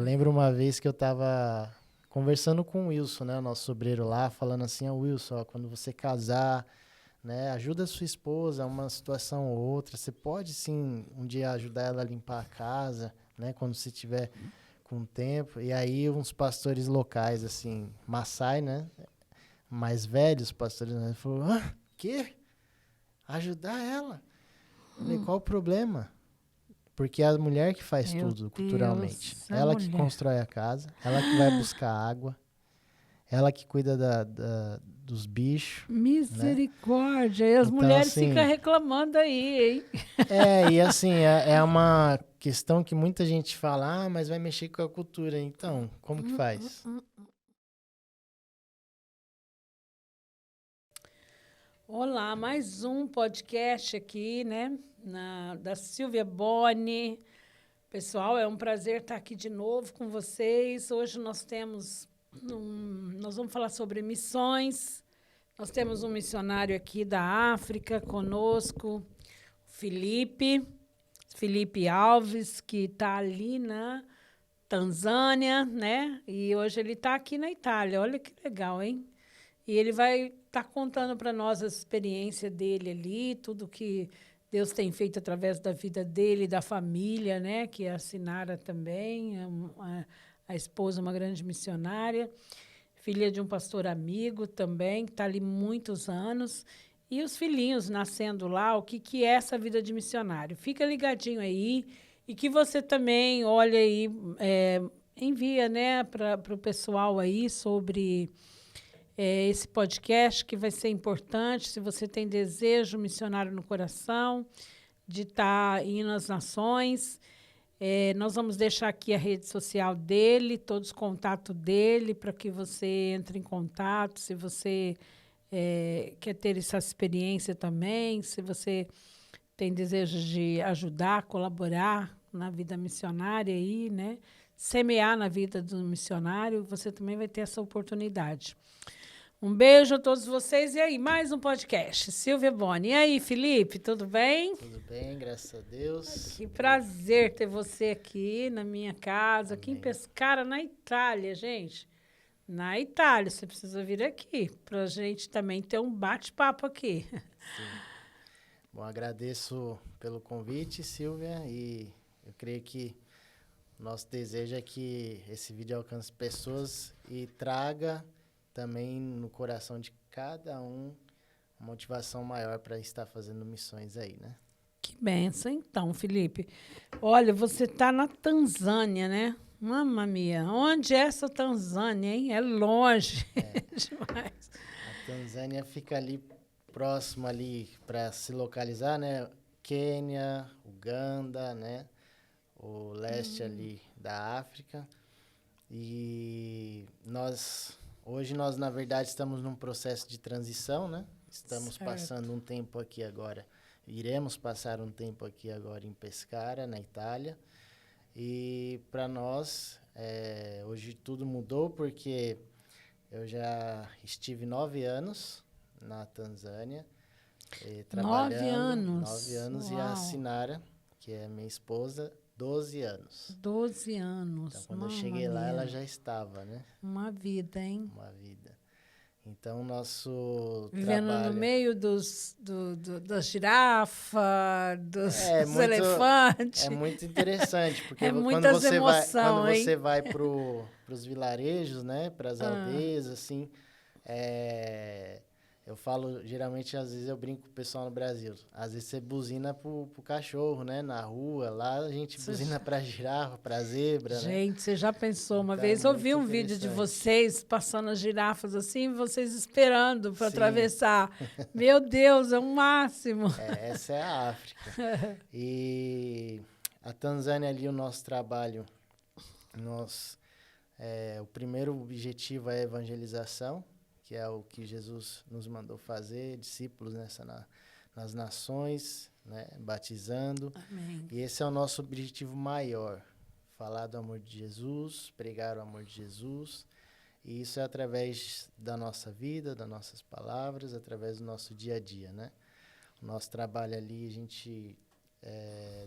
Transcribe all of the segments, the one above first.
lembro uma vez que eu estava conversando com o Wilson, né, o nosso sobreiro lá, falando assim, Wilson, ó, quando você casar, né, ajuda a sua esposa a uma situação ou outra, você pode sim um dia ajudar ela a limpar a casa, né, quando você tiver com tempo. E aí uns pastores locais, assim, Maasai, né, mais velhos pastores, né, falaram, quê? Ajudar ela? Eu falei, qual o problema? Porque é a mulher que faz Meu tudo culturalmente. Deus, a Ela que mulher. constrói a casa, ela que vai buscar água, ela que cuida dos bichos, né? Misericórdia. E as Então, mulheres ficam assim, reclamando aí, hein? e assim, é uma questão que muita gente fala, mas vai mexer com a cultura. Então, como que faz? Olá, mais um podcast aqui, né? Da Silvia Boni. Pessoal, é um prazer estar aqui de novo com vocês. Hoje nós vamos falar sobre missões. Nós temos um missionário aqui da África conosco, Felipe Alves, que está ali na Tanzânia, né? E hoje ele está aqui na Itália. Olha que legal, hein? E ele vai estar contando para nós a experiência dele ali, tudo que Deus tem feito através da vida dele, da família, né? Que é a Sinara também, a esposa, uma grande missionária, filha de um pastor amigo também, que está ali muitos anos. E os filhinhos nascendo lá, o que é essa vida de missionário? Fica ligadinho aí e que você também olha aí, envia, né, para o pessoal aí sobre esse podcast, que vai ser importante. Se você tem desejo missionário no coração, de estar indo às nações, nós vamos deixar aqui a rede social dele, todos os contatos dele, para que você entre em contato, se você quer ter essa experiência também, se você tem desejo de ajudar, colaborar na vida missionária aí, né? Semear na vida do missionário, você também vai ter essa oportunidade. Um beijo a todos vocês. E aí, mais um podcast. Silvia Boni. E aí, Felipe, tudo bem? Tudo bem, graças a Deus. Que prazer ter você aqui na minha casa, aqui em Amém. Pescara, na Itália, gente. Na Itália, você precisa vir aqui, para a gente também ter um bate-papo aqui. Sim. Bom, agradeço pelo convite, Silvia, e eu creio que nosso desejo é que esse vídeo alcance pessoas e traga também no coração de cada um uma motivação maior para estar fazendo missões aí, né? Que benção, então, Felipe. Olha, você está na Tanzânia, né? Mamma mia, onde é essa Tanzânia, hein? É longe demais. A Tanzânia fica ali próximo ali para se localizar, né? Quênia, Uganda, né? O leste ali da África. E hoje nós na verdade estamos num processo de transição, né? Estamos passando um tempo aqui agora. Iremos passar um tempo aqui agora em Pescara, na Itália. E para nós, hoje tudo mudou porque eu já estive 9 anos na Tanzânia, trabalhando. 9 anos. Uau. E a Sinara, que é minha esposa, 12 anos. 12 anos. Então, quando eu cheguei lá, ela já estava, né? Uma vida, hein? Uma vida. Então, nosso Vivendo trabalho... no meio das girafas, dos elefantes. É muito interessante, porque quando você vai para os vilarejos, né? Para as aldeias, assim... eu falo, geralmente, às vezes eu brinco com o pessoal no Brasil. Às vezes você buzina pro cachorro, né? Na rua, lá a gente buzina pra girafa, pra zebra, né? Gente, você já pensou? Uma Então, vez eu vi um vídeo de vocês passando as girafas assim, vocês esperando para atravessar. Meu Deus, é o máximo. Essa é a África. E a Tanzânia ali, o nosso trabalho, o primeiro objetivo é a evangelização, que é o que Jesus nos mandou fazer, discípulos nas nações, né, batizando. Amém. E esse é o nosso objetivo maior, falar do amor de Jesus, pregar o amor de Jesus. E isso é através da nossa vida, das nossas palavras, através do nosso dia a dia, né? O nosso trabalho ali, a gente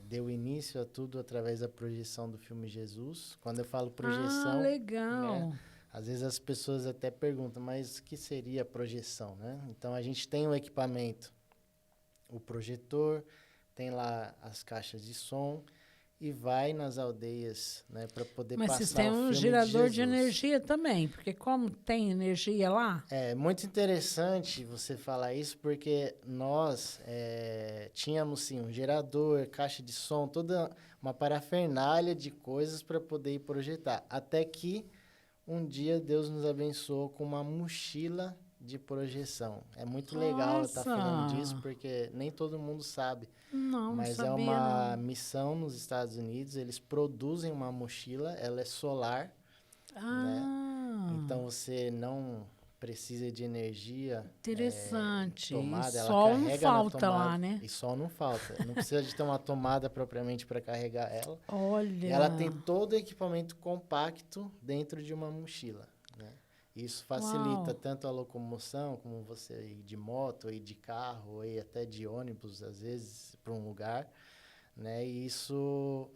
deu início a tudo através da projeção do filme Jesus. Quando eu falo projeção, legal. né, às vezes as pessoas até perguntam, mas o que seria projeção, né? Então, a gente tem o equipamento, o projetor, tem lá as caixas de som e vai nas aldeias, né, para poder Mas vocês passar têm o um filme gerador de de Jesus. energia também, porque como tem energia lá, É muito interessante você falar isso, porque nós tínhamos, sim, um gerador, caixa de som, toda uma parafernália de coisas para poder ir projetar. Até que um dia Deus nos abençoou com uma mochila de projeção. É muito legal eu estar falando disso, nossa, porque nem todo mundo sabe. não Mas é sabia uma não. missão nos Estados Unidos, eles produzem uma mochila, ela é solar, né? Ah, Então você não precisa de energia interessante. E tomada, ela sol não carrega na falta tomada lá, né? e sol não falta. Não precisa de ter uma tomada propriamente para carregar ela. E ela tem Olha, todo o equipamento compacto dentro de uma mochila, né? Isso facilita uau, tanto a locomoção, como você ir de moto, ou ir de carro, ou ir até de ônibus, às vezes, para um lugar, né? E isso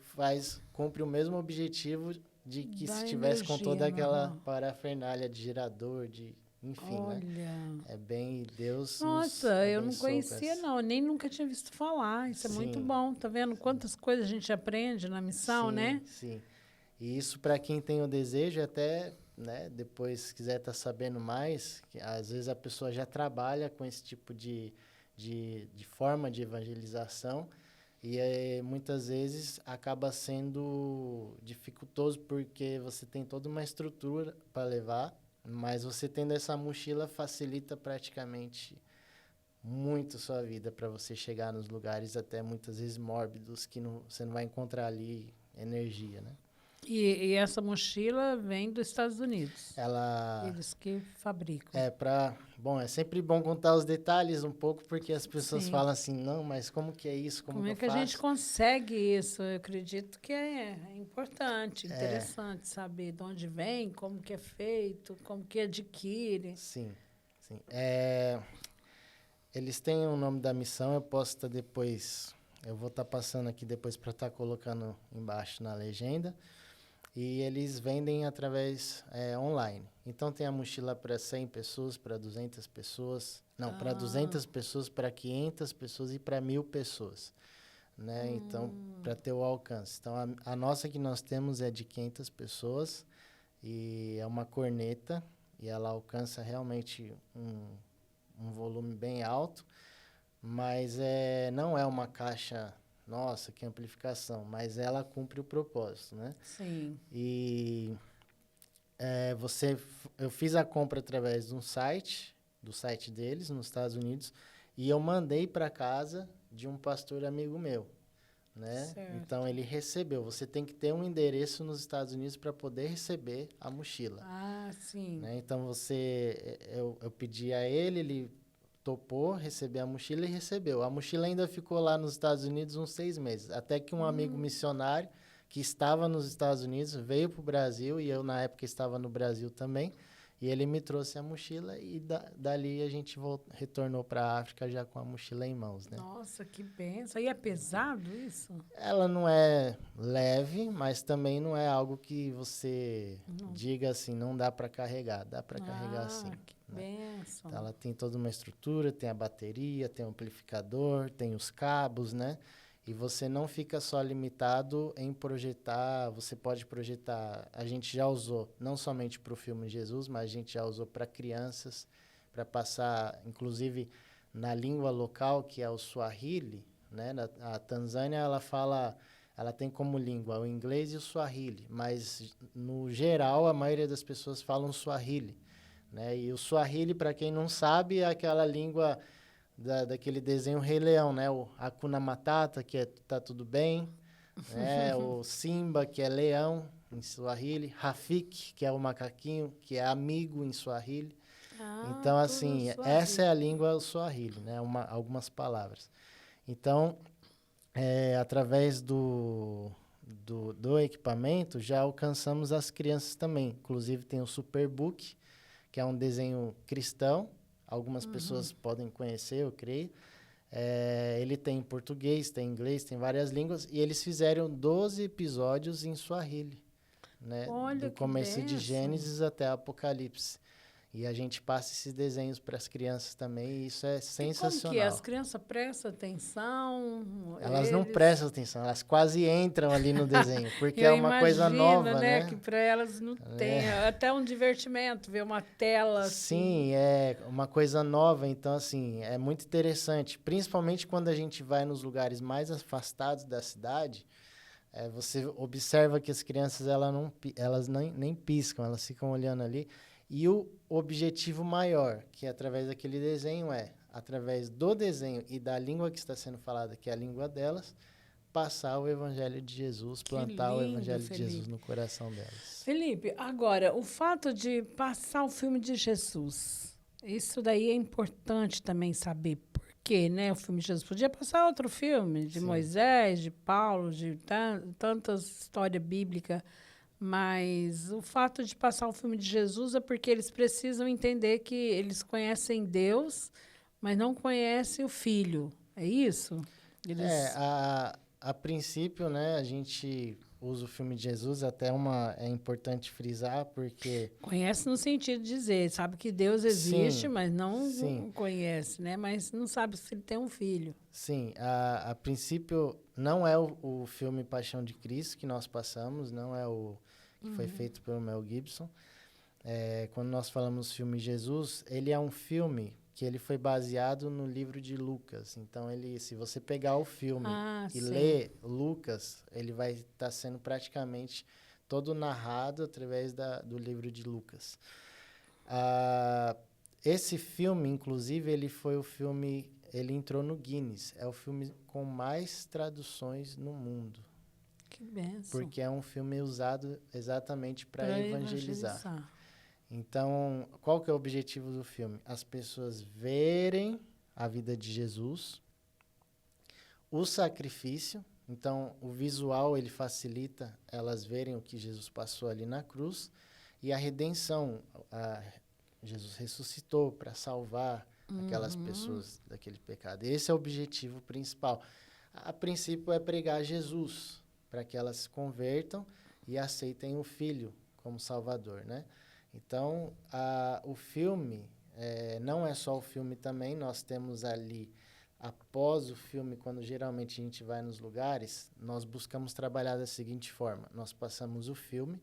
cumpre o mesmo objetivo de que se dá tivesse com energia. toda aquela Aham. parafernália de gerador, enfim, né? Olha. É bem, Deus nos Nossa, eu não abençoou com conhecia, essa. não, nem nunca tinha visto falar. Isso é muito Sim, bom. Tá vendo quantas coisas a gente aprende na missão, sim, né? sim. E isso para quem tem o desejo, até, né, depois se quiser estar sabendo mais, que às vezes a pessoa já trabalha com esse tipo de forma de evangelização e muitas vezes acaba sendo dificultoso porque você tem toda uma estrutura para levar, mas você tendo essa mochila facilita praticamente muito sua vida para você chegar nos lugares até muitas vezes mórbidos que você não vai encontrar ali energia, né? E essa mochila vem dos Estados Unidos. Ela Eles que fabricam. bom, é sempre bom contar os detalhes um pouco porque as pessoas Sim. falam assim, não, mas como que é isso? Como Como que é eu que a gente faço? consegue isso? Eu acredito que é importante, interessante saber de onde vem, como que é feito, como que adquire. Sim, sim. Eles têm o nome da missão, eu posso estar depois, eu vou estar passando aqui depois para estar colocando embaixo na legenda. E eles vendem através online. Então, tem a mochila para 100 pessoas, para 200 pessoas. Não, para Ah, 200 pessoas, para 500 pessoas e para 1.000 pessoas. Né? Então, para ter o alcance. Então, a nossa que nós temos é de 500 pessoas e é uma corneta e ela alcança realmente um volume bem alto, mas não é uma caixa, nossa, que amplificação, mas ela cumpre o propósito, né? sim. E eu fiz a compra através de do site deles, nos Estados Unidos, e eu mandei para casa de um pastor amigo meu, né? Então Certo. ele recebeu. Você tem que ter um endereço nos Estados Unidos para poder receber a mochila, Ah, sim. né? Então eu pedi a ele topou receber a mochila e recebeu. A mochila ainda ficou lá nos Estados Unidos uns 6 meses, até que um amigo missionário que estava nos Estados Unidos veio para o Brasil e eu na época estava no Brasil também e ele me trouxe a mochila e dali a gente retornou para a África já com a mochila em mãos, né? Nossa, que benção. E é pesado isso? Ela não é leve, mas também não é algo que você diga assim, não dá para carregar, dá para carregar sim, Que né? benção. Então, ela tem toda uma estrutura, tem a bateria, tem o amplificador, tem os cabos, né? E você não fica só limitado em projetar, você pode projetar, a gente já usou, não somente para o filme Jesus, mas a gente já usou para crianças, para passar, inclusive, na língua local, que é o Swahili, né? A Tanzânia, ela tem como língua o inglês e o Swahili, mas, no geral, a maioria das pessoas falam Swahili. Né? E o Swahili, para quem não sabe, é aquela língua daquele desenho Rei Leão, né? O Hakuna Matata, que é tá tudo bem, né? O Simba, que é leão, em Swahili. Rafiki, que é o macaquinho, que é amigo em Swahili. Ah, Então, tudo assim, essa é a Swahili. língua Swahili, né? Algumas palavras. Então, através do equipamento, já alcançamos as crianças também. Inclusive, tem o Superbook, que é um desenho cristão. Algumas pessoas podem conhecer, eu creio. Ele tem português, tem inglês, tem várias línguas. E eles fizeram 12 episódios em Swahili, né? Olha Do que começo de benção. Gênesis até Apocalipse. E a gente passa esses desenhos para as crianças também, e isso é E como que é? sensacional. As crianças prestam atenção? Elas não Eles... prestam atenção, elas quase entram ali no desenho, porque Eu é uma coisa imagino, nova, né? né? Que para elas não tem até um divertimento, ver uma tela assim. Sim, é uma coisa nova, então assim, é muito interessante, principalmente quando a gente vai nos lugares mais afastados da cidade, você observa que as crianças elas nem piscam, elas ficam olhando ali, e o objetivo maior, que é através daquele desenho, através do desenho e da língua que está sendo falada, que é a língua delas, passar o evangelho de Jesus, plantar o lindo, evangelho de Felipe. Jesus no coração delas. Felipe, agora, o fato de passar o filme de Jesus, isso daí é importante também saber por quê, né? O filme de Jesus podia passar outro filme, de Sim. Moisés, de Paulo, de tantas histórias bíblicas, mas o fato de passar o filme de Jesus é porque eles precisam entender que eles conhecem Deus, mas não conhecem o Filho. É isso? Eles... A princípio, né, a gente usa o filme de Jesus, é importante frisar, porque... Conhece no sentido de dizer, sabe que Deus existe, Sim, mas não sim. conhece, né? Mas não sabe se ele tem um filho. Sim, a princípio não é o filme Paixão de Cristo que nós passamos, não é o que foi feito pelo Mel Gibson. Quando nós falamos filme Jesus, ele é um filme que ele foi baseado no livro de Lucas. Então, se você pegar o filme e ler Lucas, ele vai estar sendo praticamente todo narrado através do livro de Lucas. Esse filme, inclusive, ele entrou no Guinness. É o filme com mais traduções no mundo. Que benção. Porque é um filme usado exatamente para evangelizar. Então, qual que é o objetivo do filme? As pessoas verem a vida de Jesus, o sacrifício. Então, o visual, ele facilita elas verem o que Jesus passou ali na cruz. E a redenção. Jesus ressuscitou para salvar aquelas pessoas daquele pecado. Esse é o objetivo principal. A princípio é pregar Jesus, para que elas se convertam e aceitem o Filho como Salvador, né? Então, o filme, não é só o filme também, nós temos ali, após o filme, quando geralmente a gente vai nos lugares, nós buscamos trabalhar da seguinte forma: nós passamos o filme,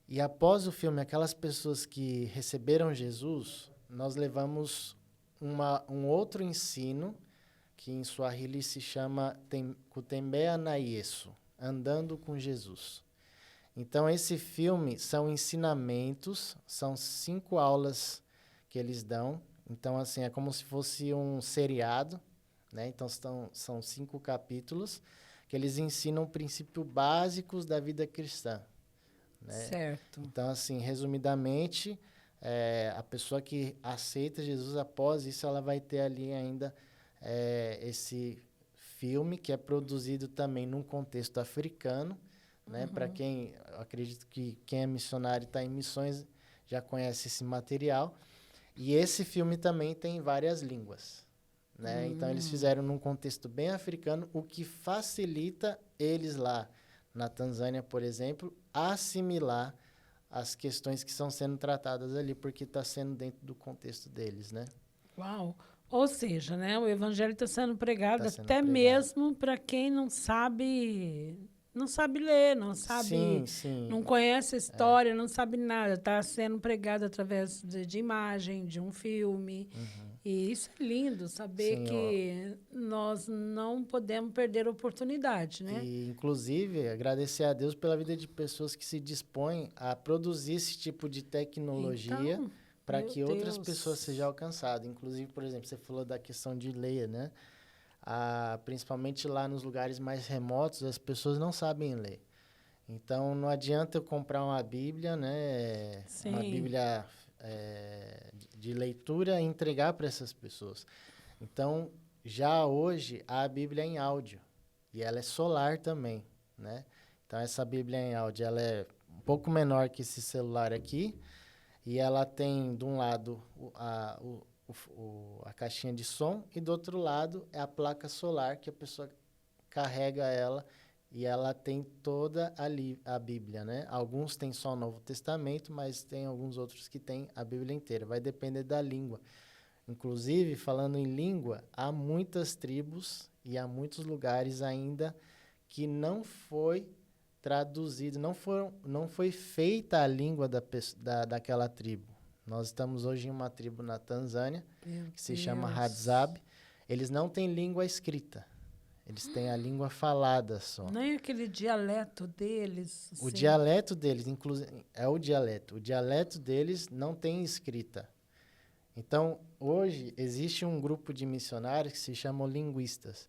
e após o filme, aquelas pessoas que receberam Jesus, nós levamos um outro ensino, que em Swahili se chama Kutembea na Yesu, andando com Jesus. Então, esse filme são ensinamentos, são 5 aulas que eles dão. Então, assim, é como se fosse um seriado, né? Então, são 5 capítulos que eles ensinam princípios básicos da vida cristã, né? Certo. Então, assim, resumidamente, a pessoa que aceita Jesus, após isso, ela vai ter ali ainda esse filme, que é produzido também num contexto africano, né? Para quem, eu acredito que quem é missionário e está em missões já conhece esse material. E esse filme também tem várias línguas, né? Então, eles fizeram num contexto bem africano, o que facilita eles lá na Tanzânia, por exemplo, assimilar as questões que estão sendo tratadas ali, porque está sendo dentro do contexto deles, né? Uau! Ou seja, né, o evangelho está sendo pregado mesmo para quem não sabe ler, não sabe, não conhece a história, não sabe nada. Está sendo pregado através de imagem, de um filme. E isso é lindo, saber que nós não podemos perder a oportunidade, né? E, inclusive, agradecer a Deus pela vida de pessoas que se dispõem a produzir esse tipo de tecnologia para que outras pessoas sejam alcançadas. Inclusive, por exemplo, você falou da questão de ler, né? Principalmente lá nos lugares mais remotos, as pessoas não sabem ler. Então, não adianta eu comprar uma Bíblia, né? Sim. Uma Bíblia de leitura e entregar para essas pessoas. Então, já hoje, a Bíblia é em áudio. E ela é solar também, né? Então, essa Bíblia em áudio, ela é um pouco menor que esse celular aqui. E ela tem, de um lado, a caixinha de som, e do outro lado é a placa solar, que a pessoa carrega ela e ela tem toda a Bíblia, né? Alguns têm só o Novo Testamento, mas tem alguns outros que têm a Bíblia inteira. Vai depender da língua. Inclusive, falando em língua, há muitas tribos e há muitos lugares ainda que não foi traduzido, não foi feita a língua daquela tribo. Nós estamos hoje em uma tribo na Tanzânia, que se chama Hadzabe. Eles não têm língua escrita. Eles têm a língua falada só. Nem aquele dialeto deles. O dialeto deles, inclusive, é o dialeto. O dialeto deles não tem escrita. Então, hoje, existe um grupo de missionários que se chamam linguistas.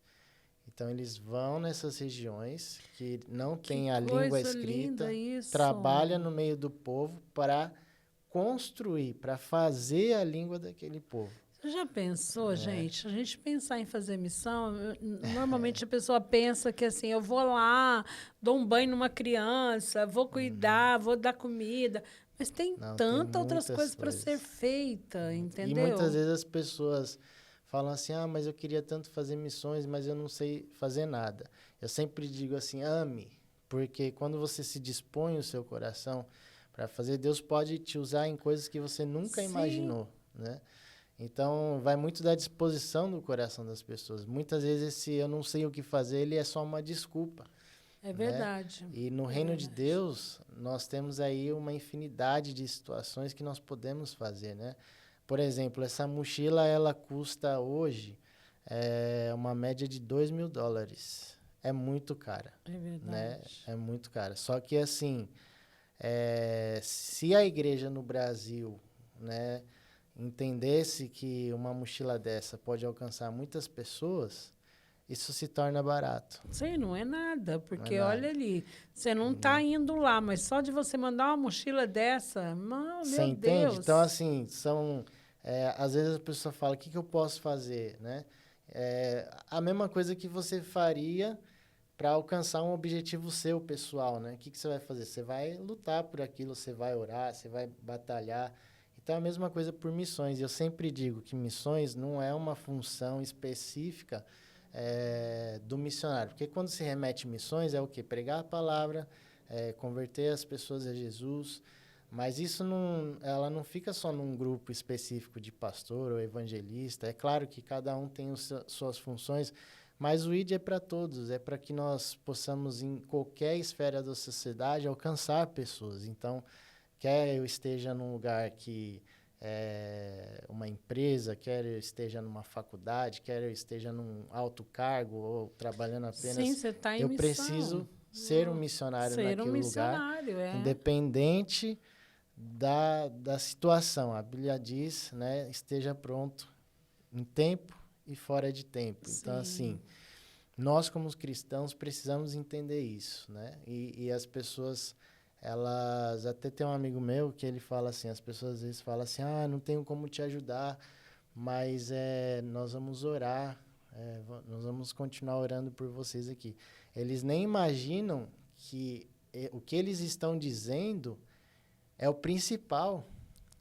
Então, eles vão nessas regiões que não têm a língua escrita, trabalham no meio do povo para construir, para fazer a língua daquele povo. Você já pensou, gente? A gente pensar em fazer missão, normalmente a pessoa pensa que assim, eu vou lá, dou um banho numa criança, vou cuidar, vou dar comida. Mas tem tantas outras coisas para ser feita, entendeu? E muitas vezes as pessoas falam assim, mas eu queria tanto fazer missões, mas eu não sei fazer nada. Eu sempre digo assim, ame, porque quando você se dispõe o seu coração para fazer, Deus pode te usar em coisas que você nunca imaginou, né? Então, vai muito da disposição do coração das pessoas. Muitas vezes, esse eu não sei o que fazer, ele é só uma desculpa. É verdade. Né? E no reino de Deus, nós temos aí uma infinidade de situações que nós podemos fazer, né? Por exemplo, essa mochila, ela custa hoje uma média de $2.000. É muito cara. É verdade. Né? É muito cara. Só que, assim, se a igreja no Brasil, né, entendesse que uma mochila dessa pode alcançar muitas pessoas, isso se torna barato. Sim, não é nada, porque olha ali, você não está indo lá, mas só de você mandar uma mochila dessa, meu Deus. Você entende? Então, assim, às vezes a pessoa fala, o que eu posso fazer, né? A mesma coisa que você faria para alcançar um objetivo seu, pessoal, né? O que você vai fazer? Você vai lutar por aquilo, você vai orar, você vai batalhar. Então, é a mesma coisa por missões. Eu sempre digo que missões não é uma função específica do missionário. Porque quando se remete missões, é o quê? Pregar a palavra, converter as pessoas a Jesus. Mas isso ela não fica só num grupo específico de pastor ou evangelista. É claro que cada um tem suas funções, mas o ID é para todos. É para que nós possamos, em qualquer esfera da sociedade, alcançar pessoas. Então, quer eu esteja num lugar que uma empresa, quer eu esteja numa faculdade, quer eu esteja num alto cargo ou trabalhando apenas... Sim, você está em eu missão. Preciso ser um missionário naquele lugar, independente da situação. A Bíblia diz, né, esteja pronto em tempo e fora de tempo. Sim. Então, assim, nós como cristãos precisamos entender isso, né? E as pessoas... Elas, até tem um amigo meu que ele fala assim, as pessoas às vezes falam assim, não tenho como te ajudar, mas nós vamos orar, nós vamos continuar orando por vocês aqui. Eles nem imaginam que o que eles estão dizendo é o principal.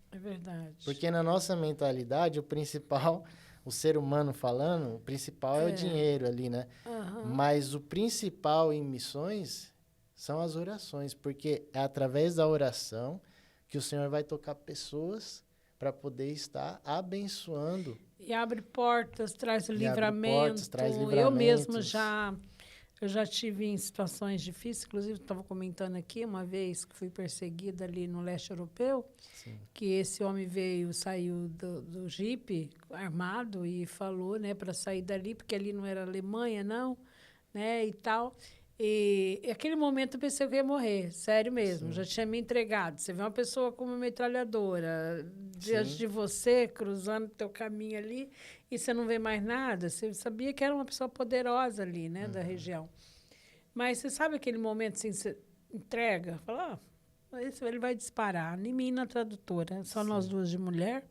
É verdade. Porque na nossa mentalidade, o principal, o ser humano falando, o principal é o dinheiro ali, né? Uhum. Mas o principal em missões... são as orações, porque é através da oração que o Senhor vai tocar pessoas para poder estar abençoando. E abre portas, traz livramento. Eu Eu mesma já tive em situações difíceis, inclusive estava comentando aqui uma vez que fui perseguida ali no leste europeu, Sim. que esse homem saiu do jipe armado e falou, né, para sair dali, porque ali não era Alemanha, não, né, e tal. E naquele momento eu pensei que eu ia morrer, sério mesmo. Sim. Já tinha me entregado. Você vê uma pessoa com uma metralhadora diante de você, cruzando o teu caminho ali, e você não vê mais nada. Você sabia que era uma pessoa poderosa ali, né, da região. Mas você sabe aquele momento assim, você entrega, fala, ele vai disparar. Nem mim na tradutora, só nós duas de mulher.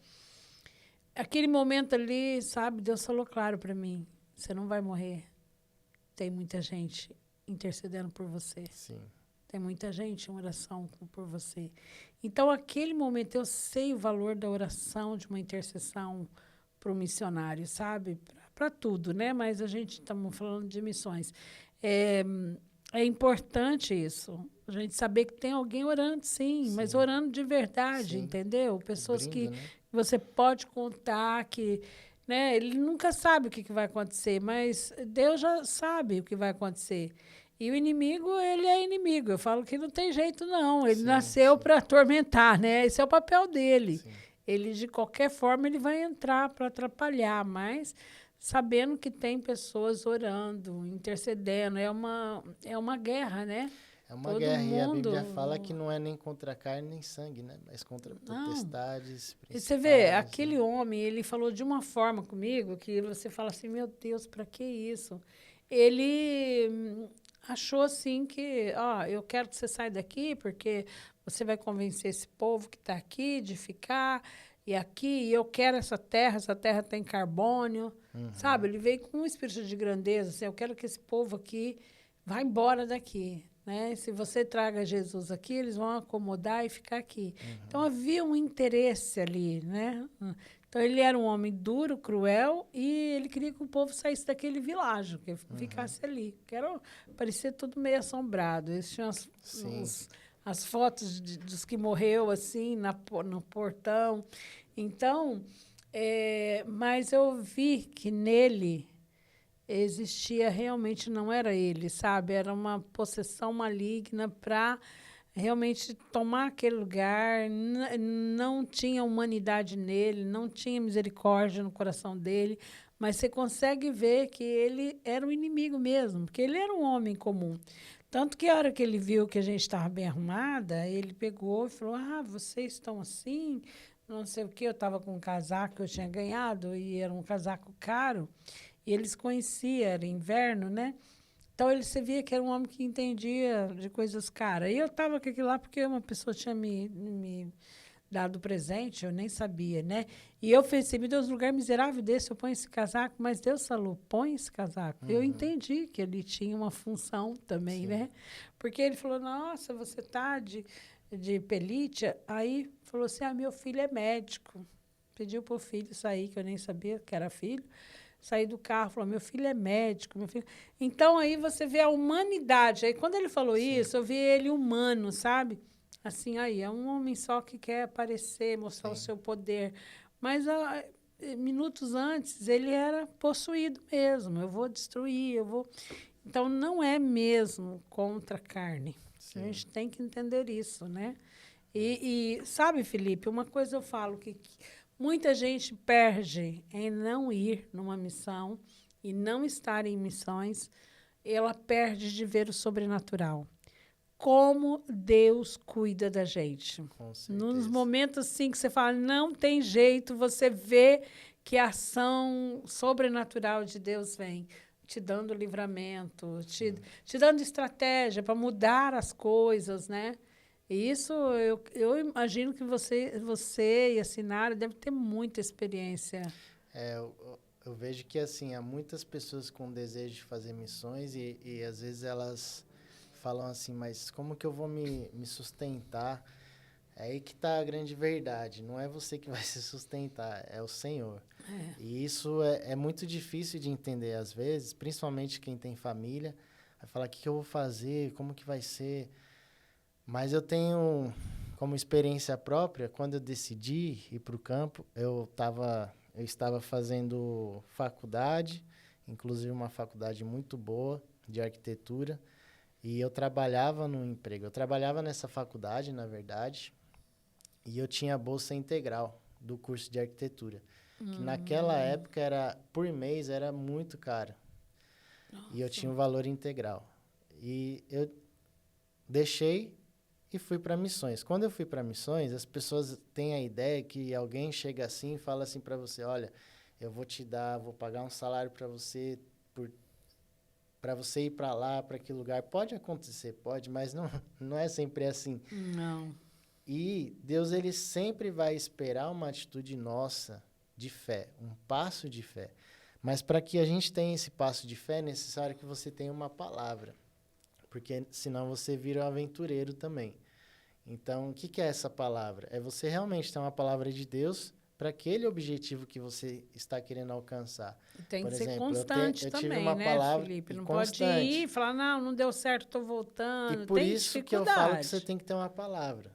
Aquele momento ali, sabe, Deus falou claro para mim, você não vai morrer. Tem muita gente intercedendo por você. Sim. Tem muita gente em oração por você. Então, aquele momento, eu sei o valor da oração, de uma intercessão para o missionário, sabe? Para tudo, né? Mas a gente estamos falando de missões. É importante isso. A gente saber que tem alguém orando, sim, mas orando de verdade, Sim. entendeu? Pessoas Cobrindo, que né? você pode contar, que, né? Ele nunca sabe o que vai acontecer, mas Deus já sabe o que vai acontecer. E o inimigo, ele é inimigo. Eu falo que não tem jeito, não. Ele Sim, nasceu sim, para atormentar, né? Esse é o papel dele. sim. Ele, de qualquer forma, ele vai entrar para atrapalhar, mas sabendo que tem pessoas orando, intercedendo. É uma guerra, né? É uma Todo guerra, e a Bíblia fala mundo. que não é nem contra carne nem sangue, né? Mas contra Não. potestades, E você vê, principados, né? aquele homem, ele falou de uma forma comigo que você fala assim, meu Deus, para que isso? Ele achou assim que, ó, eu quero que você saia daqui porque você vai convencer esse povo que está aqui de ficar e aqui, e eu quero essa terra tem carbônio, sabe? Ele veio com um espírito de grandeza, assim, eu quero que esse povo aqui vá embora daqui, né? Se você traga Jesus aqui, eles vão acomodar e ficar aqui. Então havia um interesse ali, né? Então ele era um homem duro, cruel, e ele queria que o povo saísse daquele vilarejo, que ficasse ali. Parecia tudo meio assombrado. Eles tinham Sim. as fotos dos que morreu assim no portão. Então, mas eu vi que nele existia realmente, não era ele, sabe? Era uma possessão maligna para realmente tomar aquele lugar. Não tinha humanidade nele, não tinha misericórdia no coração dele, mas você consegue ver que ele era um inimigo mesmo, porque ele era um homem comum. Tanto que a hora que ele viu que a gente estava bem arrumada, ele pegou e falou: Ah, vocês estão assim? Não sei o quê. Eu estava com um casaco que eu tinha ganhado, e era um casaco caro. E eles conheciam, era inverno, né? Então, você via que era um homem que entendia de coisas caras. E eu estava com aquilo lá porque uma pessoa tinha me dado presente, eu nem sabia, né? E eu pensei, meu Deus, lugar miserável desse, eu ponho esse casaco, mas Deus falou, põe esse casaco. Eu entendi que ele tinha uma função também, né? Porque ele falou, nossa, você está de pelítia? Aí falou assim, meu filho é médico. Pediu para o filho sair, que eu nem sabia que era filho. Saí do carro, falou, meu filho é médico, meu filho. Então, aí você vê a humanidade. Aí, quando ele falou isso, eu vi ele humano, sabe? Assim, aí, é um homem só que quer aparecer, mostrar o seu poder. Mas, minutos antes, ele era possuído mesmo. Eu vou destruir, eu vou... Então, não é mesmo contra a carne. A gente tem que entender isso, né? E sabe, Felipe, uma coisa eu falo que muita gente perde em não ir numa missão e não estar em missões, ela perde de ver o sobrenatural. Como Deus cuida da gente. Com Nos certeza. momentos assim que você fala, não tem jeito, você vê que a ação sobrenatural de Deus vem te dando livramento, te dando estratégia para mudar as coisas, né? E isso, eu imagino que você e a Sinara devem ter muita experiência. Eu vejo que, assim, há muitas pessoas com desejo de fazer missões e às vezes elas falam assim, mas como que eu vou me sustentar? É aí que está a grande verdade. Não é você que vai se sustentar, é o Senhor. E isso é muito difícil de entender às vezes, principalmente quem tem família. Vai falar, o que eu vou fazer? Como que vai ser? Mas eu tenho, como experiência própria, quando eu decidi ir para o campo, eu estava fazendo faculdade, inclusive uma faculdade muito boa de arquitetura, e eu trabalhava no emprego. Eu trabalhava nessa faculdade, na verdade, e eu tinha bolsa integral do curso de arquitetura, que naquela época por mês era muito caro. E eu tinha o valor integral. E eu deixei e fui para missões. Quando eu fui para missões, as pessoas têm a ideia que alguém chega assim e fala assim para você, olha, eu vou pagar um salário para você para você ir para lá, para aquele lugar. Pode acontecer, pode, mas não é sempre assim. Não. E Deus, ele sempre vai esperar uma atitude nossa de fé, um passo de fé. Mas para que a gente tenha esse passo de fé, é necessário que você tenha uma palavra, porque senão você vira um aventureiro também. Então, o que é essa palavra? É você realmente ter uma palavra de Deus para aquele objetivo que você está querendo alcançar. E tem Por que ser exemplo, constante eu tive também, uma né, palavra Felipe? Não constante. pode ir e falar, não deu certo, estou E voltando. por Tem isso que eu falo que você dificuldade. tem que ter uma palavra.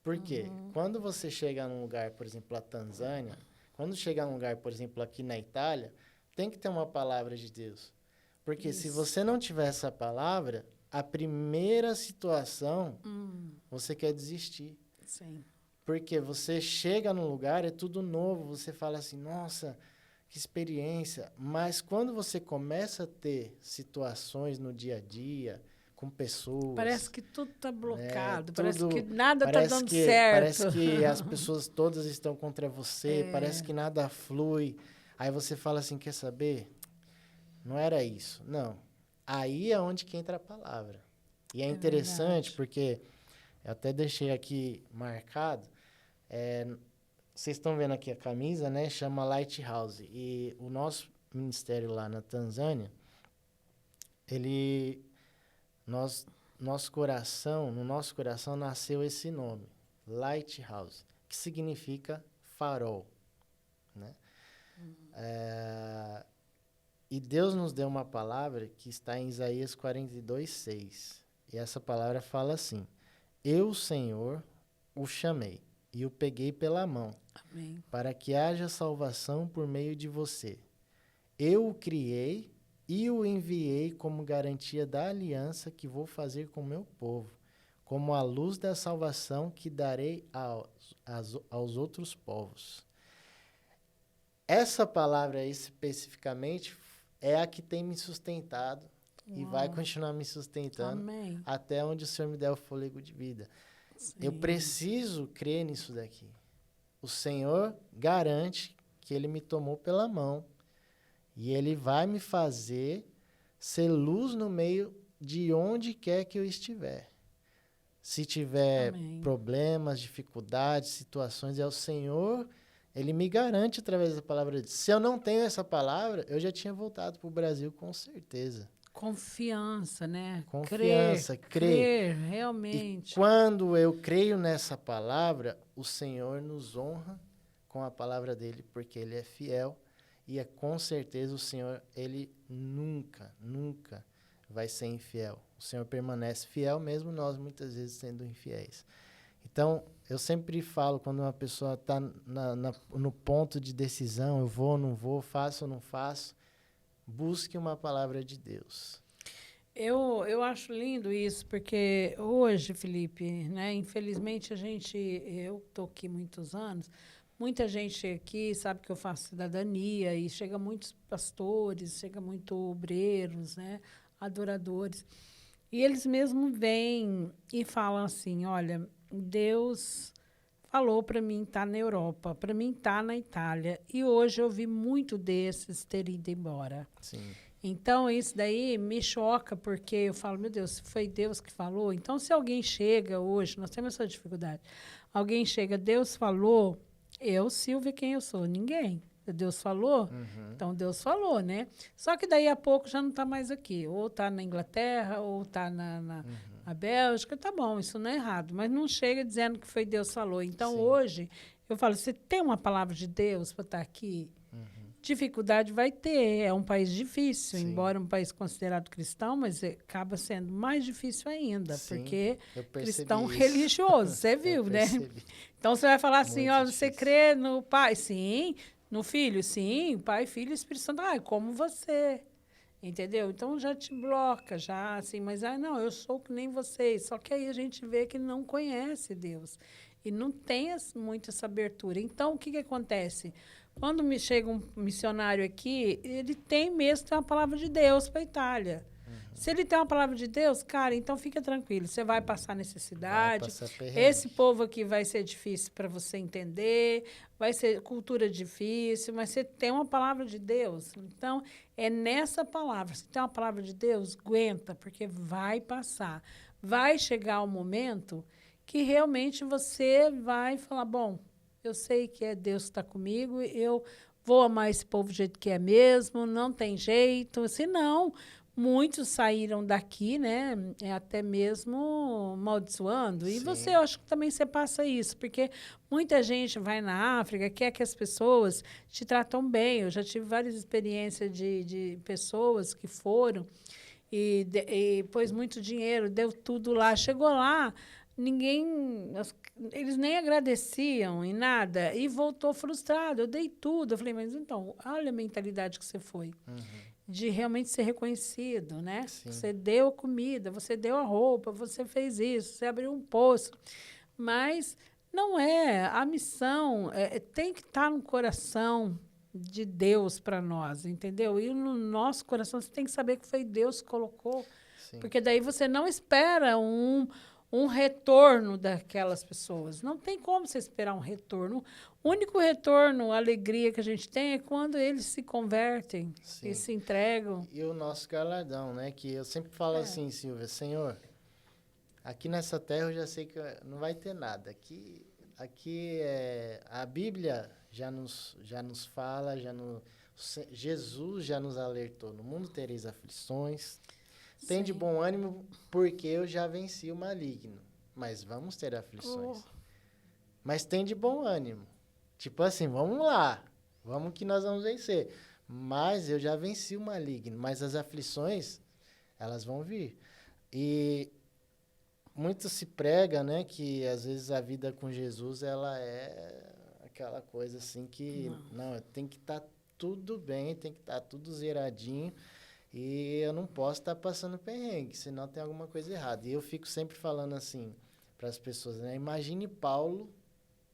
Por quê? Quando você chega num lugar, por exemplo, a Tanzânia, quando chega num lugar, por exemplo, aqui na Itália, tem que ter uma palavra de Deus. Porque se você não tiver essa palavra, a primeira situação, você quer desistir. Sim. Porque você chega num lugar, é tudo novo, você fala assim, nossa, que experiência. Mas quando você começa a ter situações no dia a dia, com pessoas... Parece que tudo está blocado, parece tudo, que nada está dando certo. Parece que as pessoas todas estão contra você, parece que nada flui. Aí você fala assim, quer saber? Não era isso. Não. Aí é onde que entra a palavra. E é interessante, verdade. porque eu até deixei aqui marcado, vocês estão vendo aqui a camisa, né? Chama Lighthouse. E o nosso ministério lá na Tanzânia, no nosso coração nasceu esse nome, Lighthouse, que significa farol, né? E Deus nos deu uma palavra que está em Isaías 42:6. E essa palavra fala assim: Eu, Senhor, o chamei e o peguei pela mão, Amém. para que haja salvação por meio de você. Eu o criei e o enviei como garantia da aliança que vou fazer com o meu povo, como a luz da salvação que darei aos outros povos. Essa palavra especificamente é a que tem me sustentado e vai continuar me sustentando até onde o Senhor me der o fôlego de vida. Sim. Eu preciso crer nisso daqui. O Senhor garante que Ele me tomou pela mão e Ele vai me fazer ser luz no meio de onde quer que eu estiver. Se tiver problemas, dificuldades, situações, é o Senhor, Ele me garante através da palavra dele. Se eu não tenho essa palavra, eu já tinha voltado para o Brasil com certeza. Confiança, né? Confiança, crer, realmente. E quando eu creio nessa palavra, o Senhor nos honra com a palavra dele, porque Ele é fiel. E com certeza o Senhor, Ele nunca vai ser infiel. O Senhor permanece fiel, mesmo nós muitas vezes sendo infiéis. Então, eu sempre falo, quando uma pessoa está no ponto de decisão, eu vou, não vou, faço ou não faço, busque uma palavra de Deus. Eu acho lindo isso, porque hoje, Felipe, né, infelizmente eu estou aqui muitos anos, muita gente aqui sabe que eu faço cidadania e chega muitos pastores, chega muitos obreiros, né, adoradores, e eles mesmos vêm e falam assim, olha, Deus falou para mim estar na Europa, para mim estar na Itália, e hoje eu vi muito desses terem ido embora. Sim. Então, isso daí me choca, porque eu falo, meu Deus, se foi Deus que falou, então se alguém chega hoje, nós temos essa dificuldade, alguém chega, Deus falou, eu, Silvia, quem eu sou? Ninguém. Deus falou? Então Deus falou, né? Só que daí a pouco já não está mais aqui. Ou está na Inglaterra, ou está na Bélgica, tá bom, isso não é errado, mas não chega dizendo que foi Deus falou. Então, hoje, eu falo, você tem uma palavra de Deus para estar aqui? Dificuldade vai ter, é um país difícil, embora um país considerado cristão, mas acaba sendo mais difícil ainda, porque cristão religioso, você viu, né? Então, você vai falar assim, ó, você crê no Pai? Sim. No Filho? Sim. Pai, Filho e Espírito Santo. Ah, como você. Entendeu? Então, já te bloca, já assim, mas, não, eu sou que nem vocês. Só que aí a gente vê que não conhece Deus e não tem muito essa abertura. Então, o que acontece? Quando me chega um missionário aqui, ele tem mesmo uma palavra de Deus para a Itália. Se ele tem uma palavra de Deus, cara, então fica tranquilo. Você vai passar necessidade. Esse povo aqui vai ser difícil para você entender, vai ser cultura difícil, mas você tem uma palavra de Deus. Então, é nessa palavra. Se tem uma palavra de Deus, aguenta, porque vai passar. Vai chegar o momento que realmente você vai falar, bom, eu sei que é Deus que está comigo, eu vou amar esse povo do jeito que é mesmo, não tem jeito. Se não, muitos saíram daqui, né? Até mesmo amaldiçoando. E Sim. você, eu acho que também você passa isso, porque muita gente vai na África, quer que as pessoas te tratam bem. Eu já tive várias experiências de pessoas que foram e pôs muito dinheiro, deu tudo lá. Chegou lá, ninguém, eles nem agradeciam em nada e voltou frustrado. Eu dei tudo. Eu falei, mas então, olha a mentalidade que você foi, de realmente ser reconhecido, né? Sim. Você deu comida, você deu a roupa, você fez isso, você abriu um poço. Mas não é. A missão tem que estar no coração de Deus para nós, entendeu? E no nosso coração você tem que saber que foi Deus que colocou, Sim. porque daí você não espera um retorno daquelas pessoas. Não tem como você esperar um retorno. O único retorno, a alegria que a gente tem é quando eles se convertem Sim. e se entregam. E o nosso galardão, né? Que eu sempre falo assim, Silvia, Senhor, aqui nessa terra eu já sei que não vai ter nada. Aqui a Bíblia já nos fala, Jesus já nos alertou. No mundo tereis aflições. Tem de bom ânimo, porque eu já venci o maligno. Mas vamos ter aflições. Mas tem de bom ânimo. Tipo assim, vamos lá. Vamos que nós vamos vencer. Mas eu já venci o maligno. Mas as aflições, elas vão vir. E muito se prega, né, que às vezes a vida com Jesus, ela é aquela coisa assim que, não tem que estar tudo bem, tem que estar tudo zeradinho. E eu não posso estar passando perrengue, senão tem alguma coisa errada. E eu fico sempre falando assim para as pessoas, né? Imagine Paulo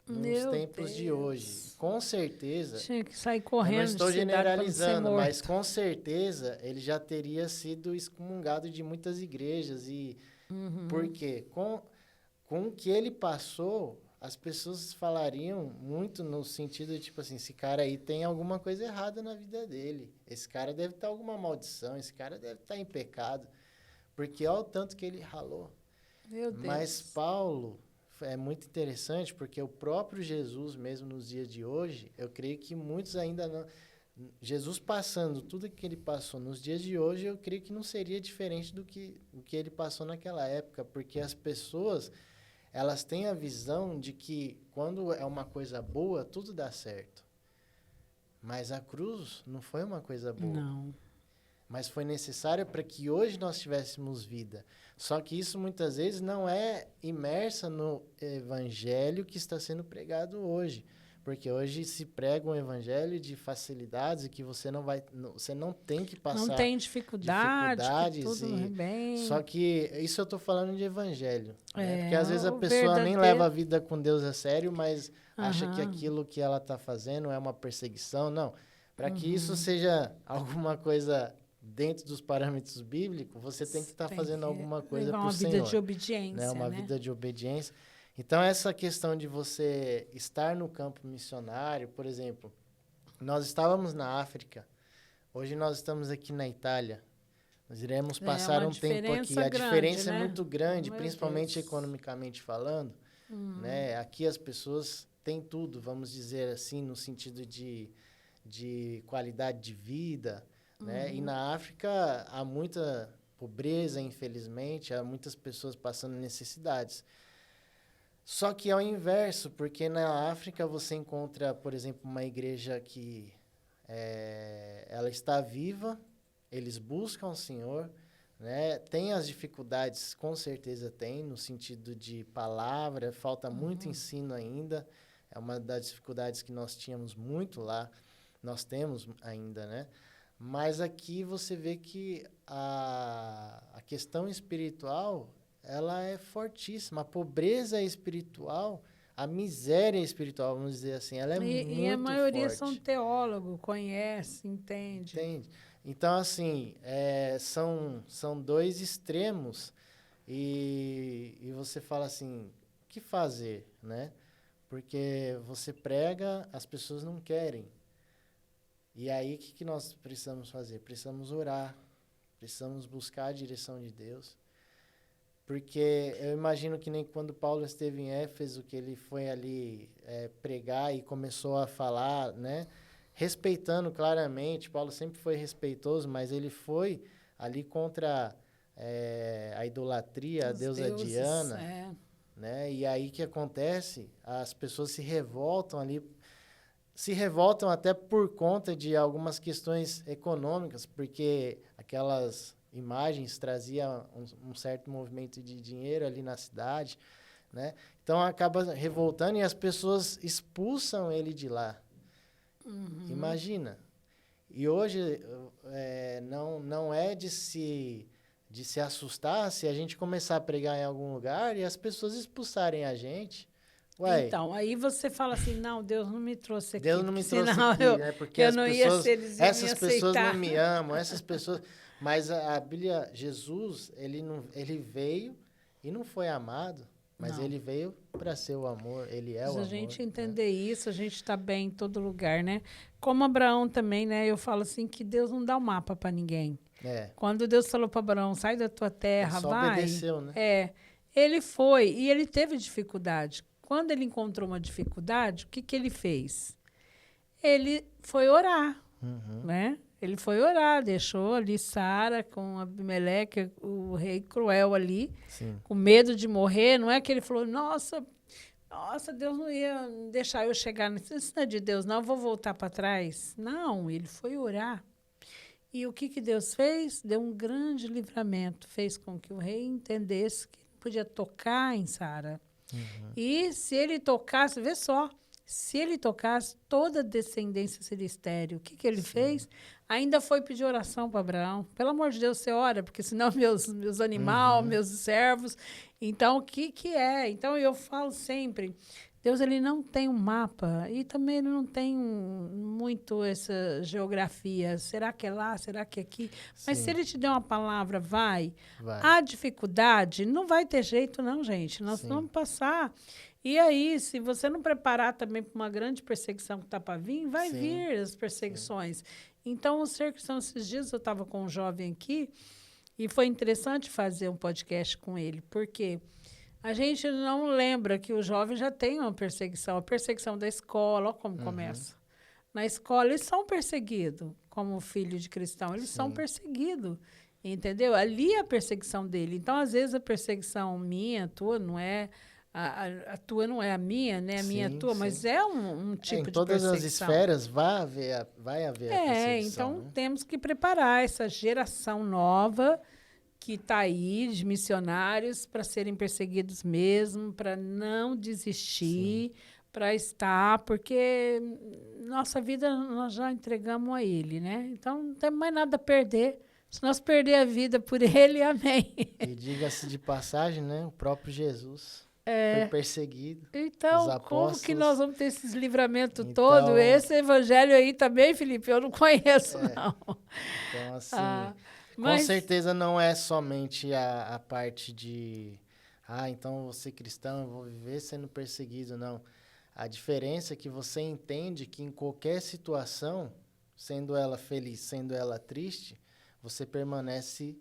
nos tempos de hoje. Com certeza... Tinha que sair correndo. Eu não estou generalizando, mas morto. com certeza ele já teria sido excomungado de muitas igrejas. E por quê? Com o que ele passou, as pessoas falariam muito no sentido de, tipo assim, esse cara aí tem alguma coisa errada na vida dele. Esse cara deve estar alguma maldição, esse cara deve estar em pecado. Porque olha o tanto que ele ralou. Meu Deus. Mas Paulo é muito interessante, porque o próprio Jesus, mesmo nos dias de hoje, eu creio que muitos ainda não... Jesus passando tudo que ele passou nos dias de hoje, eu creio que não seria diferente do que ele passou naquela época, porque as pessoas... elas têm a visão de que quando é uma coisa boa, tudo dá certo. Mas a cruz não foi uma coisa boa. Não. Mas foi necessária para que hoje nós tivéssemos vida. Só que isso muitas vezes não é imersa no evangelho que está sendo pregado hoje. Porque hoje se prega um evangelho de facilidades e que você não tem que passar... Não tem dificuldades, tudo bem. Só que isso eu estou falando de evangelho. Né? Porque às vezes a pessoa verdadeiro... nem leva a vida com Deus a sério, mas acha que aquilo que ela está fazendo é uma perseguição. Não. Para que isso seja alguma coisa dentro dos parâmetros bíblicos, você tem que estar fazendo alguma coisa para o Senhor. Uma vida de obediência. Né? Uma vida de obediência. Então, essa questão de você estar no campo missionário, por exemplo, nós estávamos na África, hoje nós estamos aqui na Itália, nós iremos passar um tempo aqui. A diferença é muito grande, principalmente economicamente falando. Né? Aqui as pessoas têm tudo, vamos dizer assim, no sentido de qualidade de vida. Né? E na África há muita pobreza, infelizmente, há muitas pessoas passando necessidades. Só que é o inverso, porque na África você encontra, por exemplo, uma igreja que ela está viva, eles buscam o Senhor, né? Tem as dificuldades, com certeza tem, no sentido de palavra, falta muito ensino ainda, é uma das dificuldades que nós tínhamos muito lá, nós temos ainda, né? Mas aqui você vê que a questão espiritual... ela é fortíssima. A pobreza espiritual, a miséria espiritual, vamos dizer assim, ela é muito forte. E a maioria são teólogos, conhece, entende. Então, assim, são dois extremos e você fala assim, o que fazer, né? Porque você prega, as pessoas não querem. E aí, o que nós precisamos fazer? Precisamos orar, precisamos buscar a direção de Deus. Porque eu imagino que nem quando Paulo esteve em Éfeso, que ele foi ali pregar e começou a falar, né? Respeitando claramente, Paulo sempre foi respeitoso, mas ele foi ali contra a idolatria, a Os deusa deuses, Diana, é. né? E aí o que acontece? As pessoas se revoltam ali, se revoltam até por conta de algumas questões econômicas, porque aquelas imagens traziam um certo movimento de dinheiro ali na cidade, né? Então acaba revoltando e as pessoas expulsam ele de lá. Imagina. E hoje não é de se assustar se a gente começar a pregar em algum lugar e as pessoas expulsarem a gente. Ué, Então, aí você fala assim, não, Deus não me trouxe aqui, Deus não porque me trouxe senão aqui, né? Porque eu as não ia pessoas, ser, eles iam me essas pessoas não aceitar. me amam, essas pessoas. Mas a Bíblia, Jesus, ele veio e não foi amado, mas Não. ele veio para ser o amor, ele é Se o a amor, gente né? entender isso, a gente está bem em todo lugar, né? Como Abraão também, né? Eu falo assim que Deus não dá o mapa para ninguém. É, Quando Deus falou para Abraão, sai da tua ele terra, só vai. obedeceu, né? Ele foi e ele teve dificuldade. Quando ele encontrou uma dificuldade, o que ele fez? Ele foi orar, Uhum, né? Ele foi orar, deixou ali Sara com Abimeleque, o rei cruel ali, sim. com medo de morrer. Não é que ele falou, nossa, Deus não ia deixar eu chegar nisso. Isso não é de Deus, não, eu vou voltar para trás. Não, ele foi orar. E o que Deus fez? Deu um grande livramento. Fez com que o rei entendesse que ele podia tocar em Sara. Uhum, E se ele tocasse, vê só, se ele tocasse, toda a descendência seria estéril. O que ele fez? Ainda foi pedir oração para Abraão. Pelo amor de Deus, você ora, porque senão meus animais, uhum, meus servos. Então, o que é? Então, eu falo sempre, Deus ele não tem um mapa e também ele não tem muito essa geografia. Será que é lá? Será que é aqui? Mas se sim, ele te der uma palavra, vai. vai. A dificuldade não vai ter jeito, não, gente. Nós Sim, vamos passar. E aí, se você não preparar também para uma grande perseguição que está para vir, vai sim, vir as perseguições. Então, o Ser Cristão, esses dias eu estava com um jovem aqui e foi interessante fazer um podcast com ele, porque a gente não lembra que o jovem já tem uma perseguição, a perseguição da escola, olha como começa. Na escola, eles são perseguidos, como filho de cristão, eles são sim. perseguidos, entendeu? Ali é a perseguição dele. Então, às vezes, a perseguição minha, tua, não é... A tua não é a minha, né? A minha é a Sim, tua, sim. mas é um Em tipo de todas as perseguição. esferas vai haver a perseguição, Então né? temos que preparar essa geração nova que está aí, de missionários, para serem perseguidos mesmo, para não Sim, desistir, para estar, porque nossa vida nós já entregamos a Ele, né? Então não tem mais nada a perder. Se nós perder a vida por Ele, amém. e diga-se de passagem, né? O próprio Jesus foi perseguido, os Então, como que nós apóstolos. vamos ter esses livramentos todo? Então, Esse evangelho aí também, Felipe, eu não conheço, é, não. então assim, Ah, com mas certeza não é somente a parte de, então eu vou ser cristão, eu vou viver sendo perseguido, não. A diferença é que você entende que em qualquer situação, sendo ela feliz, sendo ela triste, você permanece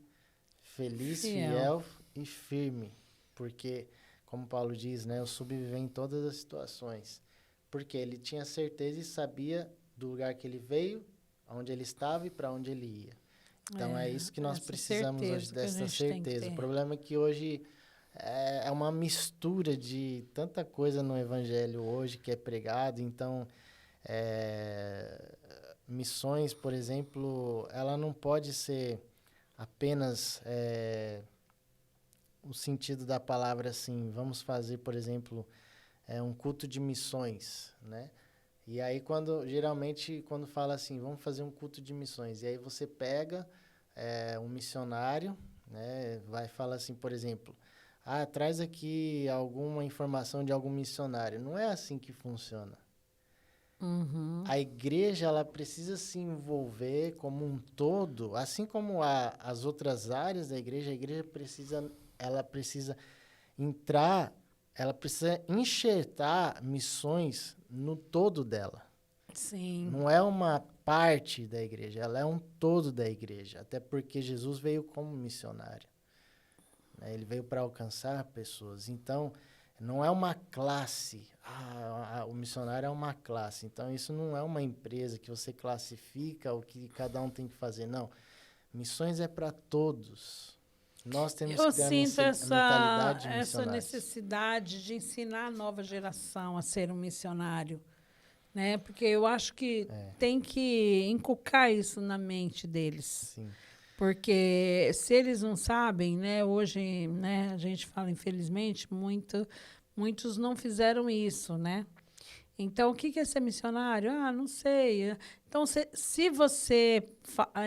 feliz, fiel. fiel e firme. Porque, como Paulo diz, né, eu sobrevivi em todas as situações. Porque ele tinha certeza e sabia do lugar que ele veio, aonde ele estava e para onde ele ia. Então, é isso que nós Essa precisamos hoje, certeza que a dessa gente tem que certeza. O ter. problema é que hoje é uma mistura de tanta coisa no evangelho hoje que é pregado. Então, missões, por exemplo, ela não pode ser apenas o sentido da palavra assim, vamos fazer, por exemplo, um culto de missões, né? E aí, geralmente, quando fala assim, vamos fazer um culto de missões, e aí você pega um missionário, né? Vai falar assim, por exemplo, traz aqui alguma informação de algum missionário. Não é assim que funciona. Uhum. A igreja, ela precisa se envolver como um todo, assim como as outras áreas da igreja, a igreja precisa entrar, ela precisa enxertar missões no todo dela. Sim. Não é uma parte da igreja, ela é um todo da igreja. Até porque Jesus veio como missionário, né? Ele veio para alcançar pessoas. Então, não é uma classe. O missionário é uma classe. Então, isso não é uma empresa que você classifica o que cada um tem que fazer. Não. Missões é para todos. Nós temos Eu que ter a sinto mentalidade de essa missionários. necessidade de ensinar a nova geração a ser um missionário, né? Porque eu acho que tem que inculcar isso na mente deles. Sim. Porque se eles não sabem, né, hoje, né, a gente fala, infelizmente, muitos não fizeram isso, né? Então, o que é ser missionário? Ah, não sei. Então, se você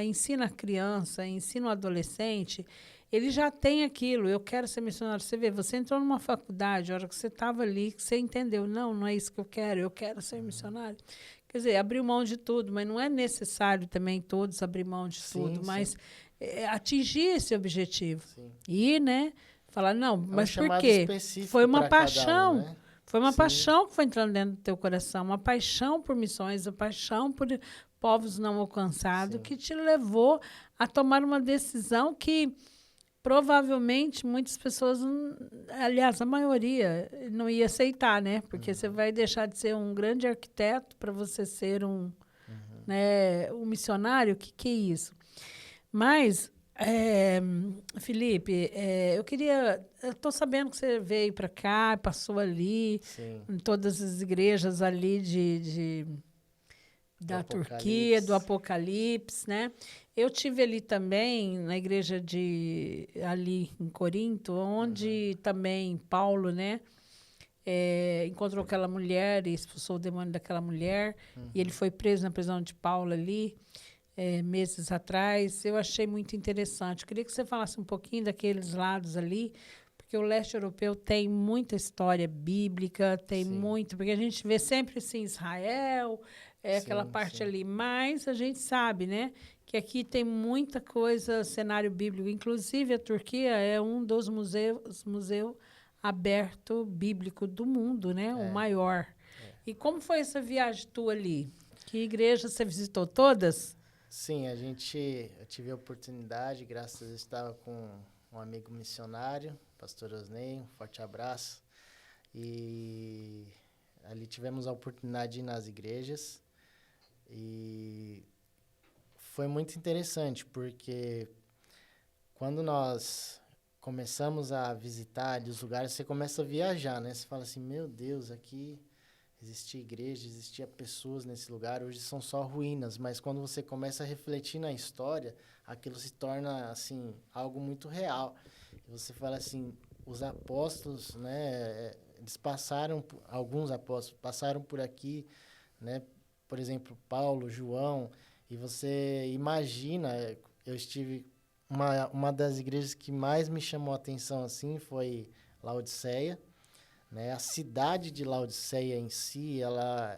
ensina a criança, ensina o adolescente, ele já tem aquilo. Eu quero ser missionário. Você vê, você entrou numa faculdade, a hora que você estava ali, que você entendeu. Não é isso que eu quero ser missionário. Quer dizer, abriu mão de tudo, mas não é necessário também todos abrir mão de tudo, mas atingir esse objetivo. Sim. E, né, falar, não, mas por quê? Específico foi uma paixão. Né? Foi uma paixão que foi entrando dentro do teu coração, uma paixão por missões, uma paixão por povos não alcançados, que te levou a tomar uma decisão que provavelmente muitas pessoas, aliás, a maioria, não ia aceitar, né? Porque você vai deixar de ser um grande arquiteto para você ser um missionário. O que é isso? Mas, Felipe, eu estou sabendo que você veio para cá, passou ali, em todas as igrejas ali da Turquia, do Apocalipse, né? Eu tive ali também, na igreja ali em Corinto, onde também Paulo, né, encontrou aquela mulher e expulsou o demônio daquela mulher, e ele foi preso na prisão de Paulo ali, meses atrás. Eu achei muito interessante. Eu queria que você falasse um pouquinho daqueles lados ali, porque o leste europeu tem muita história bíblica, tem muito, porque a gente vê sempre assim, Israel, aquela parte ali, mas a gente sabe, né, que aqui tem muita coisa, cenário bíblico. Inclusive, a Turquia é um dos museus aberto bíblico do mundo, né, o maior. E como foi essa viagem tua ali? Que igreja você visitou? Todas? Sim, eu tive a oportunidade, graças a Deus, estava com um amigo missionário, pastor Osnei, um forte abraço. E ali tivemos a oportunidade de ir nas igrejas. E foi muito interessante, porque quando nós começamos a visitar os lugares, você começa a viajar, né? Você fala assim, meu Deus, aqui existia igreja, existia pessoas nesse lugar, hoje são só ruínas, mas quando você começa a refletir na história, aquilo se torna, assim, algo muito real. E você fala assim, os apóstolos, né, alguns apóstolos passaram por aqui, né, por exemplo, Paulo, João, e você imagina, eu estive, uma das igrejas que mais me chamou a atenção, assim, foi Laodiceia, né? A cidade de Laodiceia em si, ela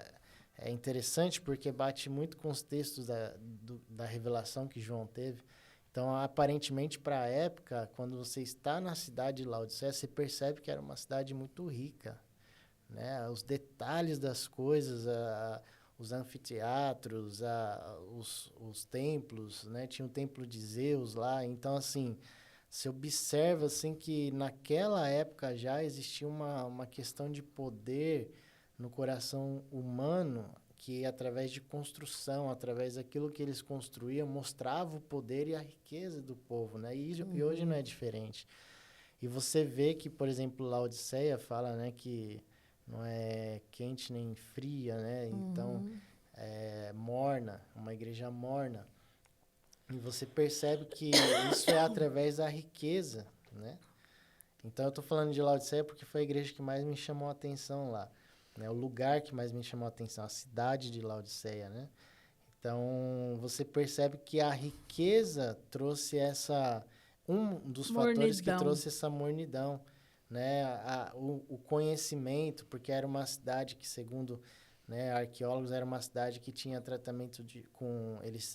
é interessante porque bate muito com os textos da revelação que João teve. Então, aparentemente, para a época, quando você está na cidade de Laodiceia, você percebe que era uma cidade muito rica, né? Os detalhes das coisas, os anfiteatros, os templos, né? Tinha o templo de Zeus lá. Então, assim, você observa assim, que naquela época já existia uma questão de poder no coração humano, que através de construção, através daquilo que eles construíam, mostrava o poder e a riqueza do povo, né? E hoje não é diferente. E você vê que, por exemplo, Laodiceia fala, né, que não é quente nem fria, né? Então, é morna, uma igreja morna. E você percebe que isso é através da riqueza, né? Então, eu estou falando de Laodiceia porque foi a igreja que mais me chamou a atenção lá, né? O lugar que mais me chamou a atenção, a cidade de Laodiceia, né? Então, você percebe que a riqueza trouxe um dos fatores que trouxe essa mornidão, né? O conhecimento, porque era uma cidade que, segundo, né, arqueólogos, era uma cidade que tinha tratamento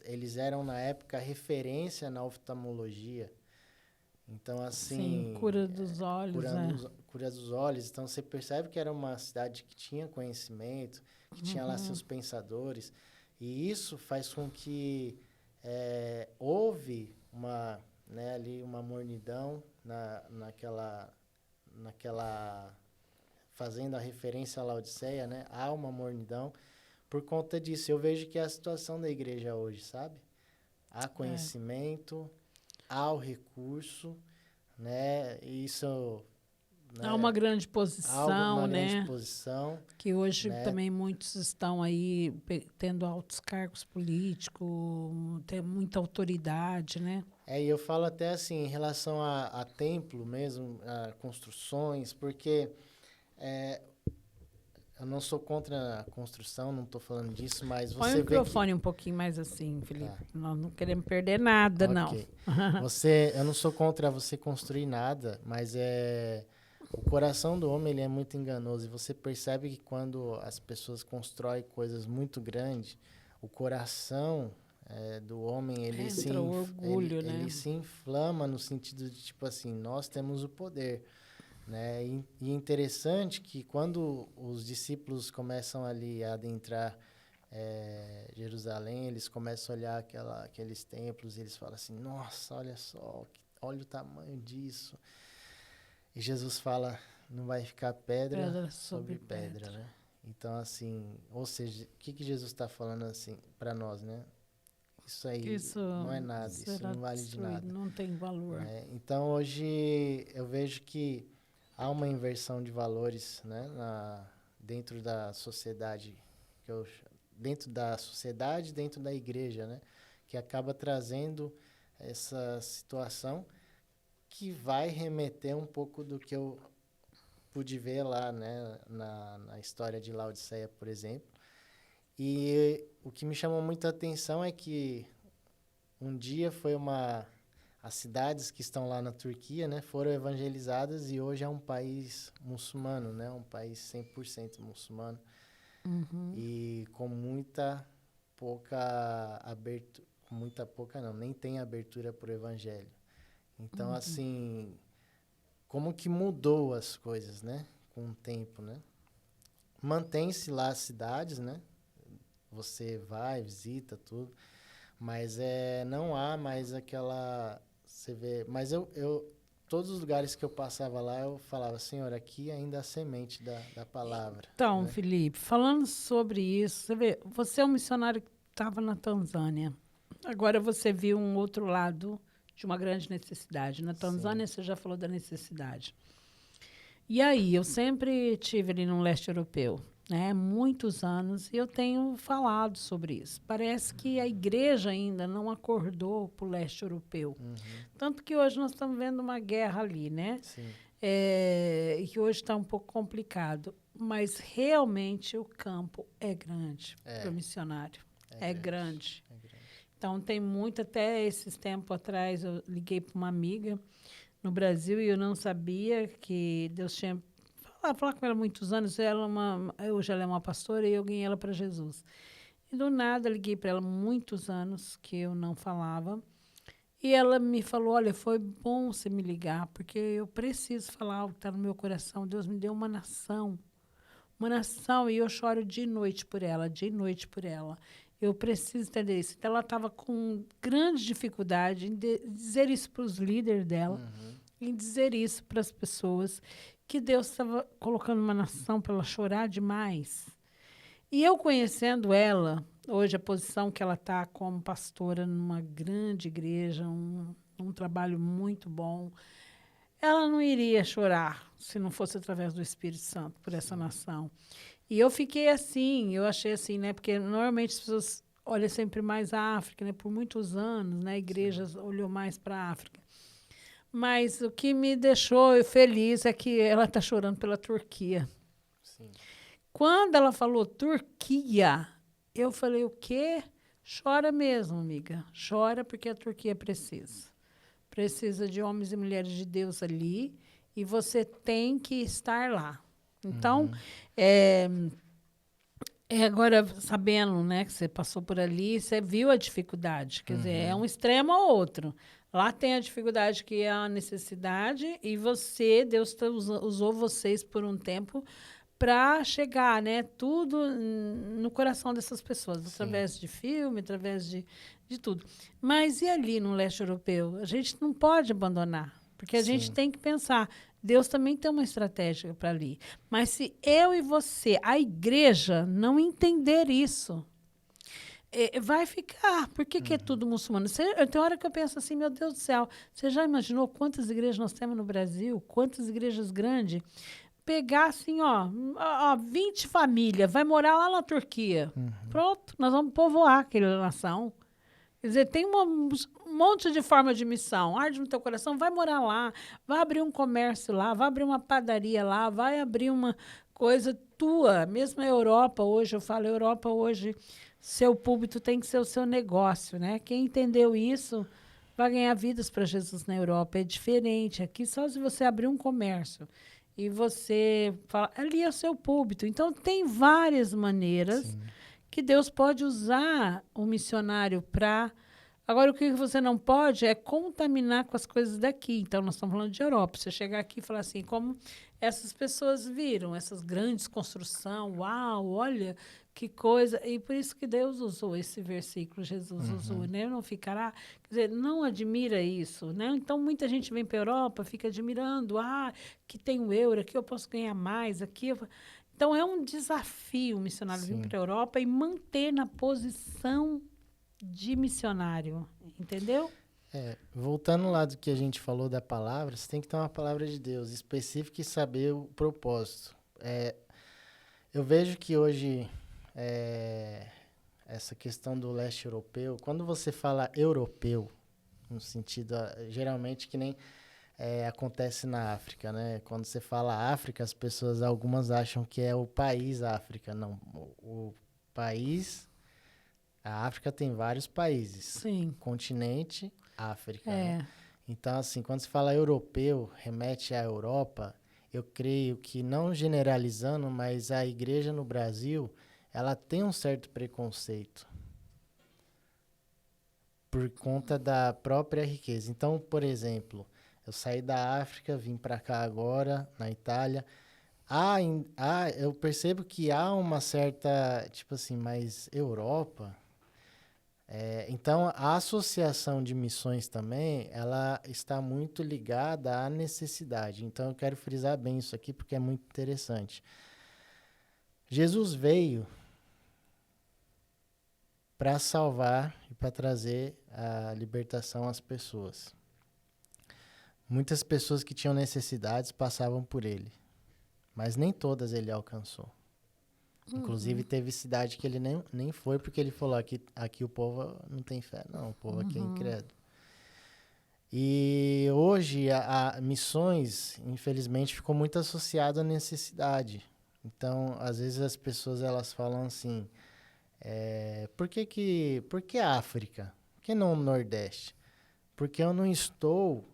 eles eram na época referência na oftalmologia. Então, assim, cura dos olhos, cura dos olhos. Então, você percebe que era uma cidade que tinha conhecimento, que tinha lá seus pensadores, e isso faz com que houve ali uma mornidão naquela fazendo a referência à Laodiceia, né? Há uma mornidão por conta disso. Eu vejo que é a situação da igreja hoje, sabe? há conhecimento, há o recurso, né? Isso, né? Há uma grande Há posição, uma né? grande posição, Que hoje né? também muitos estão aí tendo altos cargos políticos, tem muita autoridade, né? E eu falo até assim, em relação a templo mesmo, a construções, porque eu não sou contra a construção, não estou falando disso, mas Põe o você vê que... microfone um pouquinho mais assim, Felipe. Tá, Nós não queremos perder nada, não. ok. Eu não sou contra você construir nada, mas o coração do homem ele é muito enganoso. E você percebe que quando as pessoas constroem coisas muito grandes, o coração do homem Entra o orgulho, né? ele se inflama no sentido de tipo assim, nós temos o poder, né? E interessante que quando os discípulos começam ali a adentrar Jerusalém, eles começam a olhar aqueles templos e eles falam assim, nossa, olha só, olha o tamanho disso. E Jesus fala, não vai ficar pedra sobre pedra, né? Então, assim, ou seja, o que Jesus está falando assim para nós, né? Isso aí não é nada, isso não vale de nada. Não tem valor. Né? Então, hoje, eu vejo que há uma inversão de valores, né? Dentro da sociedade, dentro da igreja, né? Que acaba trazendo essa situação que vai remeter um pouco do que eu pude ver lá, né? Na história de Laodiceia, por exemplo. E o que me chamou muita atenção é que um dia as cidades que estão lá na Turquia, né, foram evangelizadas e hoje é um país muçulmano, né, um país 100% muçulmano. Uhum. E com muita pouca abertura, não, nem tem abertura para o evangelho. Então, assim, como que mudou as coisas, né, com o tempo, né? Mantém-se lá as cidades, né? Você vai, visita tudo, mas não há mais aquela... Você vê... Mas todos os lugares que eu passava lá, eu falava, Senhor, aqui ainda há semente da palavra. Então, né? Felipe, falando sobre isso, você vê, você é um missionário que estava na Tanzânia. Agora você viu um outro lado de uma grande necessidade. Na Tanzânia, você já falou da necessidade. E aí, eu sempre tive ali no leste europeu, né, muitos anos, e eu tenho falado sobre isso. Parece que a igreja ainda não acordou para o leste europeu. Tanto que hoje nós estamos vendo uma guerra ali, né? Sim. E que hoje está um pouco complicado. Mas realmente o campo é grande para o missionário. É grande. É grande. Então, tem muito, até esses tempos atrás, eu liguei para uma amiga no Brasil e eu não sabia que Deus tinha... Falar com ela há muitos anos, hoje ela é uma pastora e eu ganhei ela para Jesus. E do nada, liguei para ela muitos anos que eu não falava. E ela me falou, olha, foi bom você me ligar, porque eu preciso falar o que está no meu coração. Deus me deu uma nação, e eu choro de noite por ela, Eu preciso entender isso. Então, ela estava com grande dificuldade em dizer isso para os líderes dela, em dizer isso para as pessoas, que Deus estava colocando uma nação para ela chorar demais. E eu conhecendo ela, hoje a posição que ela está como pastora numa grande igreja, um trabalho muito bom, ela não iria chorar se não fosse através do Espírito Santo por essa nação. E eu fiquei assim, eu achei assim, né? Porque normalmente as pessoas olham sempre mais a África, né? Por muitos anos, né? A igreja olhou mais para a África. Mas o que me deixou feliz é que ela está chorando pela Turquia. Sim. Quando ela falou Turquia, eu falei, o quê? Chora mesmo, amiga. Chora porque a Turquia precisa. Precisa de homens e mulheres de Deus ali e você tem que estar lá. Então, agora, sabendo, né, que você passou por ali, você viu a dificuldade. Quer dizer, é um extremo ou outro. Lá tem a dificuldade que é a necessidade e Deus usou vocês por um tempo para chegar, né, tudo no coração dessas pessoas, através de filme, através de tudo. Mas e ali no leste europeu? A gente não pode abandonar, porque a gente tem que pensar, Deus também tem uma estratégia para ali. Mas se eu e você, a igreja, não entender isso, vai ficar. Por que é tudo muçulmano? Tem hora que eu penso assim, meu Deus do céu, você já imaginou quantas igrejas nós temos no Brasil? Quantas igrejas grandes? Pegar assim, 20 famílias, vai morar lá na Turquia. Pronto, nós vamos povoar aquela nação. Quer dizer, tem um monte de forma de missão. Arde no teu coração, vai morar lá, vai abrir um comércio lá, vai abrir uma padaria lá, vai abrir uma coisa tua. Mesmo a Europa hoje, eu falo, Europa hoje, seu público tem que ser o seu negócio, né? Quem entendeu isso vai ganhar vidas para Jesus na Europa. É diferente. Aqui, só se você abrir um comércio e você fala, ali é o seu púlpito. Então, tem várias maneiras que Deus pode usar o missionário para... Agora, o que você não pode é contaminar com as coisas daqui. Então, nós estamos falando de Europa. Você chegar aqui e falar assim, como essas pessoas viram, essas grandes construções, uau, olha que coisa. E por isso que Deus usou esse versículo, Jesus usou, né? Não ficará... Quer dizer, não admira isso, né? Então, muita gente vem para a Europa, fica admirando, que tem o euro, aqui eu posso ganhar mais, aqui... Então, é um desafio o missionário vir para a Europa e manter na posição de missionário, entendeu? Voltando lá do que a gente falou da palavra, você tem que ter uma palavra de Deus específica e saber o propósito. Eu vejo que hoje, essa questão do leste europeu, quando você fala europeu, no sentido, geralmente, que nem... acontece na África, né? Quando você fala África, as pessoas, algumas acham que é o país África. Não, o país... A África tem vários países. Sim. Continente, África. Né? Então, assim, quando se fala europeu, remete à Europa, eu creio que, não generalizando, mas a igreja no Brasil, ela tem um certo preconceito por conta da própria riqueza. Então, por exemplo... Eu saí da África, vim para cá agora, na Itália. Eu percebo que há uma certa, tipo assim, mas Europa... então, a associação de missões também, ela está muito ligada à necessidade. Então, eu quero frisar bem isso aqui, porque é muito interessante. Jesus veio para salvar e para trazer a libertação às pessoas. Muitas pessoas que tinham necessidades passavam por ele, mas nem todas ele alcançou. Inclusive, teve cidade que ele nem foi, porque ele falou, aqui o povo não tem fé, não, o povo aqui é incrédulo. E hoje, a missões, infelizmente, ficou muito associado à necessidade. Então, às vezes as pessoas elas falam assim, por que África? Por que não o Nordeste? Porque eu não estou...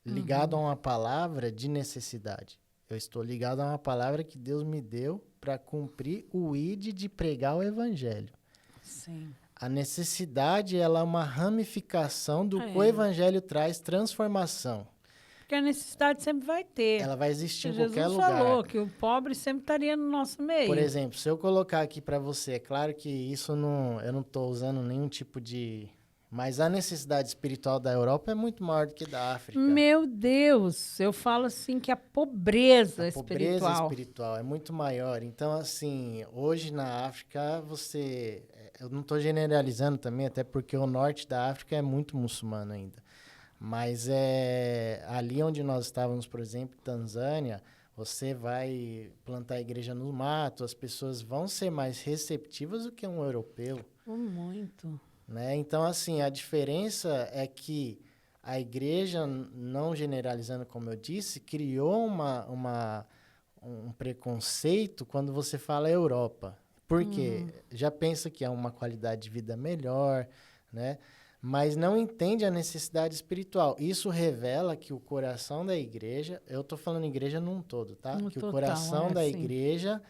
ligado a uma palavra de necessidade. Eu estou ligado a uma palavra que Deus me deu para cumprir o ID de pregar o evangelho. Sim. A necessidade, ela é uma ramificação do que o evangelho traz, transformação. Porque a necessidade sempre vai ter. Ela vai existir em Jesus qualquer lugar. Jesus falou que o pobre sempre estaria no nosso meio. Por exemplo, se eu colocar aqui para você, é claro que isso eu não estou usando nenhum tipo de... Mas a necessidade espiritual da Europa é muito maior do que da África. Meu Deus, eu falo assim que a pobreza espiritual... A pobreza espiritual é muito maior. Então, assim, hoje na África, eu não estou generalizando também, até porque o norte da África é muito muçulmano ainda. Mas ali onde nós estávamos, por exemplo, Tanzânia, você vai plantar a igreja no mato, as pessoas vão ser mais receptivas do que um europeu. Muito. Né? Então, assim, a diferença é que a igreja, não generalizando como eu disse, criou um preconceito quando você fala Europa. Por quê? Já pensa que é uma qualidade de vida melhor, né? Mas não entende a necessidade espiritual. Isso revela que o coração da igreja, eu estou falando igreja num todo, tá? Que o coração da igreja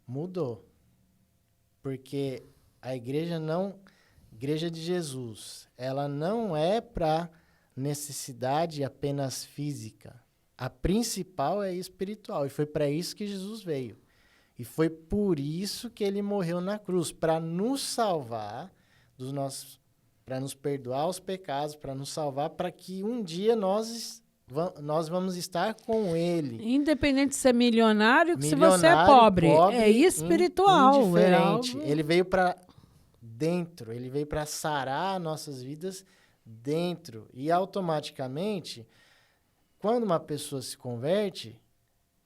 mudou. Porque a igreja Igreja de Jesus, ela não é para necessidade apenas física. A principal é espiritual. E foi para isso que Jesus veio. E foi por isso que ele morreu na cruz, para nos salvar para nos perdoar os pecados, para nos salvar, para que um dia nós vamos estar com ele. Independente de ser milionário, se você é pobre é espiritual. Indiferente. Ele veio para dentro, ele veio para sarar nossas vidas dentro. E automaticamente, quando uma pessoa se converte,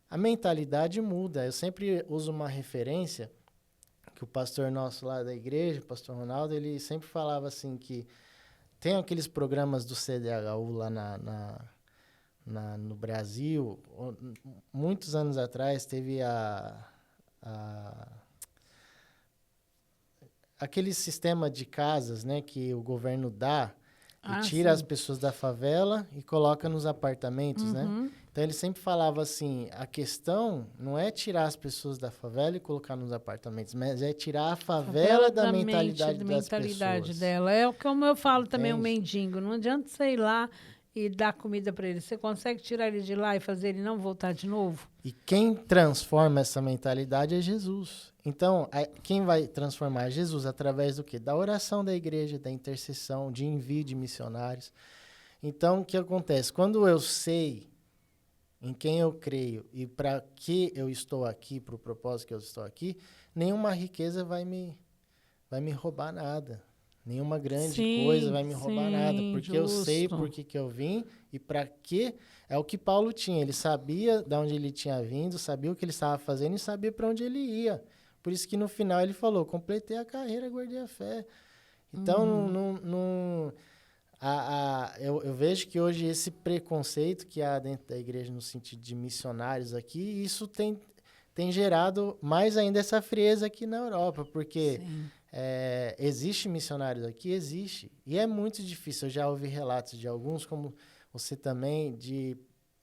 a mentalidade muda. Eu sempre uso uma referência que o pastor nosso lá da igreja, o pastor Ronaldo, ele sempre falava assim que tem aqueles programas do CDHU lá no Brasil. Muitos anos atrás teve aquele sistema de casas, né, que o governo dá e tira as pessoas da favela e coloca nos apartamentos, né? Então, ele sempre falava assim, a questão não é tirar as pessoas da favela e colocar nos apartamentos, mas é tirar a favela da mentalidade das pessoas. Dela. É como eu falo também, o mendigo. Não adianta você ir lá e dar comida para ele. Você consegue tirar ele de lá e fazer ele não voltar de novo? E quem transforma essa mentalidade é Jesus. Então, quem vai transformar é Jesus através do quê? Da oração da igreja, da intercessão, de envio de missionários. Então, o que acontece? Quando eu sei em quem eu creio e para que eu estou aqui, para o propósito que eu estou aqui, nenhuma riqueza vai me roubar nada. Nenhuma grande coisa vai me roubar nada, porque eu sei por que eu vim e para que. É o que Paulo tinha, ele sabia de onde ele tinha vindo, sabia o que ele estava fazendo e sabia para onde ele ia. Por isso que no final ele falou, completei a carreira, guardei a fé. Então, eu vejo que hoje esse preconceito que há dentro da igreja no sentido de missionários aqui, isso tem gerado mais ainda essa frieza aqui na Europa, porque existe missionários aqui? Existe. E é muito difícil. Eu já ouvi relatos de alguns, como você também,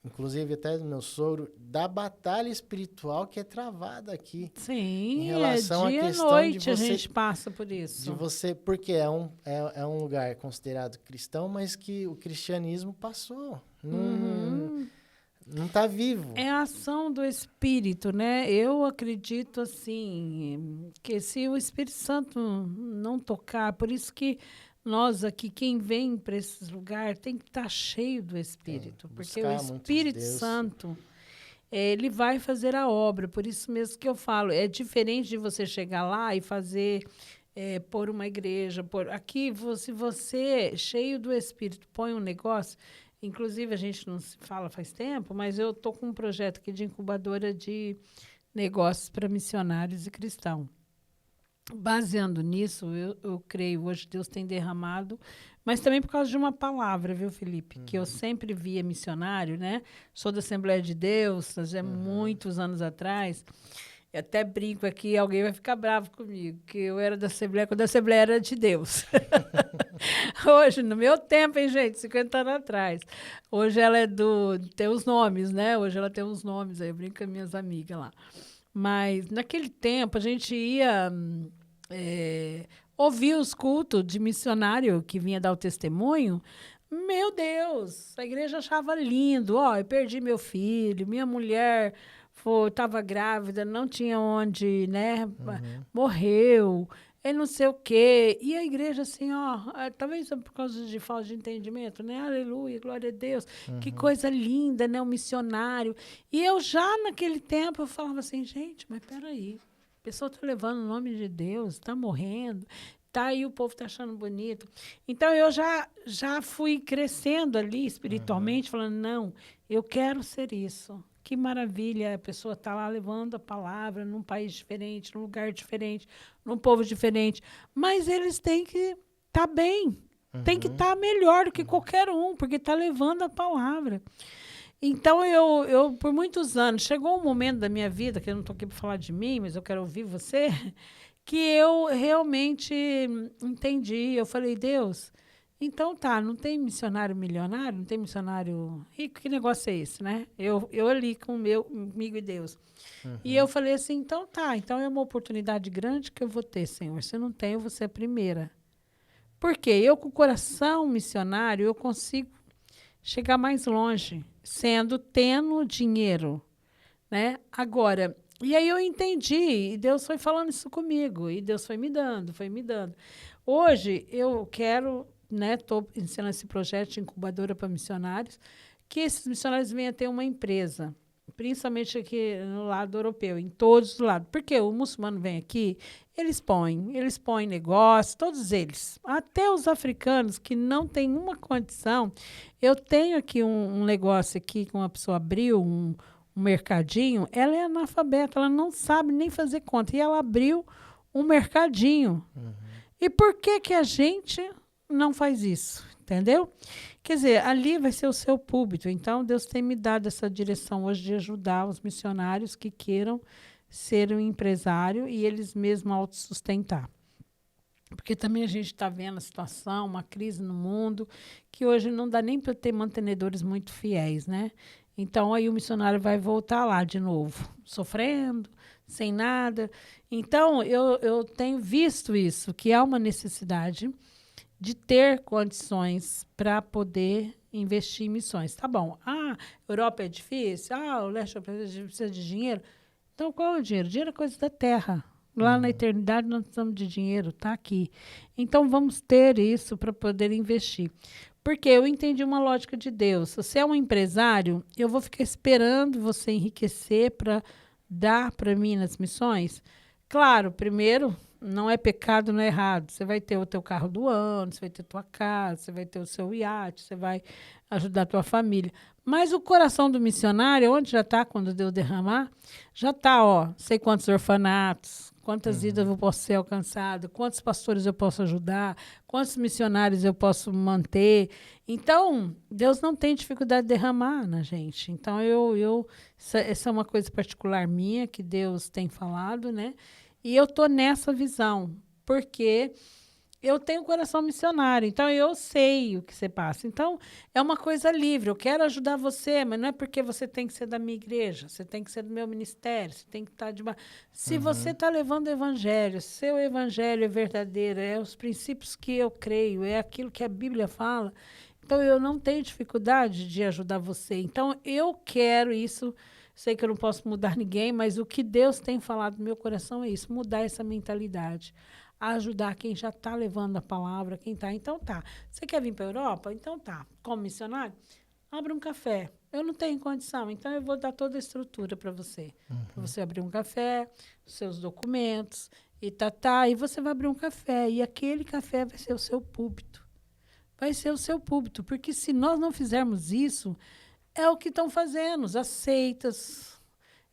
inclusive até do meu sogro, da batalha espiritual que é travada aqui. Sim, em relação à questão noite de você, a gente passa por isso. Porque é um lugar considerado cristão, mas que o cristianismo passou. Não está vivo. É a ação do Espírito, né? Eu acredito, assim, que se o Espírito Santo não tocar, por isso que nós aqui, quem vem para esses lugares, tem que estar cheio do Espírito. Porque o Espírito Santo, ele vai fazer a obra. Por isso mesmo que eu falo, é diferente de você chegar lá e fazer, por uma igreja. Aqui, se você, cheio do Espírito, põe um negócio. Inclusive, a gente não se fala faz tempo, mas eu estou com um projeto aqui de incubadora de negócios para missionários e cristãos. Baseando nisso, eu creio, hoje Deus tem derramado, mas também por causa de uma palavra, viu, Felipe? Que eu sempre via missionário, né? Sou da Assembleia de Deus, já muitos anos atrás. Eu até brinco aqui, alguém vai ficar bravo comigo, que eu era da Assembleia, quando a Assembleia era de Deus. Hoje, no meu tempo, hein, gente, 50 anos atrás. Hoje ela tem os nomes, né? Hoje ela tem uns nomes, aí eu brinco com as minhas amigas lá. Mas, naquele tempo, a gente ia ouvir os cultos de missionário que vinha dar o testemunho. Meu Deus, a igreja achava lindo. Eu perdi meu filho, minha mulher estava grávida, não tinha onde, né? Morreu, não sei o quê. E a igreja, assim, talvez por causa de falta de entendimento, né? Aleluia, glória a Deus. Que coisa linda, né? Um missionário. E eu já, naquele tempo, eu falava assim, gente, mas peraí, a pessoa está levando o nome de Deus, está morrendo, tá aí, o povo está achando bonito. Então, eu já fui crescendo ali espiritualmente, falando, não, eu quero ser isso. Que maravilha, a pessoa está lá levando a palavra num país diferente, num lugar diferente, num povo diferente. Mas eles têm que estar bem, tem que estar melhor do que qualquer um, porque está levando a palavra. Então, eu, por muitos anos, chegou um momento da minha vida, que eu não estou aqui para falar de mim, mas eu quero ouvir você, que eu realmente entendi. Eu falei, Deus, então tá, não tem missionário milionário, não tem missionário rico, que negócio é esse, né? Eu ali com comigo e Deus. E eu falei assim, então tá, então é uma oportunidade grande que eu vou ter, Senhor. Se não tem, eu vou ser a primeira. Por quê? Eu, com o coração missionário, eu consigo chegar mais longe, tendo dinheiro, né? Agora, e aí eu entendi, e Deus foi falando isso comigo, e Deus foi me dando. Hoje, eu quero, né, estou ensinando esse projeto de incubadora para missionários, que esses missionários venham a ter uma empresa. principalmente aqui no lado europeu, em todos os lados. Porque o muçulmano vem aqui, eles põem negócio, todos eles. Até os africanos que não têm uma condição. Eu tenho aqui um negócio aqui que uma pessoa abriu, um mercadinho, ela é analfabeta, ela não sabe nem fazer conta. E ela abriu um mercadinho. E por que que a gente não faz isso? Entendeu? Quer dizer, ali vai ser o seu púlpito. Então, Deus tem me dado essa direção hoje de ajudar os missionários que queiram ser um empresário e eles mesmos autossustentar. Porque também a gente está vendo a situação, uma crise no mundo, que hoje não dá nem para ter mantenedores muito fiéis, né? Então, aí o missionário vai voltar lá de novo, sofrendo, sem nada. Então, eu tenho visto isso, que há uma necessidade de ter condições para poder investir em missões. Tá bom. Ah, Europa é difícil. Ah, o leste precisa de dinheiro. Então, qual é o dinheiro? Dinheiro é coisa da terra. Lá na eternidade nós precisamos de dinheiro, está aqui. Então, vamos ter isso para poder investir. Porque eu entendi uma lógica de Deus. Se você é um empresário, eu vou ficar esperando você enriquecer para dar para mim nas missões? Claro, primeiro, não é pecado, não é errado. Você vai ter o teu carro do ano, você vai ter tua casa, você vai ter o seu iate, você vai ajudar a tua família. Mas o coração do missionário, onde já está quando Deus derramar, já está, ó, sei quantos orfanatos, quantas vidas eu posso ser alcançado, quantos pastores eu posso ajudar, quantos missionários eu posso manter. Então, Deus não tem dificuldade de derramar na gente. Então, essa é uma coisa particular minha que Deus tem falado, né? E eu estou nessa visão, porque eu tenho coração missionário, então eu sei o que você passa. Então, é uma coisa livre. Eu quero ajudar você, mas não é porque você tem que ser da minha igreja, você tem que ser do meu ministério, você tem que estar de... Se você está levando o evangelho, seu evangelho é verdadeiro, é os princípios que eu creio, é aquilo que a Bíblia fala, então eu não tenho dificuldade de ajudar você. Então, eu quero isso. Sei que eu não posso mudar ninguém, mas o que Deus tem falado no meu coração é isso, mudar essa mentalidade. Ajudar quem já está levando a palavra, quem está. Então tá. Você quer vir para a Europa? Então tá. Como missionário, abra um café. Eu não tenho condição, então eu vou dar toda a estrutura para você. Para você abrir um café, os seus documentos, e e você vai abrir um café. E aquele café vai ser o seu púlpito. Vai ser o seu púlpito, porque se nós não fizermos isso, é o que estão fazendo, as seitas,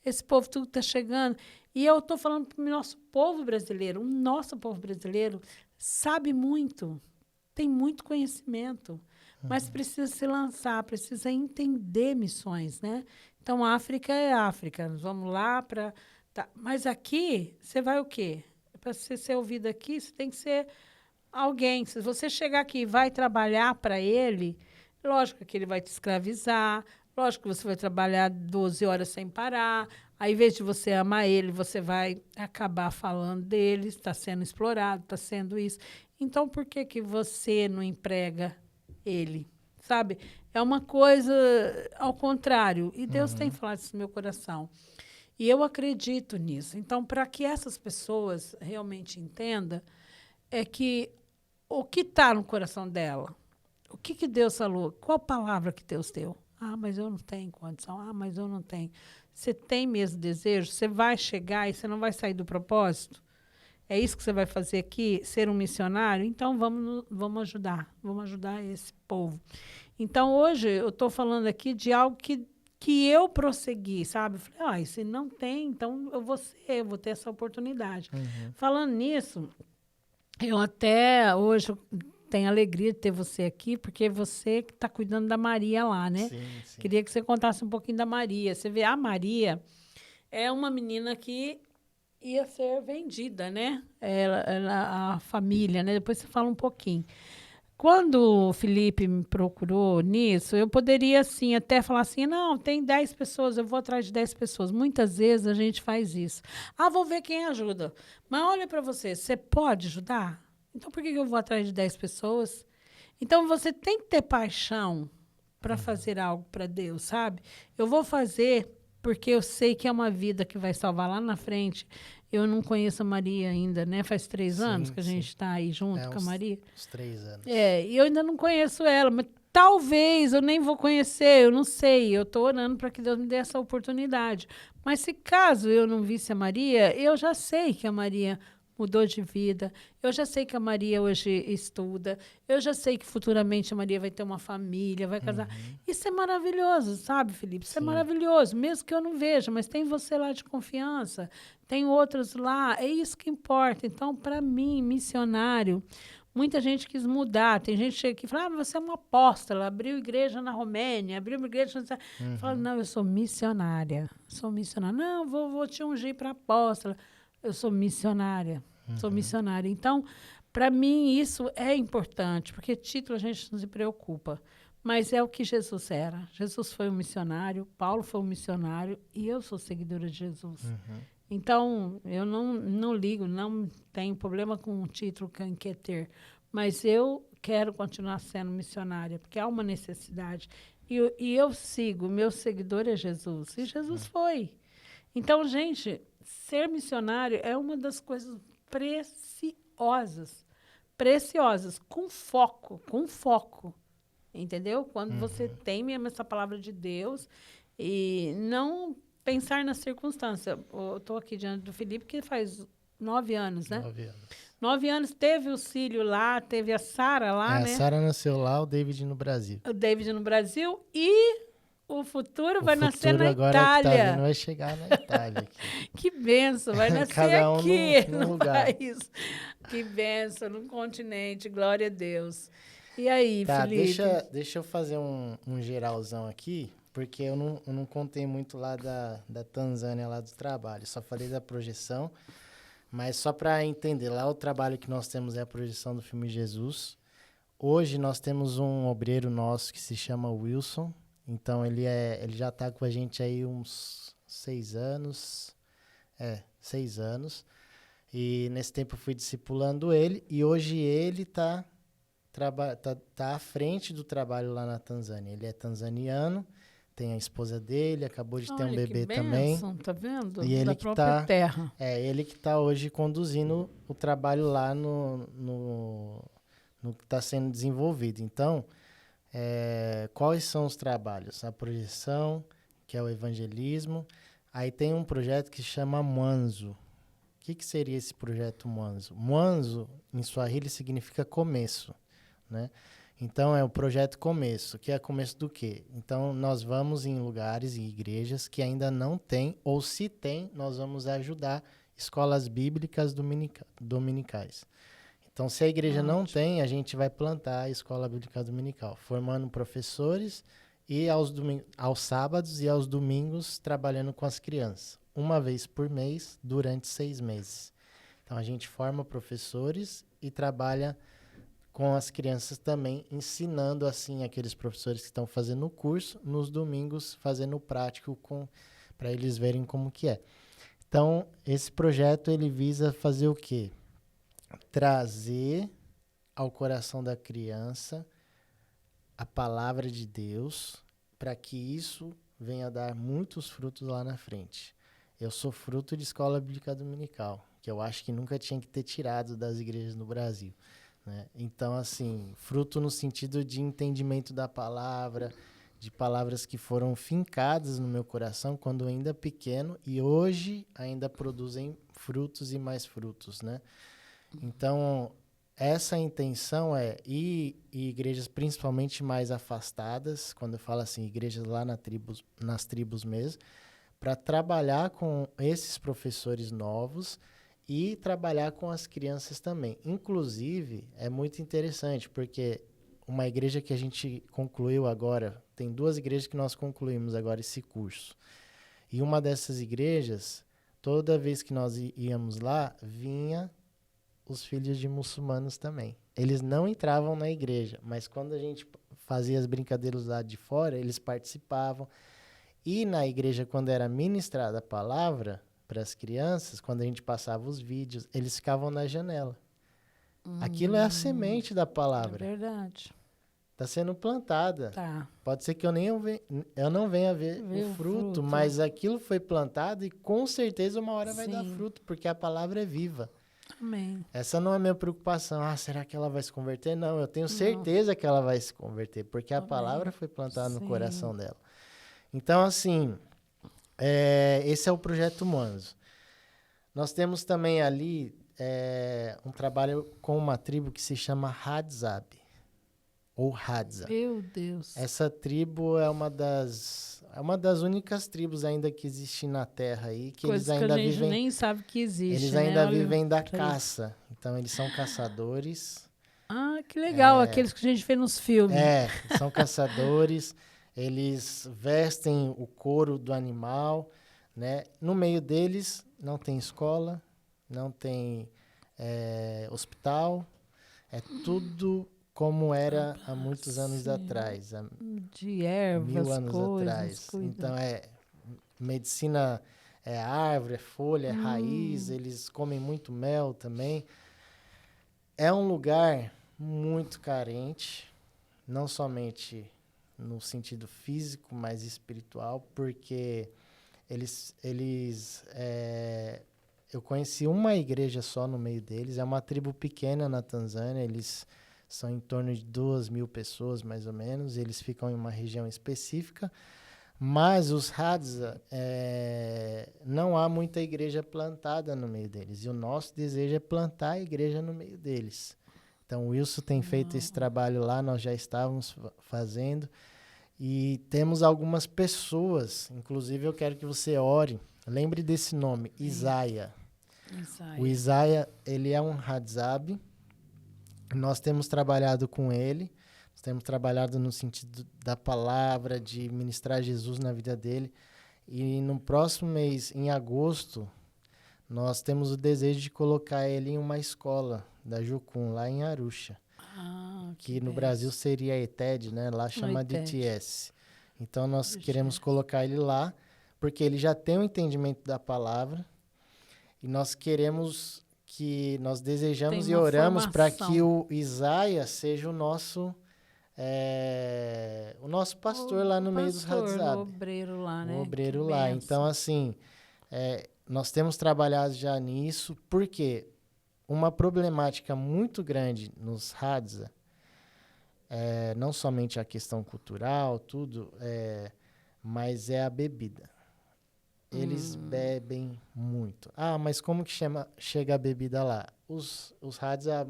esse povo tudo está chegando. E eu estou falando para o nosso povo brasileiro. O nosso povo brasileiro sabe muito, tem muito conhecimento, mas precisa se lançar, precisa entender missões, né? Então, a África é África. Nós vamos lá para... Tá. Mas aqui, você vai o quê? Para você ser ouvido aqui, você tem que ser alguém. Se você chegar aqui e vai trabalhar para ele... Lógico que ele vai te escravizar, lógico que você vai trabalhar 12 horas sem parar, aí, em vez de você amar ele, você vai acabar falando dele, está sendo explorado, está sendo isso. Então, por que que você não emprega ele? Sabe? É uma coisa ao contrário. E Deus tem falado isso no meu coração. E eu acredito nisso. Então, para que essas pessoas realmente entendam, é que o que está no coração dela, o que Deus falou? Qual palavra que Deus deu? Ah, mas eu não tenho condição. Ah, mas eu não tenho. Você tem mesmo desejo? Você vai chegar e você não vai sair do propósito? É isso que você vai fazer aqui? Ser um missionário? Então, vamos ajudar esse povo. Então, hoje, eu estou falando aqui de algo que eu prossegui, sabe? Eu falei, se não tem, então eu vou ter essa oportunidade. Falando nisso, eu até hoje... Tenho alegria de ter você aqui, porque você que está cuidando da Maria lá, né? Sim. Queria que você contasse um pouquinho da Maria. Você vê, a Maria é uma menina que ia ser vendida, né? A família, né? Depois você fala um pouquinho. Quando o Felipe me procurou nisso, eu poderia, assim, até falar assim, não, tem 10 pessoas, eu vou atrás de 10 pessoas. Muitas vezes a gente faz isso. Ah, vou ver quem ajuda. Mas olha para você pode ajudar? Então, por que eu vou atrás de 10 pessoas? Então, você tem que ter paixão para fazer algo para Deus, sabe? Eu vou fazer porque eu sei que é uma vida que vai salvar lá na frente. Eu não conheço a Maria ainda, né? Faz 3 anos que a gente está aí junto com a Maria. Uns 3 anos. E eu ainda não conheço ela, mas talvez eu nem vou conhecer, eu não sei. Eu estou orando para que Deus me dê essa oportunidade. Mas se caso eu não visse a Maria, eu já sei que a Maria mudou de vida. Eu já sei que a Maria hoje estuda. Eu já sei que futuramente a Maria vai ter uma família, vai casar. Isso é maravilhoso, sabe, Felipe? Isso é Sim. maravilhoso, mesmo que eu não veja, mas tem você lá de confiança, tem outros lá, é isso que importa. Então, para mim, missionário, muita gente quis mudar. Tem gente que chega aqui e fala, você é uma apóstola, abriu igreja na Romênia, abriu uma igreja... Eu falo, não, eu sou missionária. Sou missionária. Não, vou te ungir para apóstola. Eu sou missionária. Sou missionária. Então, para mim, isso é importante, porque título a gente não se preocupa. Mas é o que Jesus era. Jesus foi um missionário, Paulo foi um missionário, e eu sou seguidora de Jesus. Então, eu não ligo, não tenho problema com o título quem quer ter. Mas eu quero continuar sendo missionária, porque há uma necessidade. E eu sigo, meu seguidor é Jesus. E Jesus foi. Então, gente, ser missionário é uma das coisas preciosas, com foco, entendeu? Quando você tem mesmo essa palavra de Deus e não pensar na circunstância. Eu estou aqui diante do Felipe, que faz 9 anos, né? 9 anos. 9 anos, teve o Cílio lá, teve a Sara lá, né? A Sara nasceu lá, o David no Brasil. O David no Brasil e o futuro vai nascer na agora Itália. Que tá vindo, vai chegar na Itália. Aqui. Que benção, vai nascer Cada um aqui num no lugar. país. Que benção, num continente, glória a Deus. E aí, Tá, Felipe? deixa eu fazer um geralzão aqui, porque eu não contei muito lá da Tanzânia, lá do trabalho. Só falei da projeção, mas só para entender, lá o trabalho que nós temos é a projeção do filme Jesus. Hoje nós temos um obreiro nosso que se chama Wilson. Então, ele já está com a gente aí uns 6 anos. 6 anos. E nesse tempo eu fui discipulando ele. E hoje ele está à frente do trabalho lá na Tanzânia. Ele é tanzaniano, tem a esposa dele, acabou de ter um bebê também. Tá vendo? E ele da que própria terra. Ele que está hoje conduzindo o trabalho lá no que está sendo desenvolvido. Então... quais são os trabalhos? A projeção, que é o evangelismo. Aí tem um projeto que chama Mwanzo. O que seria esse projeto Mwanzo? Mwanzo, em Swahili, significa começo, né? Então, é o projeto Começo, que é começo do quê? Então, nós vamos em lugares e igrejas que ainda não tem, ou se tem, nós vamos ajudar escolas bíblicas dominicais. Então, se a igreja não tem, a gente vai plantar a escola bíblica dominical, formando professores e aos sábados e aos domingos trabalhando com as crianças, uma vez por mês, durante 6 meses. Então, a gente forma professores e trabalha com as crianças também, ensinando assim aqueles professores que estão fazendo o curso, nos domingos fazendo o prático para eles verem como que é. Então, esse projeto ele visa fazer o quê? Trazer ao coração da criança a palavra de Deus para que isso venha a dar muitos frutos lá na frente. Eu sou fruto de escola bíblica dominical, que eu acho que nunca tinha que ter tirado das igrejas no Brasil, né? Então, assim, fruto no sentido de entendimento da palavra, de palavras que foram fincadas no meu coração quando ainda pequeno e hoje ainda produzem frutos e mais frutos, né? Então, essa intenção é ir em igrejas principalmente mais afastadas, quando eu falo assim, igrejas lá nas tribos mesmo, para trabalhar com esses professores novos e trabalhar com as crianças também. Inclusive, é muito interessante, porque uma igreja que a gente concluiu agora, tem 2 igrejas que nós concluímos agora esse curso. E uma dessas igrejas, toda vez que nós íamos lá, vinha os filhos de muçulmanos também. Eles não entravam na igreja, mas quando a gente fazia as brincadeiras lá de fora, eles participavam. E na igreja, quando era ministrada a palavra para as crianças, quando a gente passava os vídeos, eles ficavam na janela. Aquilo é a semente da palavra. É verdade. Está sendo plantada. Tá. Pode ser que eu não venha ver o fruto, mas aquilo foi plantado e com certeza uma hora vai dar fruto, porque a palavra é viva. Amém. Essa não é a minha preocupação. Ah, será que ela vai se converter? Não, eu tenho certeza que ela vai se converter, porque a Amém. palavra foi plantada no Sim. coração dela. Então, assim, esse é o Projeto Humanos. Nós temos também ali um trabalho com uma tribo que se chama Hadzab, ou Hadza. Meu Deus. Essa tribo é uma das únicas tribos ainda que existe na Terra aí, que Coisas eles ainda que a gente vivem, nem sabe que existe, eles né? ainda Olha vivem da pra isso. caça. Então eles são caçadores. Ah, que legal, aqueles que a gente vê nos filmes. São caçadores. Eles vestem o couro do animal, né? No meio deles não tem escola, não tem hospital. É tudo como era há muitos anos Sim. atrás, há De ervas, 1000 anos coisas. atrás. Cuida. Então, medicina é árvore, é folha, é raiz, eles comem muito mel também. É um lugar muito carente, não somente no sentido físico, mas espiritual, porque eu conheci uma igreja só no meio deles, é uma tribo pequena na Tanzânia, eles são em torno de 2.000 pessoas, mais ou menos, eles ficam em uma região específica, mas os Hadza, não há muita igreja plantada no meio deles, e o nosso desejo é plantar a igreja no meio deles. Então, o Wilson tem feito esse trabalho lá, nós já estávamos fazendo, e temos algumas pessoas, inclusive eu quero que você ore, lembre desse nome, Isaia. O Isaia, ele é um Hadzab, nós temos trabalhado com ele, nós temos trabalhado no sentido da palavra, de ministrar Jesus na vida dele, e no próximo mês, em agosto, nós temos o desejo de colocar ele em uma escola da Jucum, lá em Arusha. Que no Brasil seria a ETED, né? Lá chama de TS. Então, nós queremos colocar ele lá, porque ele já tem o entendimento da palavra, e nós queremos nós desejamos e oramos para que o Isaia seja o nosso pastor lá no meio dos Hadzab. O obreiro lá, né? O obreiro lá. Então, assim, nós temos trabalhado já nisso, porque uma problemática muito grande nos Hadza, não somente a questão cultural, tudo, mas é a bebida. Eles bebem muito. Ah, mas como que chega a bebida lá? Os Hadza,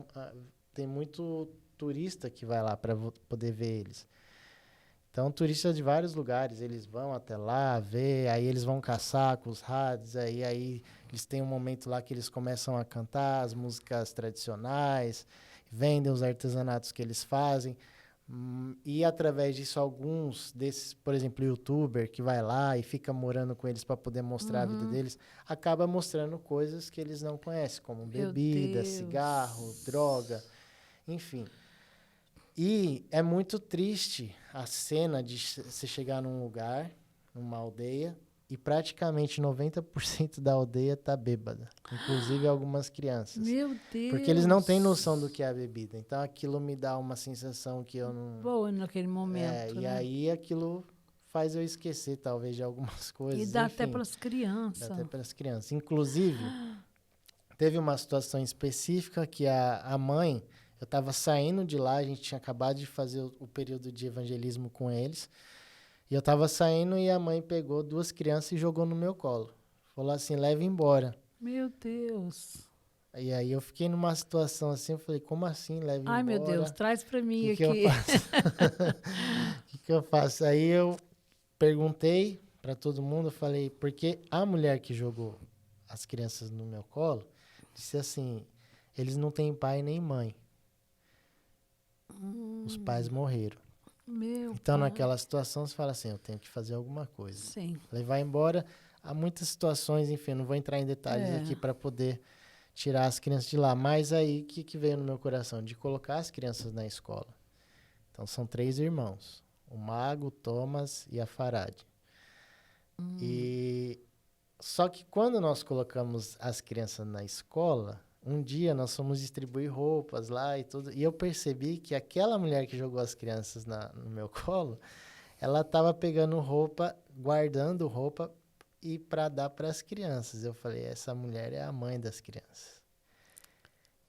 tem muito turista que vai lá para poder ver eles. Então, turistas de vários lugares, eles vão até lá ver, aí eles vão caçar com os Hadza, e aí eles têm um momento lá que eles começam a cantar as músicas tradicionais, vendem os artesanatos que eles fazem. E através disso, alguns desses, por exemplo, youtuber que vai lá e fica morando com eles para poder mostrar a vida deles, acaba mostrando coisas que eles não conhecem, como bebida, cigarro, droga, enfim. E é muito triste a cena de você chegar num lugar, numa aldeia, e praticamente 90% da aldeia tá bêbada, inclusive algumas crianças. Meu Deus! Porque eles não têm noção do que é a bebida. Então aquilo me dá uma sensação que eu não... Boa naquele momento, E aí aquilo faz eu esquecer, talvez, de algumas coisas. E dá até para as crianças. Dá até para as crianças. Inclusive, teve uma situação específica que a mãe... Eu estava saindo de lá, a gente tinha acabado de fazer o período de evangelismo com eles. E eu estava saindo e a mãe pegou 2 crianças e jogou no meu colo. Falou assim, leva embora. Meu Deus. E aí eu fiquei numa situação assim, eu falei, como assim, leva embora? Ai, meu Deus, traz para mim aqui. O que eu faço? O que eu faço? Aí eu perguntei para todo mundo, eu falei, porque a mulher que jogou as crianças no meu colo disse assim, eles não têm pai nem mãe. Os pais morreram. Então, naquela situação, você fala assim, eu tenho que fazer alguma coisa. Sim. Levar embora. Há muitas situações, enfim, não vou entrar em detalhes aqui para poder tirar as crianças de lá. Mas aí, o que veio no meu coração? De colocar as crianças na escola. Então, são 3 irmãos. O Mago, o Thomas e a Farad. Só que quando nós colocamos as crianças na escola... Um dia nós fomos distribuir roupas lá e tudo, e eu percebi que aquela mulher que jogou as crianças no meu colo, ela estava pegando roupa, guardando roupa e para dar para as crianças. Eu falei, essa mulher é a mãe das crianças.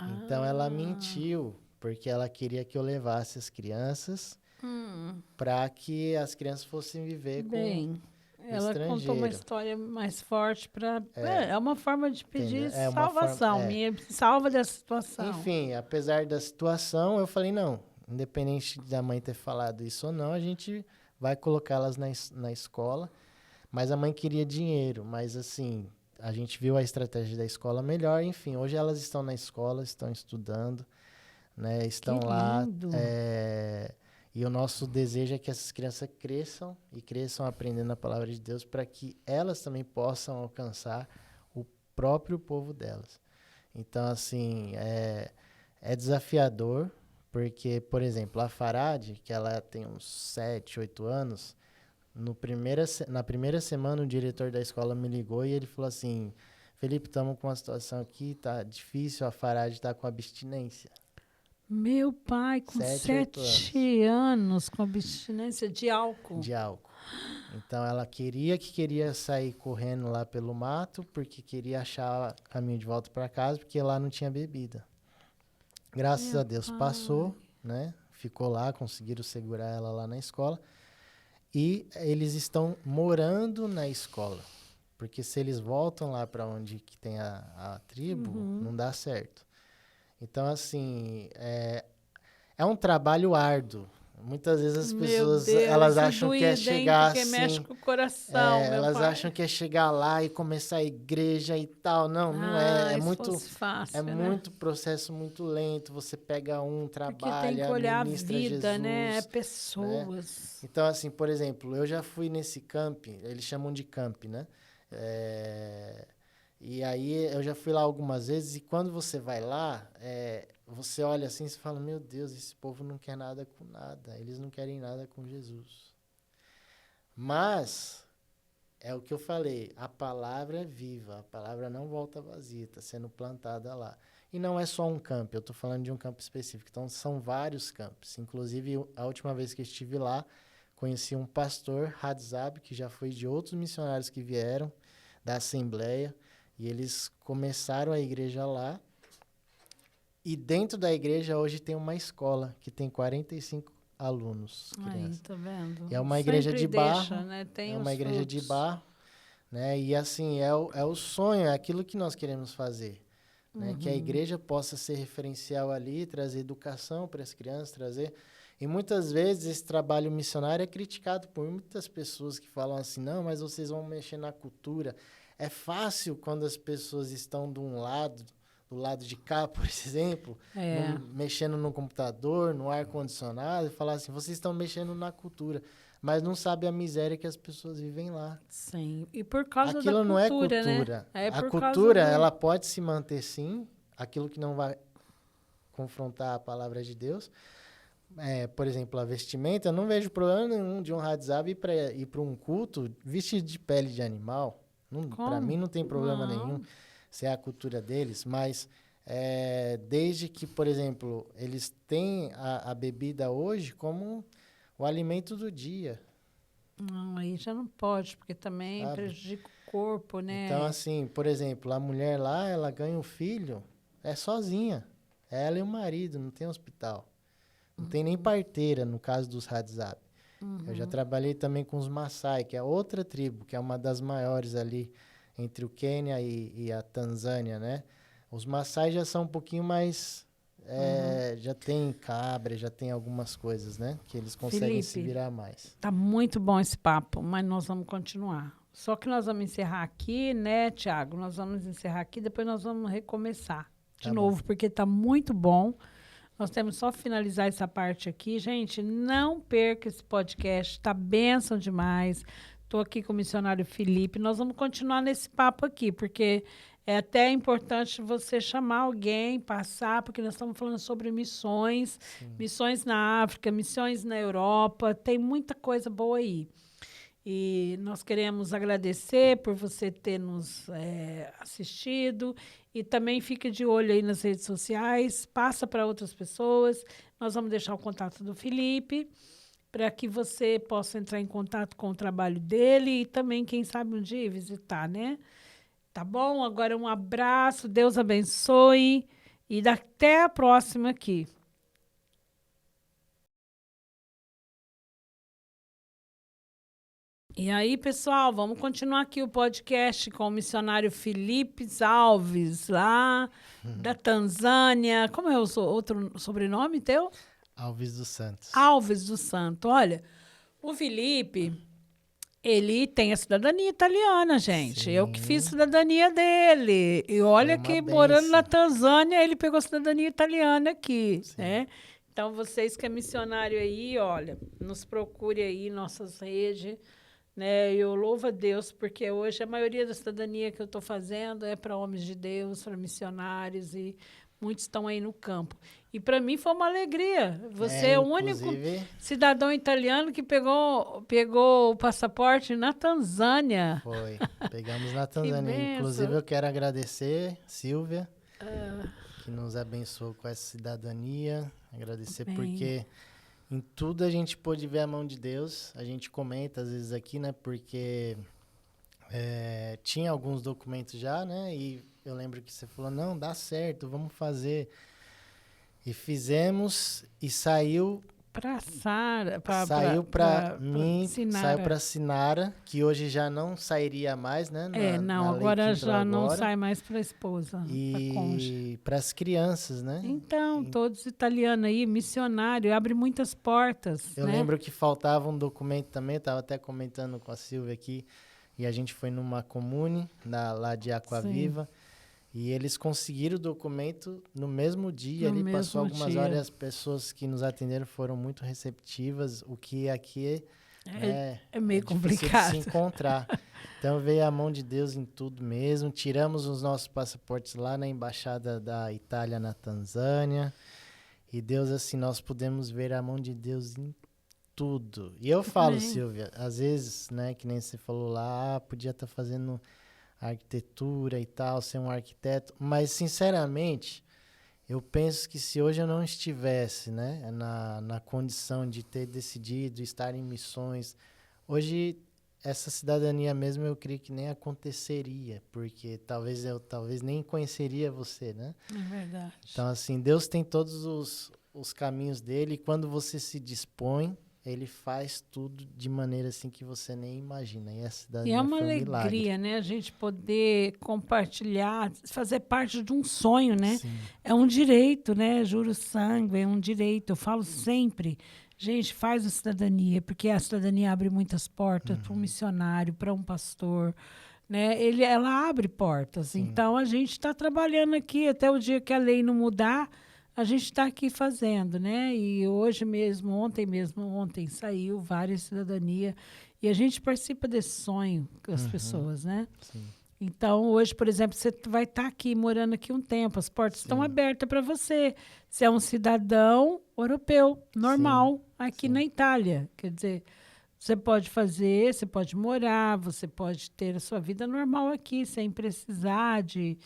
Então, ela mentiu, porque ela queria que eu levasse as crianças para que as crianças fossem viver Bem, com ela contou uma estrangeiro. história mais forte para... É uma forma de pedir Entendeu? É uma forma. salvação. Me salva dessa situação. Enfim, apesar da situação, eu falei, não, independente da mãe ter falado isso ou não, a gente vai colocá-las na escola. Mas a mãe queria dinheiro, mas assim, a gente viu a estratégia da escola melhor. Enfim, hoje elas estão na escola, estão estudando, né? Estão Que lá. lindo. E o nosso desejo é que essas crianças cresçam e cresçam aprendendo a palavra de Deus para que elas também possam alcançar o próprio povo delas. Então, assim, é desafiador, porque, por exemplo, a Farad, que ela tem uns 7, 8 anos, na primeira semana o diretor da escola me ligou e ele falou assim, Felipe, estamos com uma situação aqui, tá difícil, a Farad está com abstinência. Meu pai, com 7 anos, com abstinência de álcool. De álcool. Então, ela queria sair correndo lá pelo mato, porque queria achar caminho de volta para casa, porque lá não tinha bebida. Graças a Deus passou, né? Ficou lá, conseguiram segurar ela lá na escola. E eles estão morando na escola. Porque se eles voltam lá para onde que tem a tribo, não dá certo. Então, assim, é um trabalho árduo. Muitas vezes as pessoas elas acham que é chegar porque assim, mexe com o coração, elas acham que é chegar lá e começar a igreja e tal. Não, não é. É muito fácil, muito processo muito lento. Você pega trabalha, porque tem que olhar a vida, Jesus, né? Pessoas. Né? Então, assim, por exemplo, eu já fui nesse camp, eles chamam de camp, né? E aí eu já fui lá algumas vezes e quando você vai lá, você olha assim e fala, meu Deus, esse povo não quer nada com nada, eles não querem nada com Jesus. Mas, é o que eu falei, a palavra é viva, a palavra não volta vazia, está sendo plantada lá. E não é só um camp, eu estou falando de um campo específico, então são vários campos. Inclusive, a última vez que eu estive lá, conheci um pastor, Hadzab, que já foi de outros missionários que vieram da Assembleia, e eles começaram a igreja lá. E dentro da igreja hoje tem uma escola que tem 45 alunos. Aí, tá vendo? E é uma igreja de barro. Né? É uma igreja de barro, né? E assim, é o sonho, é aquilo que nós queremos fazer. Né? Que a igreja possa ser referencial ali, trazer educação para as crianças, trazer... E muitas vezes esse trabalho missionário é criticado por muitas pessoas que falam assim, não, mas vocês vão mexer na cultura. É fácil quando as pessoas estão do lado de cá, por exemplo, mexendo no computador, no ar-condicionado, e falar assim, vocês estão mexendo na cultura, mas não sabem a miséria que as pessoas vivem lá. Sim, e por causa aquilo da cultura, não é cultura. Né? A cultura, ela pode se manter sim, aquilo que não vai confrontar a palavra de Deus. Por exemplo, a vestimenta, eu não vejo problema nenhum de um Hadzab ir para um culto vestido de pele de animal. Para mim não tem problema nenhum se é a cultura deles, mas desde que, por exemplo, eles têm a bebida hoje como o alimento do dia. Não, aí já não pode, porque também prejudica o corpo, né? Então, assim, por exemplo, a mulher lá, ela ganha um filho, sozinha. Ela e o marido, não tem hospital. Não tem nem parteira, no caso dos Hadzab. Eu já trabalhei também com os Maasai, que é outra tribo, que é uma das maiores ali entre o Quênia e a Tanzânia, né? Os Maasai já são um pouquinho mais... já tem cabra, já tem algumas coisas, né? Que eles conseguem Felipe, se virar mais. Tá muito bom esse papo, mas nós vamos continuar. Só que nós vamos encerrar aqui, né, Tiago? Nós vamos encerrar aqui, depois nós vamos recomeçar de novo, porque tá muito bom. Nós temos só finalizar essa parte aqui. Gente, não perca esse podcast, tá bênção demais. Estou aqui com o missionário Felipe. Nós vamos continuar nesse papo aqui, porque é até importante você chamar alguém, passar, porque nós estamos falando sobre missões, missões na África, missões na Europa, tem muita coisa boa aí. E nós queremos agradecer por você ter nos assistido e também fique de olho aí nas redes sociais, passa para outras pessoas. Nós vamos deixar o contato do Felipe para que você possa entrar em contato com o trabalho dele e também, quem sabe, um dia visitar, né? Tá bom? Agora um abraço, Deus abençoe E até a próxima aqui. E aí, pessoal, vamos continuar aqui o podcast com o missionário Felipe Alves, lá da Tanzânia. Como é o outro sobrenome teu? Alves dos Santos. Alves do Santo. Olha, o Felipe, ele tem a cidadania italiana, gente. Sim. Eu que fiz a cidadania dele. E olha que morando na Tanzânia, ele pegou a cidadania italiana aqui, né? Então, vocês que é missionário aí, olha, nos procure aí, nossas redes, né? Eu louvo a Deus, porque hoje a maioria da cidadania que eu estou fazendo é para homens de Deus, para missionários, e muitos estão aí no campo. E para mim foi uma alegria. Você é o único cidadão italiano que pegou o passaporte na Tanzânia. Foi, pegamos na Tanzânia. Inclusive, eu quero agradecer Silvia, que nos abençoou com essa cidadania. Agradecer porque em tudo a gente pôde ver a mão de Deus. A gente comenta às vezes aqui, né? Porque tinha alguns documentos já, né? E eu lembro que você falou, não, dá certo, vamos fazer. E fizemos e saiu para Sara, saiu para mim, saiu para Sinara, que hoje já não sairia mais, né? Agora já não sai mais para a esposa, e para as crianças, né? Então, todos italianos aí, missionário, abre muitas portas. Eu lembro que faltava um documento também, estava até comentando com a Silvia aqui, e a gente foi numa comune lá de Aquaviva. E eles conseguiram o documento no mesmo dia. Ali passou algumas horas, as pessoas que nos atenderam foram muito receptivas, o que aqui é meio complicado de se encontrar. Então veio a mão de Deus em tudo mesmo. Tiramos os nossos passaportes lá na Embaixada da Itália na Tanzânia. E Deus, assim, nós pudemos ver a mão de Deus em tudo. E eu falo, Silvia, às vezes, né, que nem você falou lá, podia estar fazendo arquitetura e tal, ser um arquiteto, mas sinceramente eu penso que se hoje eu não estivesse, né, na condição de ter decidido estar em missões, hoje essa cidadania mesmo eu creio que nem aconteceria, porque talvez nem conheceria você, né? É verdade. Então assim, Deus tem todos os caminhos dele, e quando você se dispõe, ele faz tudo de maneira assim que você nem imagina. E é uma alegria, né? A gente poder compartilhar, fazer parte de um sonho, né? Sim. É um direito, né? Juro sangue, é um direito. Eu falo sempre, gente, faz a cidadania, porque a cidadania abre muitas portas para um missionário, para um pastor, né? Ela abre portas. Sim. Então, a gente está trabalhando aqui até o dia que a lei não mudar. A gente está aqui fazendo, né? E ontem saiu várias cidadania. E a gente participa desse sonho com as pessoas, né? Sim. Então, hoje, por exemplo, você vai estar aqui, morando aqui um tempo. As portas estão abertas para você. Você é um cidadão europeu, normal, aqui na Itália. Quer dizer, você pode você pode morar, você pode ter a sua vida normal aqui, sem precisar de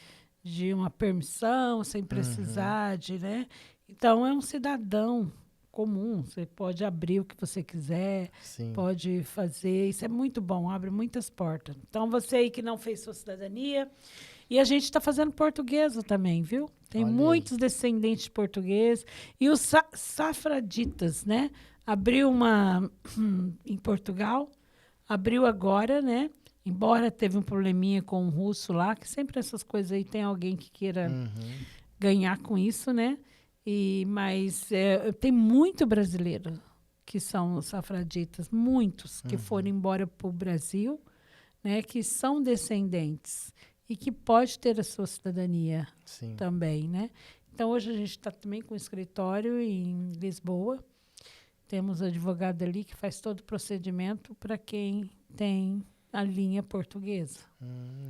uma permissão, sem precisar né? Então, é um cidadão comum. Você pode abrir o que você quiser, pode fazer. Isso é muito bom, abre muitas portas. Então, você aí que não fez sua cidadania, e a gente está fazendo portuguesa também, viu? Tem muitos descendentes de português. E os safraditas, né? Abriu uma em Portugal, abriu agora, né? Embora teve um probleminha com um russo lá, que sempre essas coisas aí tem alguém que queira ganhar com isso, né? Mas tem muito brasileiro que são safraditas, muitos que foram embora para o Brasil, né? Que são descendentes e que pode ter a sua cidadania também, né? Então, hoje a gente está também com um escritório em Lisboa. Temos advogado ali que faz todo o procedimento para quem tem a linha portuguesa.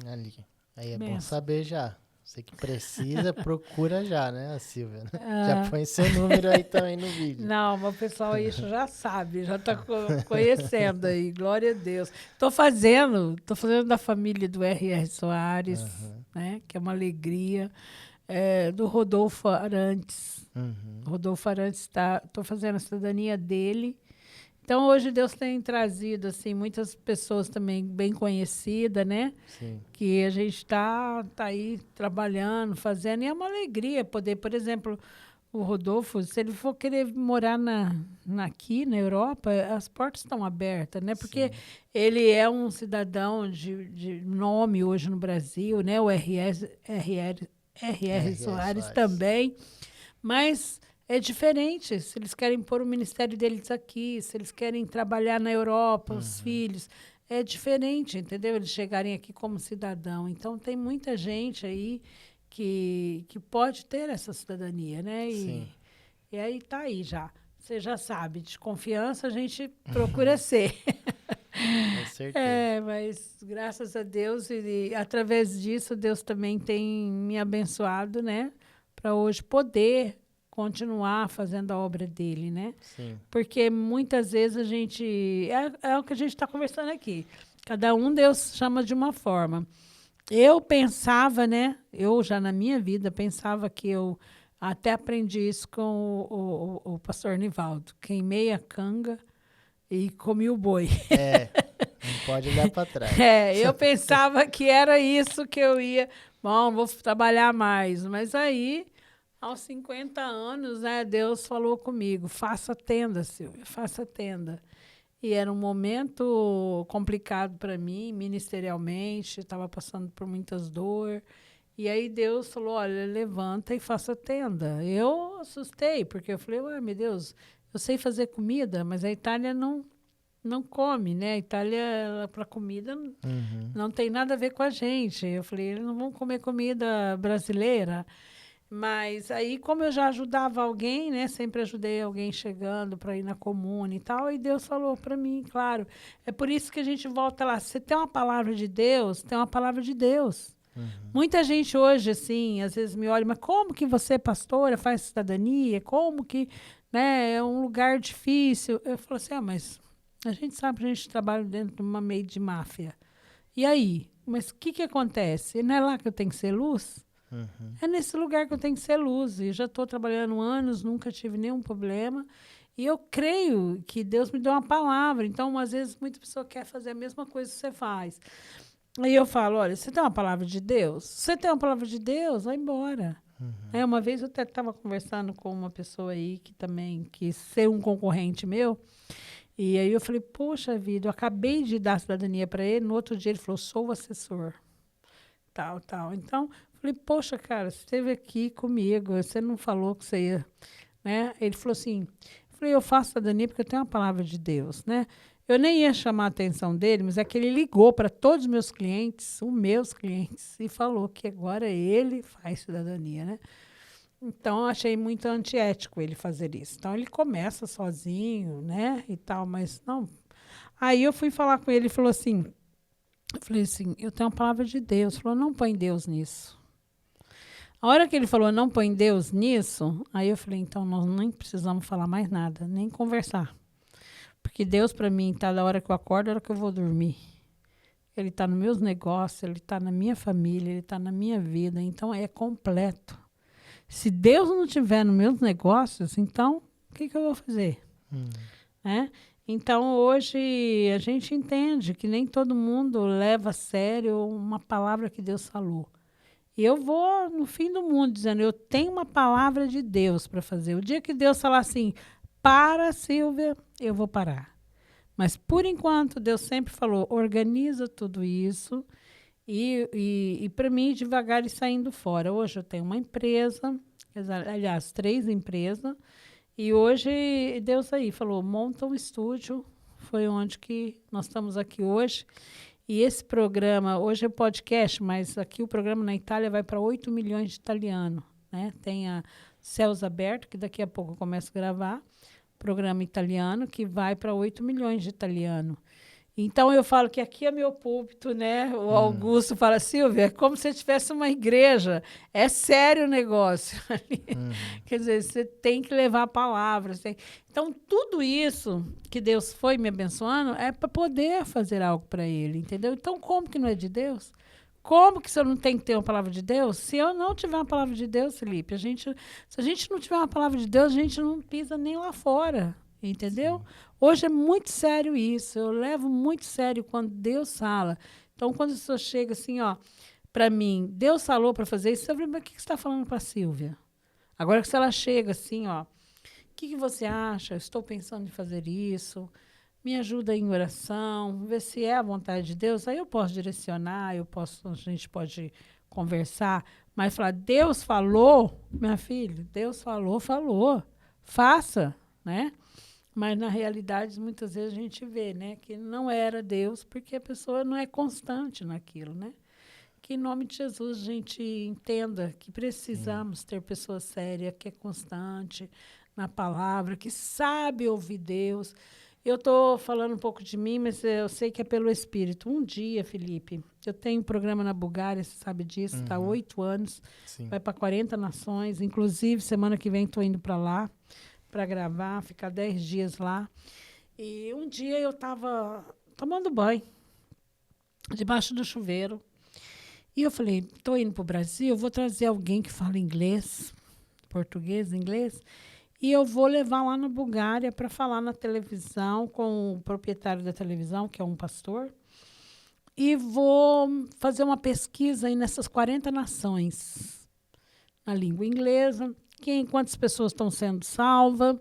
Ali. Aí é bom saber já. Você que precisa, procura já, né, a Silvia? Já põe seu número aí também no vídeo. Não, mas o pessoal aí já sabe, já está conhecendo aí, glória a Deus. Estou fazendo da família do R.R. Soares, né, que é uma alegria, do Rodolfo Arantes. Rodolfo Arantes estou fazendo a cidadania dele. Então, hoje Deus tem trazido assim muitas pessoas também bem conhecidas, né? Sim. Que a gente está aí trabalhando, fazendo, e é uma alegria poder, por exemplo, o Rodolfo, se ele for querer morar aqui na Europa, as portas estão abertas, né? Porque Sim. ele é um cidadão de nome hoje no Brasil, né? O R.R. Soares também, mas é diferente. Se eles querem pôr o ministério deles aqui, se eles querem trabalhar na Europa, os filhos, é diferente, entendeu? Eles chegarem aqui como cidadão. Então, tem muita gente aí que pode ter essa cidadania, né? E aí está aí já. Você já sabe, de confiança a gente procura ser. Com certeza. Mas graças a Deus, e através disso, Deus também tem me abençoado, né? Para hoje poder continuar fazendo a obra dele, né? Sim. Porque muitas vezes a gente... É o que a gente está conversando aqui. Cada um Deus chama de uma forma. Eu pensava, né? Eu já na minha vida pensava que eu até aprendi isso com o pastor Nivaldo. Queimei a canga e comi o boi. Não pode olhar para trás. Eu pensava que era isso que eu ia. Bom, vou trabalhar mais. Mas aí, aos 50 anos, né, Deus falou comigo: faça tenda, Silvia, faça tenda. E era um momento complicado para mim, ministerialmente, estava passando por muitas dores. E aí Deus falou, olha, levanta e faça tenda. Eu assustei, porque eu falei, ué, meu Deus, eu sei fazer comida, mas a Itália não come, né? A Itália, para comida, não tem nada a ver com a gente. Eu falei, eles não vão comer comida brasileira. Mas aí, como eu já ajudava alguém, né? Sempre ajudei alguém chegando para ir na comuna e tal, e Deus falou para mim, claro. É por isso que a gente volta lá. Se tem uma palavra de Deus, tem uma palavra de Deus. Muita gente hoje, assim, às vezes me olha, mas como que você, pastora, faz cidadania? Como que, né, é um lugar difícil? Eu falo assim, mas a gente sabe que a gente trabalha dentro de uma meio de máfia. E aí? Mas o que acontece? Não é lá que eu tenho que ser luz? É nesse lugar que eu tenho que ser luz. E já estou trabalhando anos, nunca tive nenhum problema. E eu creio que Deus me deu uma palavra. Então, às vezes, muita pessoa quer fazer a mesma coisa que você faz. Aí eu falo, olha, você tem uma palavra de Deus? Se você tem uma palavra de Deus, vai embora. Uma vez eu até estava conversando com uma pessoa aí que também quis ser um concorrente meu. E aí eu falei, poxa vida, eu acabei de dar a cidadania para ele. No outro dia ele falou, sou o assessor. Tal. Então, falei, poxa, cara, você esteve aqui comigo, você não falou que você ia, né? Ele falou assim, eu faço cidadania porque eu tenho uma palavra de Deus, né? Eu nem ia chamar a atenção dele, mas é que ele ligou para todos os meus clientes, e falou que agora ele faz cidadania, né? Então, eu achei muito antiético ele fazer isso. Então, ele começa sozinho, né? E tal, mas não. Aí eu fui falar com ele, ele falou assim, eu falei assim, eu tenho uma palavra de Deus. Ele falou, não põe Deus nisso. A hora que ele falou, não põe Deus nisso, aí eu falei, então nós nem precisamos falar mais nada, nem conversar. Porque Deus, para mim, está da hora que eu acordo, da hora que eu vou dormir. Ele está nos meus negócios, ele está na minha família, ele está na minha vida. Então, é completo. Se Deus não estiver nos meus negócios, então, o que eu vou fazer? Né? Então, hoje, a gente entende que nem todo mundo leva a sério uma palavra que Deus falou. E eu vou no fim do mundo dizendo, eu tenho uma palavra de Deus para fazer. O dia que Deus falar assim, para, Silvia, eu vou parar. Mas, por enquanto, Deus sempre falou, organiza tudo isso e para mim, devagar e saindo fora. Hoje eu tenho uma empresa, aliás, 3 empresas, e hoje Deus aí falou, monta um estúdio, foi onde que nós estamos aqui hoje. E esse programa, hoje é podcast, mas aqui o programa na Itália vai para 8 milhões de italianos. Né? Tem a Céus Aberto, que daqui a pouco eu começo a gravar, programa italiano, que vai para 8 milhões de italianos. Então, eu falo que aqui é meu púlpito, né? O Augusto fala, Silvia, é como se tivesse uma igreja. É sério o negócio. Quer dizer, você tem que levar a palavra. Então, tudo isso que Deus foi me abençoando é para poder fazer algo para ele, entendeu? Então, como que não é de Deus? Como que você não tem que ter uma palavra de Deus? Se eu não tiver uma palavra de Deus, Felipe, se a gente não tiver uma palavra de Deus, a gente não pisa nem lá fora. Entendeu? Sim. Hoje é muito sério isso, eu levo muito sério quando Deus fala. Então, quando a pessoa chega assim, ó, para mim, Deus falou para fazer isso, eu falei, mas o que você está falando para a Silvia? Agora que se ela chega assim, ó, o que você acha? Eu estou pensando em fazer isso, me ajuda em oração, ver se é a vontade de Deus, aí eu posso direcionar, a gente pode conversar, mas falar, Deus falou, minha filha, Deus falou, falou, faça, né? Mas, na realidade, muitas vezes a gente vê, né, que não era Deus, porque a pessoa não é constante naquilo, né? Que, em nome de Jesus, a gente entenda que precisamos ter pessoa séria, que é constante na palavra, que sabe ouvir Deus. Eu estou falando um pouco de mim, mas eu sei que é pelo Espírito. Um dia, Felipe, eu tenho um programa na Bulgária, você sabe disso, está há 8 anos, Sim. vai para 40 nações, inclusive, semana que vem estou indo para lá, para gravar, ficar 10 dias lá. E um dia eu estava tomando banho, debaixo do chuveiro, e eu falei, estou indo para o Brasil, vou trazer alguém que fala inglês, português, inglês, e eu vou levar lá na Bulgária para falar na televisão com o proprietário da televisão, que é um pastor, e vou fazer uma pesquisa aí nessas 40 nações, na língua inglesa, quantas pessoas estão sendo salvas,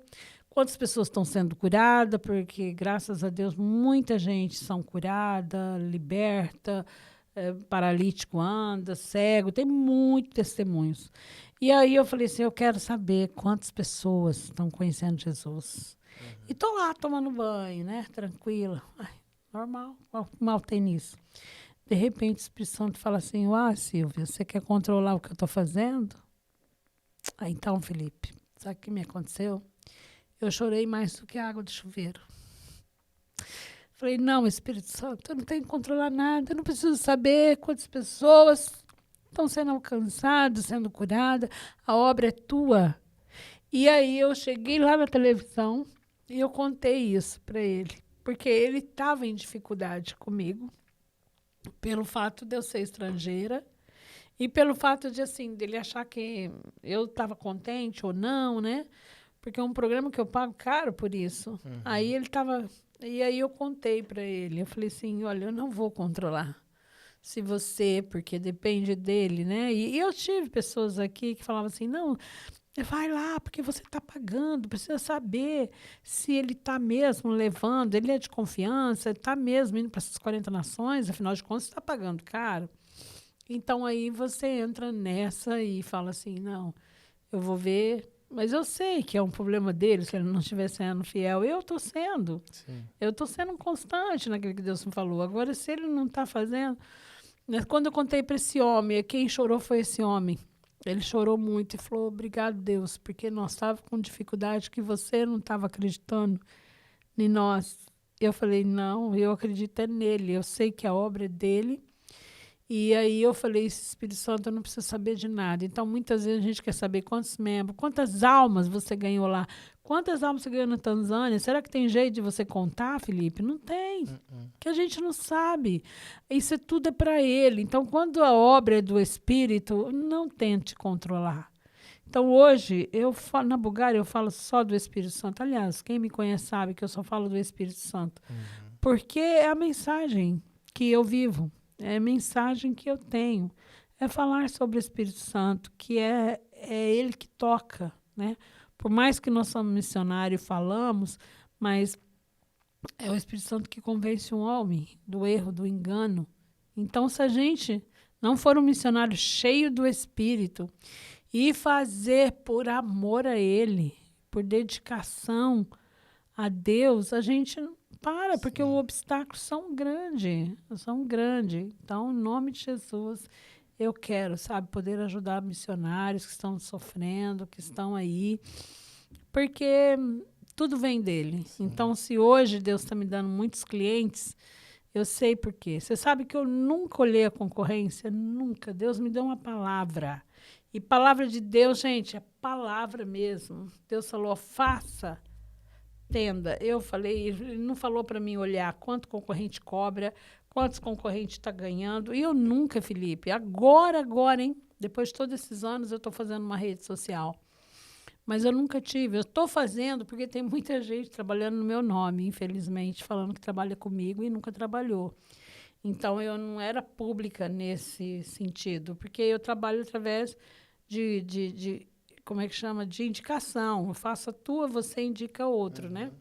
quantas pessoas estão sendo curadas, porque, graças a Deus, muita gente são curada, liberta, paralítico anda, cego, tem muitos testemunhos. E aí eu falei assim, eu quero saber quantas pessoas estão conhecendo Jesus. E estou lá tomando banho, né, tranquila. Ai, normal, mal tem nisso. De repente o Espírito Santo fala assim, Silvia, você quer controlar o que eu estou fazendo? Então, Felipe, sabe o que me aconteceu? Eu chorei mais do que a água do chuveiro. Falei, não, Espírito Santo, eu não tenho que controlar nada, eu não preciso saber quantas pessoas estão sendo alcançadas, sendo curadas, a obra é tua. E aí eu cheguei lá na televisão e eu contei isso para ele, porque ele estava em dificuldade comigo, pelo fato de eu ser estrangeira, e pelo fato de, assim, dele achar que eu estava contente ou não, né? Porque é um programa que eu pago caro por isso. Aí ele estava... E aí eu contei para ele. Eu falei assim, olha, eu não vou controlar. Se você... Porque depende dele, né? E eu tive pessoas aqui que falavam assim, não, vai lá, porque você está pagando. Precisa saber se ele está mesmo levando. Ele é de confiança, ele está mesmo indo para essas 40 nações. Afinal de contas, você está pagando caro. Então, aí você entra nessa e fala assim, não, eu vou ver, mas eu sei que é um problema dele se ele não estiver sendo fiel. Eu estou sendo. Sim. Eu estou sendo constante naquilo que Deus me falou. Agora, se ele não está fazendo... Quando eu contei para esse homem, quem chorou foi esse homem. Ele chorou muito e falou, obrigado, Deus, porque nós estávamos com dificuldade que você não estava acreditando em nós. Eu falei, não, eu acredito nele. Eu sei que a obra é dele. E aí eu falei, Espírito Santo, eu não preciso saber de nada. Então, muitas vezes a gente quer saber quantos membros, quantas almas você ganhou lá. Quantas almas você ganhou na Tanzânia? Será que tem jeito de você contar, Felipe? Não tem. Que a gente não sabe. Isso tudo é para ele. Então, quando a obra é do Espírito, não tente controlar. Então, hoje, na Bulgária, eu falo só do Espírito Santo. Aliás, quem me conhece sabe que eu só falo do Espírito Santo. Porque é a mensagem que eu vivo. É a mensagem que eu tenho. É falar sobre o Espírito Santo, que é ele que toca, né? Por mais que nós somos missionários e falamos, mas é o Espírito Santo que convence um homem do erro, do engano. Então, se a gente não for um missionário cheio do Espírito e fazer por amor a Ele, por dedicação a Deus, a gente para, porque os obstáculos são grandes, Então, em nome de Jesus, eu quero, poder ajudar missionários que estão sofrendo, que estão aí, porque tudo vem dele. Sim. Então, se hoje Deus está me dando muitos clientes, eu sei por quê. Você sabe que eu nunca olhei a concorrência, nunca. Deus me deu uma palavra. E palavra de Deus, gente, é palavra mesmo. Deus falou, faça. Tenda. Eu falei, ele não falou para mim olhar quanto concorrente cobra, quantos concorrentes está ganhando. E eu nunca, Felipe, agora, hein? Depois de todos esses anos, eu estou fazendo uma rede social. Mas eu nunca tive. Eu estou fazendo porque tem muita gente trabalhando no meu nome, infelizmente, falando que trabalha comigo e nunca trabalhou. Então, eu não era pública nesse sentido, porque eu trabalho através de como é que chama? De indicação. Eu faço a tua, você indica outro, né?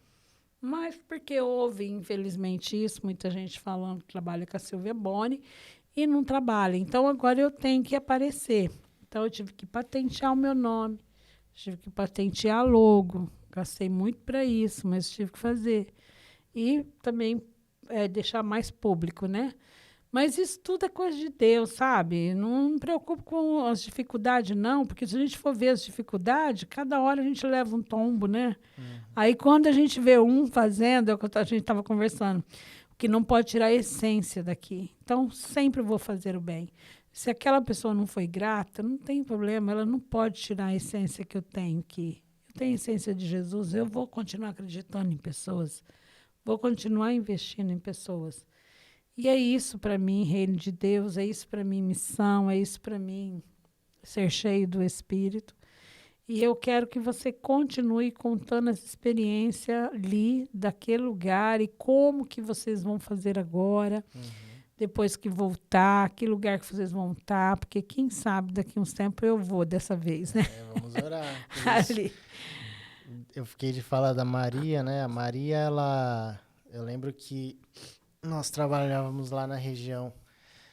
Mas porque houve, infelizmente, isso, muita gente falando que trabalha com a Silvia Boni e não trabalha. Então, agora eu tenho que aparecer. Então, eu tive que patentear o meu nome, tive que patentear logo. Gastei muito para isso, mas tive que fazer. E também deixar mais público, né? Mas isso tudo é coisa de Deus, sabe? Não me preocupo com as dificuldades, não, porque se a gente for ver as dificuldades, cada hora a gente leva um tombo, né? Aí, quando a gente vê um fazendo, é o que a gente estava conversando, que não pode tirar a essência daqui. Então, sempre vou fazer o bem. Se aquela pessoa não foi grata, não tem problema, ela não pode tirar a essência que eu tenho aqui. Eu tenho a essência de Jesus, eu vou continuar acreditando em pessoas, vou continuar investindo em pessoas. E é isso para mim, reino de Deus, é isso para mim, missão, é isso para mim, ser cheio do Espírito. E eu quero que você continue contando essa experiência ali, daquele lugar, e como que vocês vão fazer agora, depois que voltar, que lugar que vocês vão estar, porque quem sabe daqui a uns tempos eu vou dessa vez, né? Vamos orar. Ali. Eu fiquei de falar da Maria, né? A Maria, eu lembro que nós trabalhávamos lá na região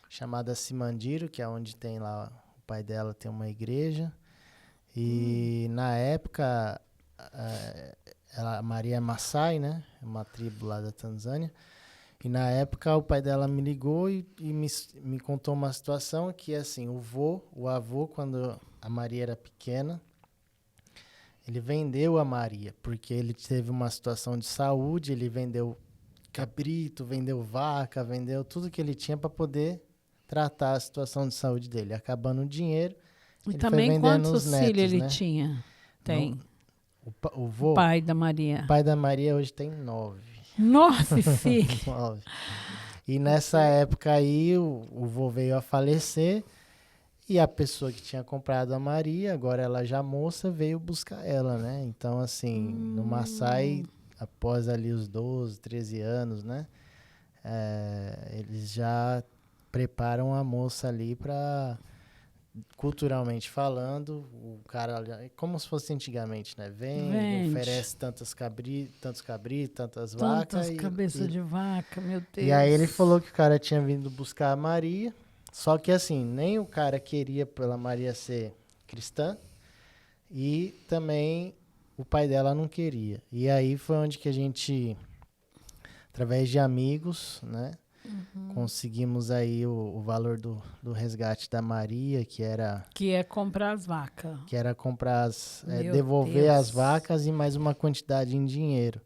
chamada Simandiro, que é onde tem lá, o pai dela tem uma igreja. E na época, a Maria é Maasai, né? É uma tribo lá da Tanzânia. E na época o pai dela me ligou e me contou uma situação que, assim, o avô, quando a Maria era pequena, ele vendeu a Maria, porque ele teve uma situação de saúde, ele vendeu cabrito, vendeu vaca, vendeu tudo que ele tinha para poder tratar a situação de saúde dele. Acabando o dinheiro, e ele também foi vendendo quantos os netos, filhos ele né? tinha? Tem. O pai da Maria. O pai da Maria hoje tem 9. 9 filhos. 9. E nessa época aí, o vô veio a falecer e a pessoa que tinha comprado a Maria, agora ela já moça, veio buscar ela, né? Então, assim, no Maasai, após ali os 12, 13 anos, né? Eles já preparam a moça ali para, culturalmente falando, o cara, como se fosse antigamente, né? Vende. Oferece tantos cabritos, tantas vacas. Tantas cabeças de vaca, meu Deus. E aí ele falou que o cara tinha vindo buscar a Maria, só que assim, nem o cara queria pela Maria ser cristã e também o pai dela não queria. E aí foi onde que a gente, através de amigos, né? Conseguimos aí o valor do resgate da Maria, que é comprar as vacas. Que era comprar devolver Deus. as vacas e mais uma quantidade em dinheiro,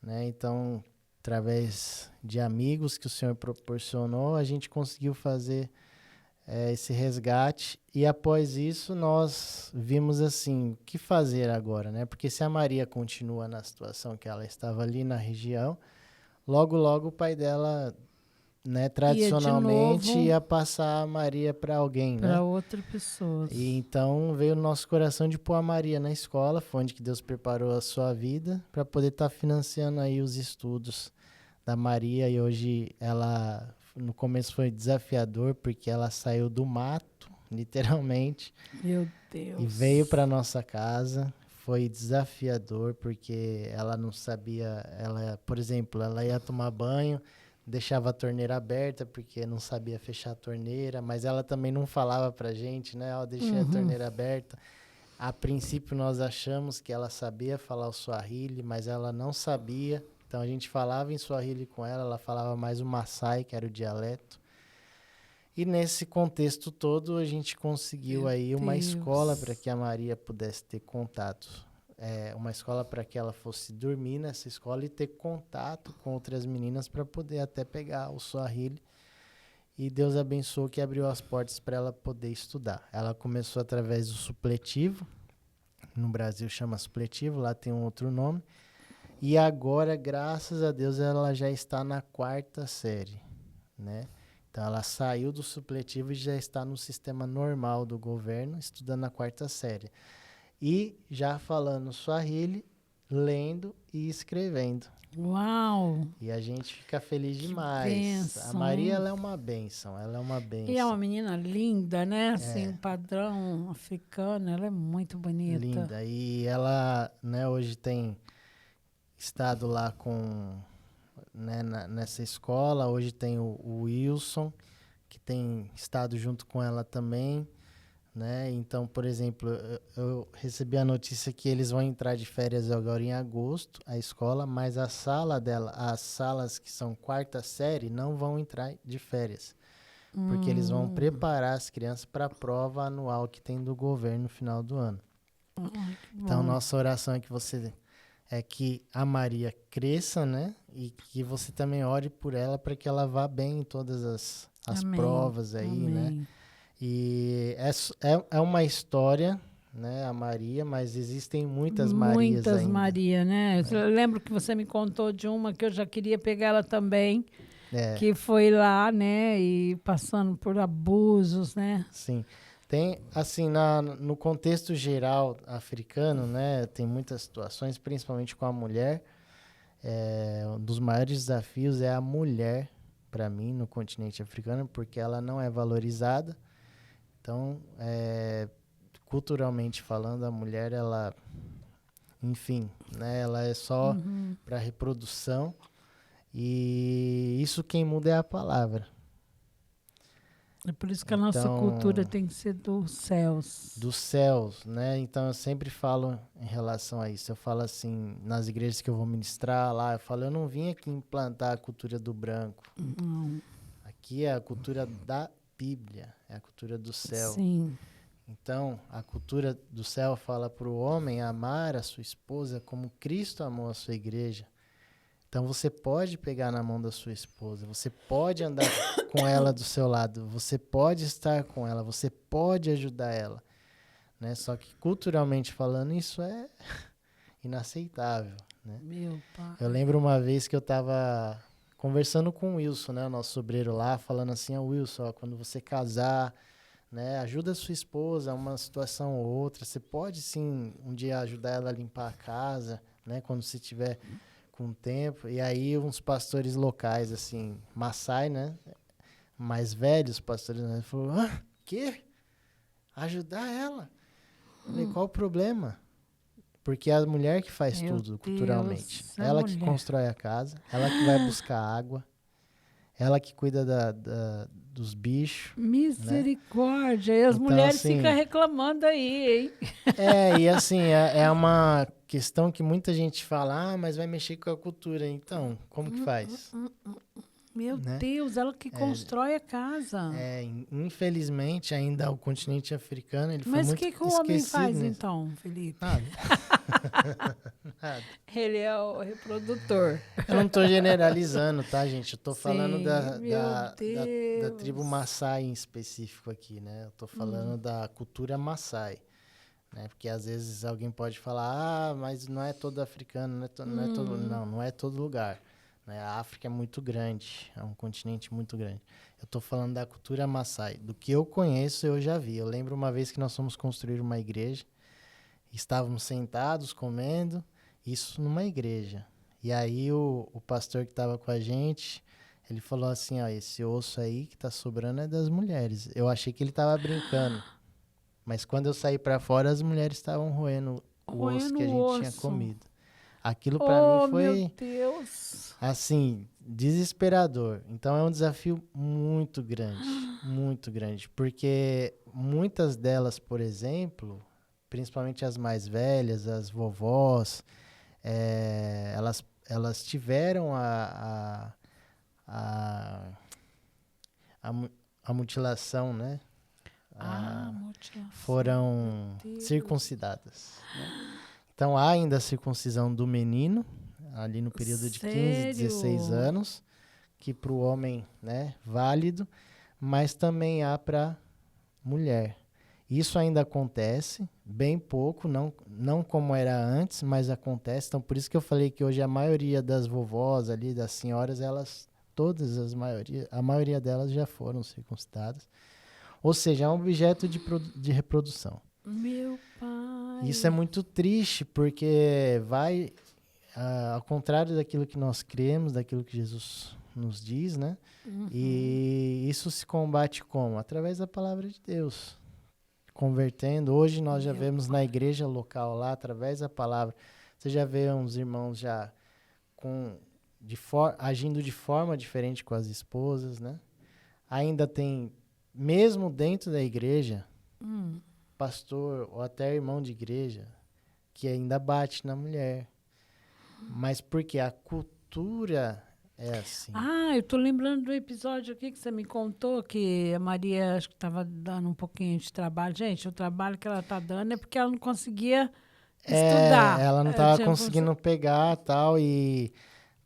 né? Então, através de amigos que o Senhor proporcionou, a gente conseguiu fazer esse resgate. E após isso, nós vimos assim, o que fazer agora, né? Porque se a Maria continua na situação que ela estava ali na região, logo, logo o pai dela, né, tradicionalmente ia passar a Maria para alguém, né? Para outra pessoa. E então veio no nosso coração de pôr a Maria na escola, foi onde que Deus preparou a sua vida para poder estar financiando aí os estudos da Maria. E hoje ela, no começo foi desafiador porque ela saiu do mato, literalmente. Meu Deus. E veio para nossa casa. Foi desafiador porque ela não sabia, por exemplo, ela ia tomar banho, deixava a torneira aberta porque não sabia fechar a torneira, mas ela também não falava pra gente, né? Deixei a torneira aberta. A princípio nós achamos que ela sabia falar o Swahili, mas ela não sabia. Então a gente falava em Swahili com ela, ela falava mais o Maasai, que era o dialeto. E nesse contexto todo a gente conseguiu aí uma escola para que a Maria pudesse ter contato. Uma escola para que ela fosse dormir nessa escola e ter contato com outras meninas para poder até pegar o Swahili. E Deus abençoou que abriu as portas para ela poder estudar. Ela começou através do supletivo, no Brasil chama supletivo, lá tem um outro nome. E agora, graças a Deus, ela já está na 4ª série, né? Então ela saiu do supletivo e já está no sistema normal do governo, estudando na 4ª série. e já falando Swahili, lendo e escrevendo. Uau! E a gente fica feliz demais. Bênção, A Maria, hein? ela é uma bênção, ela é uma E é uma bênção. menina linda, né? Assim, um padrão africano, ela é muito bonita. Linda. E ela, né, hoje tem estado lá com, né, nessa escola. Hoje tem o Wilson, que tem estado junto com ela também, né? Então, por exemplo, eu recebi a notícia que eles vão entrar de férias agora em agosto, a escola, mas a sala dela, as salas que são quarta série, não vão entrar de férias. Porque eles vão preparar as crianças para a prova anual que tem do governo no final do ano. Então, nossa oração é que a Maria cresça, né? E que você também ore por ela para que ela vá bem em todas as provas aí, né? E é uma história, né, a Maria, mas existem muitas Marias ainda. Muitas Maria, né? Eu lembro que você me contou de uma que eu já queria pegar ela também, que foi lá, né, e passando por abusos, né? Sim. Tem, assim, no contexto geral africano, né, tem muitas situações, principalmente com a mulher. Um dos maiores desafios é a mulher, para mim, no continente africano, porque ela não é valorizada. Então, culturalmente falando, a mulher, ela, enfim, né, ela é só para reprodução. E isso quem muda é a palavra. É por isso que a nossa cultura tem que ser dos céus. Dos céus, né? Então eu sempre falo em relação a isso. Eu falo assim, nas igrejas que eu vou ministrar lá, eu não vim aqui implantar a cultura do branco. Não. Aqui é a cultura da Bíblia, é a cultura do céu. Sim. Então, a cultura do céu fala para o homem amar a sua esposa como Cristo amou a sua igreja. Então, você pode pegar na mão da sua esposa, você pode andar com ela do seu lado, você pode estar com ela, você pode ajudar ela, né? Só que, culturalmente falando, isso é inaceitável, né? Meu pai. Eu lembro uma vez que eu estava conversando com o Wilson, né, o nosso sobreiro lá, falando assim, Wilson, ó, quando você casar, né, ajuda a sua esposa a uma situação ou outra, você pode sim um dia ajudar ela a limpar a casa, né, quando você tiver com tempo. E aí uns pastores locais, assim, Maasai, né, mais velhos pastores, né, falou, quê? Ajudar ela? Eu falei, qual o problema? Porque é a mulher que faz tudo culturalmente. Ela que constrói a casa, ela que vai buscar água, ela que cuida dos bichos. Misericórdia! Né? E as então, mulheres assim, ficam reclamando aí, hein? E assim, é uma questão que muita gente fala, mas vai mexer com a cultura. Então, como que faz? Meu Deus, ela que constrói a casa. Infelizmente, ainda o continente africano, ele foi muito esquecido. Mas o que o homem faz, então, Felipe? Nada. Ele é o reprodutor. Eu não estou generalizando, tá, gente? Eu estou falando da tribo Maasai em específico aqui, né? Eu estou falando da cultura Maasai. Né? Porque às vezes alguém pode falar, mas não é todo africano, não é todo lugar. Né? A África é muito grande, é um continente muito grande. Eu estou falando da cultura Maasai. Do que eu conheço, eu já vi. Eu lembro uma vez que nós fomos construir uma igreja, estávamos sentados comendo, isso numa igreja. E aí o pastor que estava com a gente, ele falou assim, esse osso aí que está sobrando é das mulheres. Eu achei que ele estava brincando. Mas quando eu saí para fora, as mulheres estavam roendo o osso que a gente tinha comido. Aquilo para mim foi, meu Deus, assim, desesperador. Então é um desafio muito grande, porque muitas delas, por exemplo, principalmente as mais velhas, as vovós, elas tiveram a mutilação, né? Foram circuncidadas. Né? Então, há ainda a circuncisão do menino, ali no período de 15, 16 anos, que para o homem, né, válido, mas também há para mulher. Isso ainda acontece, bem pouco, não como era antes, mas acontece. Então, por isso que eu falei que hoje a maioria das vovós ali, das senhoras, a maioria delas já foram circuncidadas. Ou seja, é um objeto de reprodução. Meu pai. Isso é muito triste, porque vai ao contrário daquilo que nós cremos, daquilo que Jesus nos diz, né? E isso se combate como? Através da palavra de Deus. Convertendo. Hoje nós já vemos na igreja local lá, através da palavra. Você já vê uns irmãos já agindo de forma diferente com as esposas, né? Ainda tem, mesmo dentro da igreja, pastor ou até irmão de igreja, que ainda bate na mulher. Mas porque a cultura é assim. Eu tô lembrando do episódio aqui que você me contou, que a Maria acho que estava dando um pouquinho de trabalho. Gente, o trabalho que ela tá dando é porque ela não conseguia estudar. Ela não estava conseguindo pegar tal, e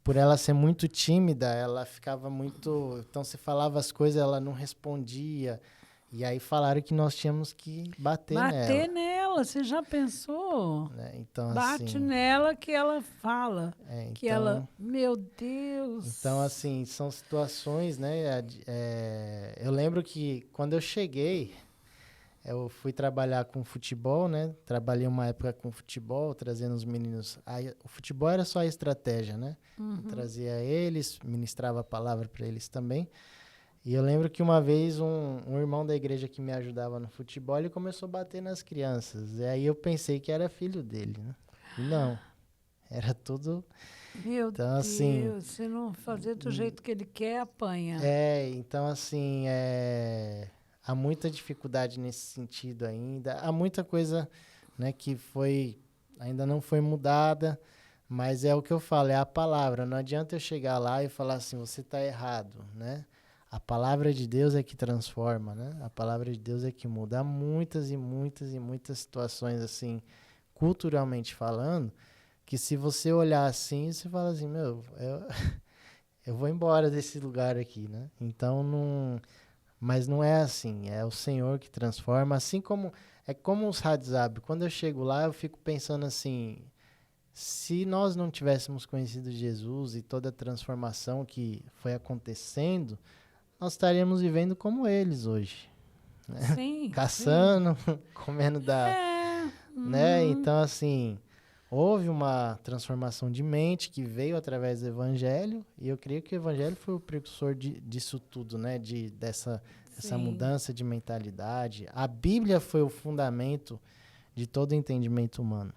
por ela ser muito tímida, ela ficava muito... Então, você falava as coisas, ela não respondia. E aí falaram que nós tínhamos que bater nela. Bater nela, você já pensou? Né? Então, Bate assim, nela que ela fala. Que então, ela, meu Deus. Então, assim, são situações, né? Eu lembro que quando eu cheguei, eu fui trabalhar com futebol, né? Trabalhei uma época com futebol, trazendo os meninos. Aí, o futebol era só a estratégia, né? Eu trazia eles, ministrava a palavra para eles também. E eu lembro que uma vez um irmão da igreja que me ajudava no futebol, ele começou a bater nas crianças. E aí eu pensei que era filho dele, né? E não, era tudo... Meu então, Deus, assim, se não fazer do jeito que ele quer, apanha. Então, assim, há muita dificuldade nesse sentido ainda. Há muita coisa, né, que ainda não foi mudada, mas é o que eu falo, é a palavra. Não adianta eu chegar lá e falar assim, você está errado, né? A palavra de Deus é que transforma, né? A palavra de Deus é que muda. Há muitas e muitas e muitas situações, assim, culturalmente falando, que se você olhar assim, você fala assim, eu vou embora desse lugar aqui, né? Então, mas não é assim, é o Senhor que transforma, assim como, é como os WhatsApp. Quando eu chego lá, eu fico pensando assim, se nós não tivéssemos conhecido Jesus e toda a transformação que foi acontecendo, nós estaríamos vivendo como eles hoje, né? Sim. Caçando, comendo né? Uhum. Então, assim, houve uma transformação de mente que veio através do Evangelho, e eu creio que o Evangelho foi o precursor disso tudo, né? Dessa mudança de mentalidade. A Bíblia foi o fundamento de todo o entendimento humano.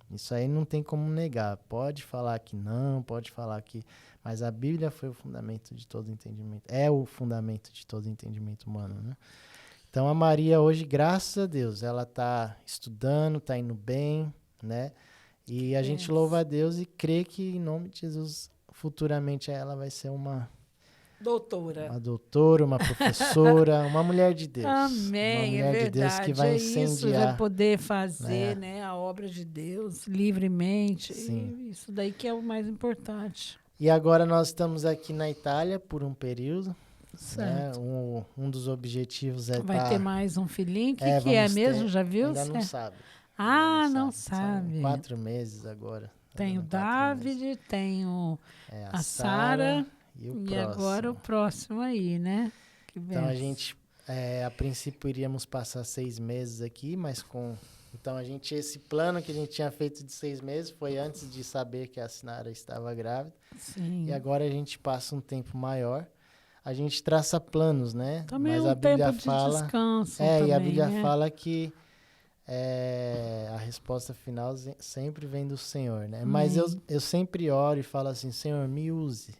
Isso aí não tem como negar. Pode falar que não, pode falar que... Mas a Bíblia foi o fundamento de todo o entendimento. É o fundamento de todo o entendimento humano, né? Então, a Maria hoje, graças a Deus, ela está estudando, está indo bem, né? E a gente louva a Deus e crê que, em nome de Jesus, futuramente ela vai ser uma doutora, uma professora, uma mulher de Deus. Amém, uma mulher de Deus que vai incendiar. Isso, vai poder fazer, né, a obra de Deus livremente. Sim. E isso daí que é o mais importante. E agora nós estamos aqui na Itália por um período. Certo. Né? Um dos objetivos é vai ter mais um filhinho? O que é vamos mesmo? Já viu? Ainda não sabe. Não sabe. São 4 meses agora. Tem o David, tem a Sara e agora o próximo aí, né? Então a gente, a princípio, iríamos passar 6 meses aqui, mas então esse plano que a gente tinha feito de 6 meses foi antes de saber que a Sinara estava grávida. Sim. E agora a gente passa um tempo maior. A gente traça planos, né? Também mas um a Bíblia tempo fala, de descanso. e a Bíblia fala que a resposta final sempre vem do Senhor, né? Mas eu sempre oro e falo assim, Senhor, me use.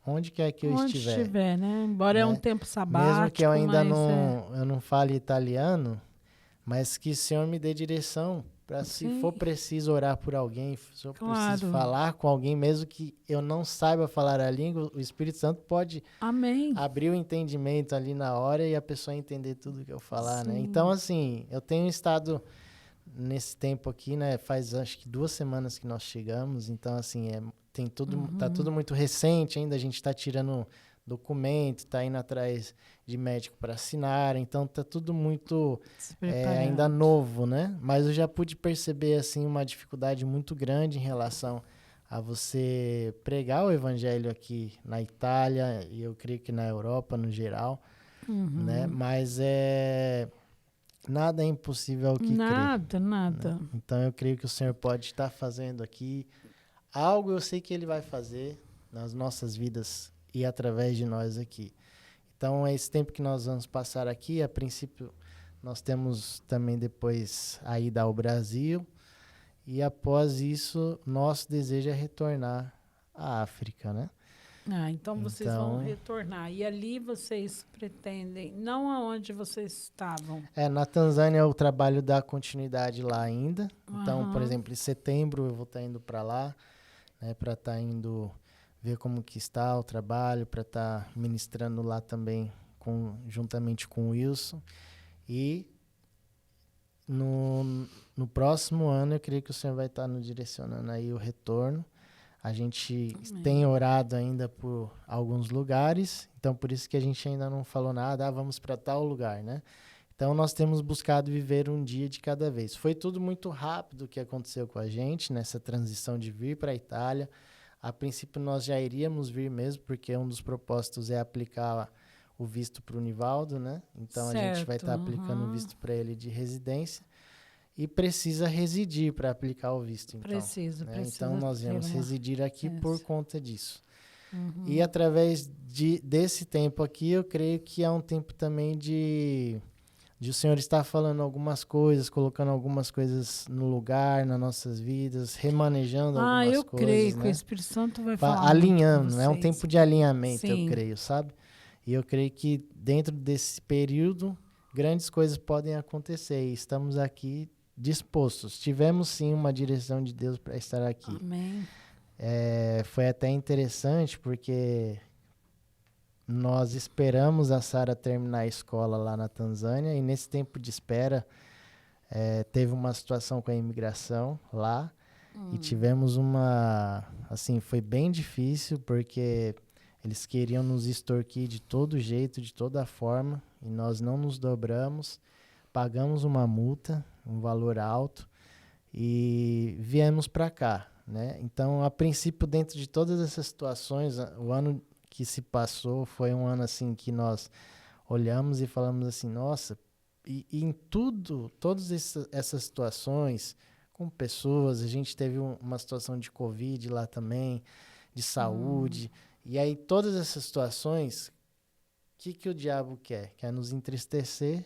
Onde quer que eu estiver. Onde estiver, né? Embora é um tempo sabático. Mesmo que eu ainda não fale italiano, mas que o Senhor me dê direção para, se for preciso orar por alguém, se eu preciso falar com alguém, mesmo que eu não saiba falar a língua, o Espírito Santo pode abrir o entendimento ali na hora e a pessoa entender tudo que eu falar, né? Então, assim, eu tenho estado nesse tempo aqui, né? Faz acho que 2 semanas que nós chegamos, então, assim, tá tudo muito recente ainda, a gente está tirando documento, está indo atrás de médico para assinar, então tá tudo muito ainda novo, né? Mas eu já pude perceber assim uma dificuldade muito grande em relação a você pregar o evangelho aqui na Itália, e eu creio que na Europa no geral, né? Mas nada é impossível ao que crê. Nada, Né? nada. Então eu creio que o Senhor pode estar fazendo aqui algo, eu sei que Ele vai fazer nas nossas vidas e através de nós aqui. Então, esse tempo que nós vamos passar aqui, a princípio, nós temos também depois a ida ao Brasil. E após isso, nosso desejo é retornar à África, né? Então vocês vão Então, retornar. E ali vocês pretendem, não aonde vocês estavam. na Tanzânia o trabalho dá continuidade lá ainda. Então, por Aham. exemplo, em setembro eu vou estar indo para lá, né, para estar indo ver como que está o trabalho, para estar ministrando lá também juntamente com o Wilson. E no próximo ano eu creio que o Senhor vai estar nos direcionando aí o retorno. A gente tem orado ainda por alguns lugares, então por isso que a gente ainda não falou nada, vamos para tal lugar, né? Então nós temos buscado viver um dia de cada vez. Foi tudo muito rápido o que aconteceu com a gente nessa transição de vir para a Itália. A princípio nós já iríamos vir mesmo, porque um dos propósitos é aplicar o visto para o Nivaldo, né? Então a gente vai estar aplicando o visto para ele de residência. E precisa residir para aplicar o visto, então. Precisa. Então, nós vamos residir aqui por conta disso. Uhum. E através desse tempo aqui, eu creio que é um tempo também de o Senhor estar falando algumas coisas, colocando algumas coisas no lugar, nas nossas vidas, remanejando algumas coisas. Eu creio que o Espírito Santo vai falar alinhando, é um tempo de alinhamento, Sim. eu creio, sabe? E eu creio que dentro desse período, grandes coisas podem acontecer. E estamos aqui dispostos. Tivemos sim uma direção de Deus para estar aqui. Amém. Foi até interessante porque nós esperamos a Sara terminar a escola lá na Tanzânia e nesse tempo de espera teve uma situação com a imigração lá e tivemos foi bem difícil porque eles queriam nos extorquir de todo jeito, de toda forma e nós não nos dobramos, pagamos uma multa, um valor alto, e viemos para cá, né? Então, a princípio, dentro de todas essas situações, o ano que se passou foi um ano assim que nós olhamos e falamos assim, nossa, e em todas essas situações, com pessoas, a gente teve uma situação de Covid lá também, de saúde, e aí todas essas situações, o que o diabo quer? Quer nos entristecer,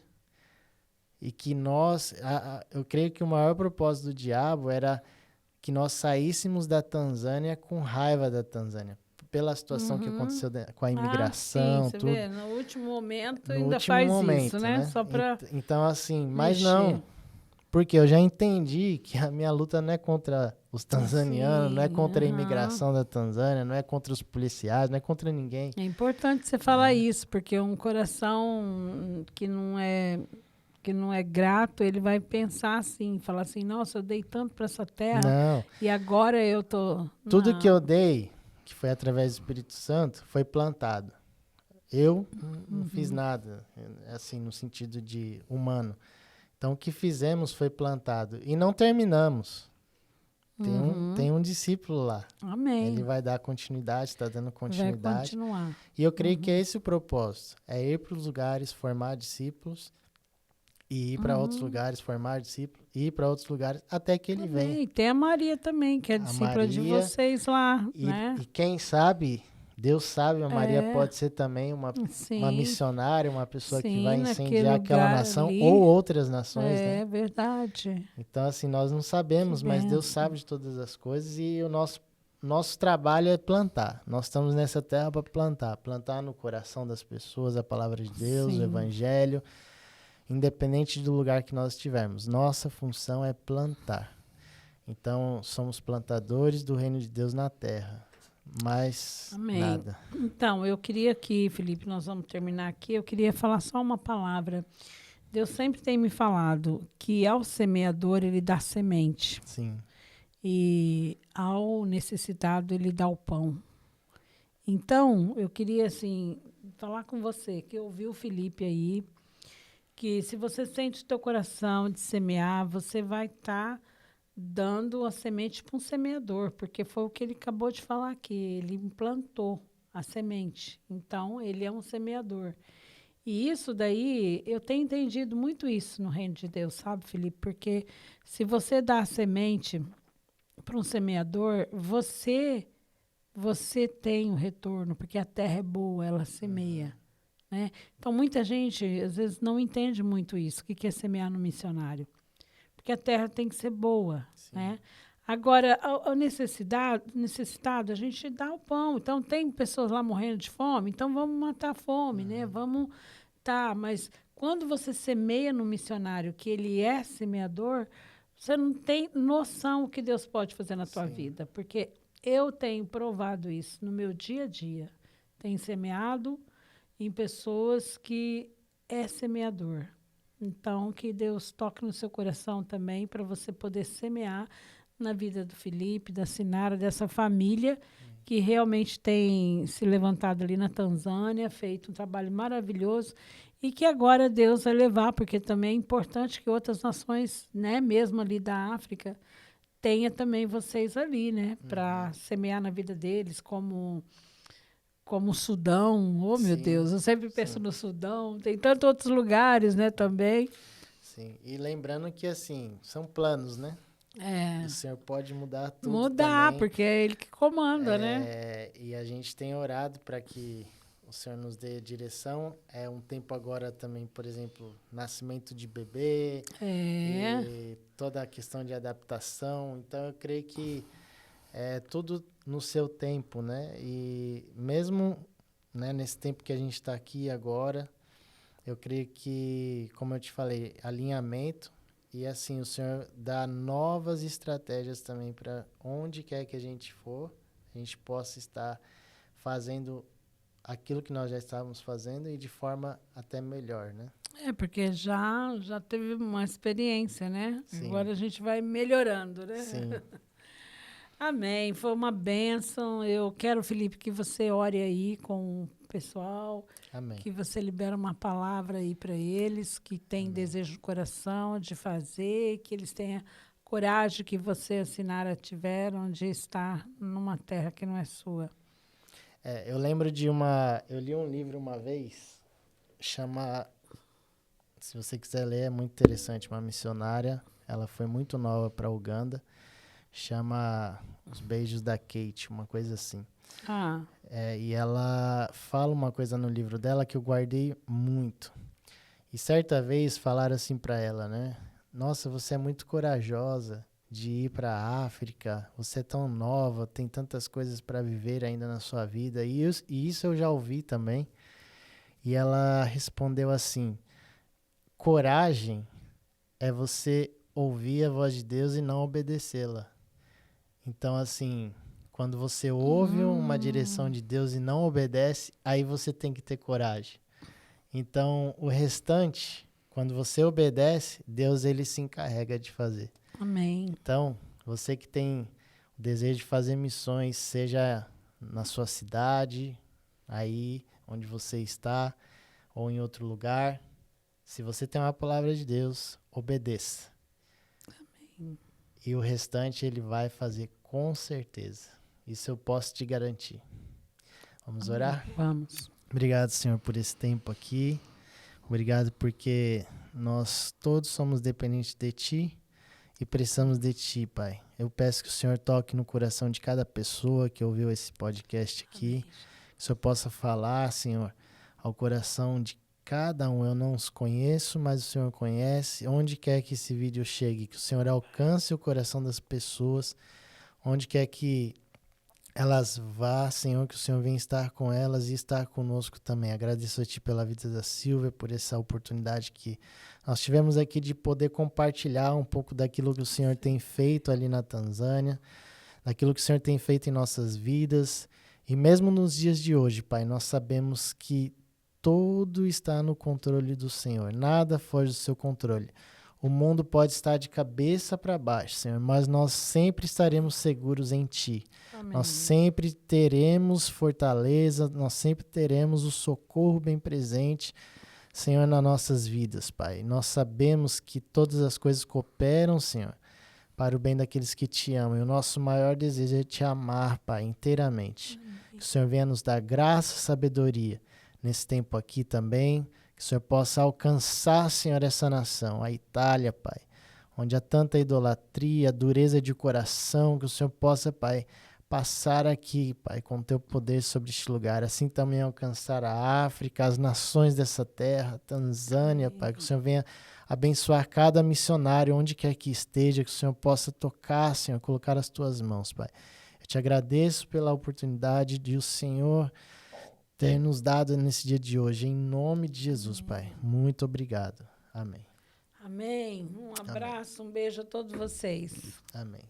e que nós, eu creio que o maior propósito do diabo era que nós saíssemos da Tanzânia com raiva da Tanzânia, pela situação que aconteceu com a imigração, sim, tudo. Vê, no último momento no ainda último faz momento, isso, né? Só para então, assim, mas mexer. não, porque eu já entendi que a minha luta não é contra os tanzanianos, não é contra a imigração da Tanzânia, não é contra os policiais, não é contra ninguém. É importante você falar isso, porque um coração que não é grato, ele vai pensar assim, falar assim, nossa, eu dei tanto para essa terra Não. E agora eu tô... Tudo que eu dei, que foi através do Espírito Santo, foi plantado. Eu não fiz nada, assim, no sentido de humano. Então, o que fizemos foi plantado. E não terminamos. Tem um discípulo lá. Amém. Ele vai dar continuidade, está dando continuidade. Vai continuar. E eu creio que é esse o propósito. É ir para os lugares, formar discípulos, e ir para outros lugares, formar discípulos, e ir para outros lugares, até que ele venha. E tem a Maria também, que é discípula de vocês lá, né? E quem sabe, Deus sabe, a Maria pode ser também uma missionária, uma pessoa que vai incendiar aquela nação ali, ou outras nações, né? É verdade. Então, assim, nós não sabemos, mas Deus sabe de todas as coisas e o nosso trabalho é plantar. Nós estamos nessa terra para plantar no coração das pessoas a palavra de Deus, o evangelho, independente do lugar que nós estivermos. Nossa função é plantar. Então, somos plantadores do reino de Deus na terra. Mais nada. Então, eu queria aqui, Felipe, nós vamos terminar aqui, eu queria falar só uma palavra. Deus sempre tem me falado que ao semeador ele dá semente. Sim. E ao necessitado ele dá o pão. Então, eu queria, assim, falar com você, que eu ouvi o Felipe aí, que se você sente o teu coração de semear, você vai estar dando a semente para um semeador, porque foi o que ele acabou de falar aqui, ele implantou a semente. Então, ele é um semeador. E isso daí, eu tenho entendido muito isso no reino de Deus, sabe, Felipe? Porque se você dá a semente para um semeador, você tem o retorno, porque a terra é boa, ela semeia. Né? Então, muita gente, às vezes, não entende muito isso, o que é semear no missionário. Porque a terra tem que ser boa. Né? Agora, ao necessitado, a gente dá o pão. Então, tem pessoas lá morrendo de fome, então vamos matar a fome, né? Vamos. Tá, mas quando você semeia no missionário, que ele é semeador, você não tem noção o que Deus pode fazer na tua vida. Porque eu tenho provado isso no meu dia a dia. Tenho semeado em pessoas que é semeador. Então, que Deus toque no seu coração também para você poder semear na vida do Felipe, da Sinara, dessa família que realmente tem se levantado ali na Tanzânia, feito um trabalho maravilhoso e que agora Deus vai levar, porque também é importante que outras nações, né, mesmo ali da África, tenha também vocês ali, né, para semear na vida deles, como o Sudão. Oh, meu Deus, eu sempre penso no Sudão. Tem tantos outros lugares, né, também. Sim, e lembrando que, assim, são planos, né? O Senhor pode mudar tudo também. Porque é Ele que comanda, né? E a gente tem orado para que o Senhor nos dê direção. É um tempo agora também, por exemplo, nascimento de bebê. E toda a questão de adaptação. Então, eu creio que é tudo no seu tempo, né? E mesmo, né, nesse tempo que a gente está aqui agora, eu creio que, como eu te falei, alinhamento e assim o Senhor dá novas estratégias também para onde quer que a gente for, a gente possa estar fazendo aquilo que nós já estávamos fazendo e de forma até melhor, né? Porque já teve uma experiência, né? Sim. Agora a gente vai melhorando, né? Sim. Amém. Foi uma bênção. Eu quero, Felipe, que você ore aí com o pessoal. Amém. Que você libera uma palavra aí para eles, que tem desejo no coração de fazer, que eles tenham coragem que você e a Sinara tiveram de estar numa terra que não é sua. Eu lembro eu li um livro uma vez, chama, se você quiser ler, é muito interessante, uma missionária, ela foi muito nova para Uganda, chama Os Beijos da Kate, uma coisa assim. E ela fala uma coisa no livro dela que eu guardei muito. E certa vez falaram assim para ela, né? Nossa, você é muito corajosa de ir para a África, você é tão nova, tem tantas coisas para viver ainda na sua vida. E isso eu já ouvi também. E ela respondeu assim: coragem é você ouvir a voz de Deus e não obedecê-la. Então, assim, quando você ouve uma direção de Deus e não obedece, aí você tem que ter coragem. Então, o restante, quando você obedece, Deus ele se encarrega de fazer. Amém. Então, você que tem o desejo de fazer missões, seja na sua cidade, aí onde você está, ou em outro lugar, se você tem uma palavra de Deus, obedeça. Amém. E o restante ele vai fazer com certeza. Isso eu posso te garantir. Vamos orar? Vamos. Obrigado, Senhor, por esse tempo aqui. Obrigado porque nós todos somos dependentes de Ti e precisamos de Ti, Pai. Eu peço que o Senhor toque no coração de cada pessoa que ouviu esse podcast aqui. Amém. Que o Senhor possa falar, Senhor, ao coração de cada um. Eu não os conheço, mas o Senhor conhece. Onde quer que esse vídeo chegue, que o Senhor alcance o coração das pessoas. Onde quer que elas vá, Senhor, que o Senhor venha estar com elas e estar conosco também. Agradeço a Ti pela vida da Silvia, por essa oportunidade que nós tivemos aqui de poder compartilhar um pouco daquilo que o Senhor tem feito ali na Tanzânia, daquilo que o Senhor tem feito em nossas vidas. E mesmo nos dias de hoje, Pai, nós sabemos que tudo está no controle do Senhor. Nada foge do seu controle. O mundo pode estar de cabeça para baixo, Senhor, mas nós sempre estaremos seguros em Ti. Amém. Nós sempre teremos fortaleza, nós sempre teremos o socorro bem presente, Senhor, nas nossas vidas, Pai. Nós sabemos que todas as coisas cooperam, Senhor, para o bem daqueles que Te amam. E o nosso maior desejo é Te amar, Pai, inteiramente. Amém. Que o Senhor venha nos dar graça e sabedoria nesse tempo aqui também. Que o Senhor possa alcançar, Senhor, essa nação, a Itália, Pai, onde há tanta idolatria, dureza de coração, que o Senhor possa, Pai, passar aqui, Pai, com o teu poder sobre este lugar. Assim também alcançar a África, as nações dessa terra, Tanzânia, Pai, que o Senhor venha abençoar cada missionário, onde quer que esteja, que o Senhor possa tocar, Senhor, colocar as tuas mãos, Pai. Eu te agradeço pela oportunidade de o Senhor ter nos dado nesse dia de hoje, em nome de Jesus, Pai. Muito obrigado. Amém. Amém. Um abraço, um beijo a todos vocês. Amém.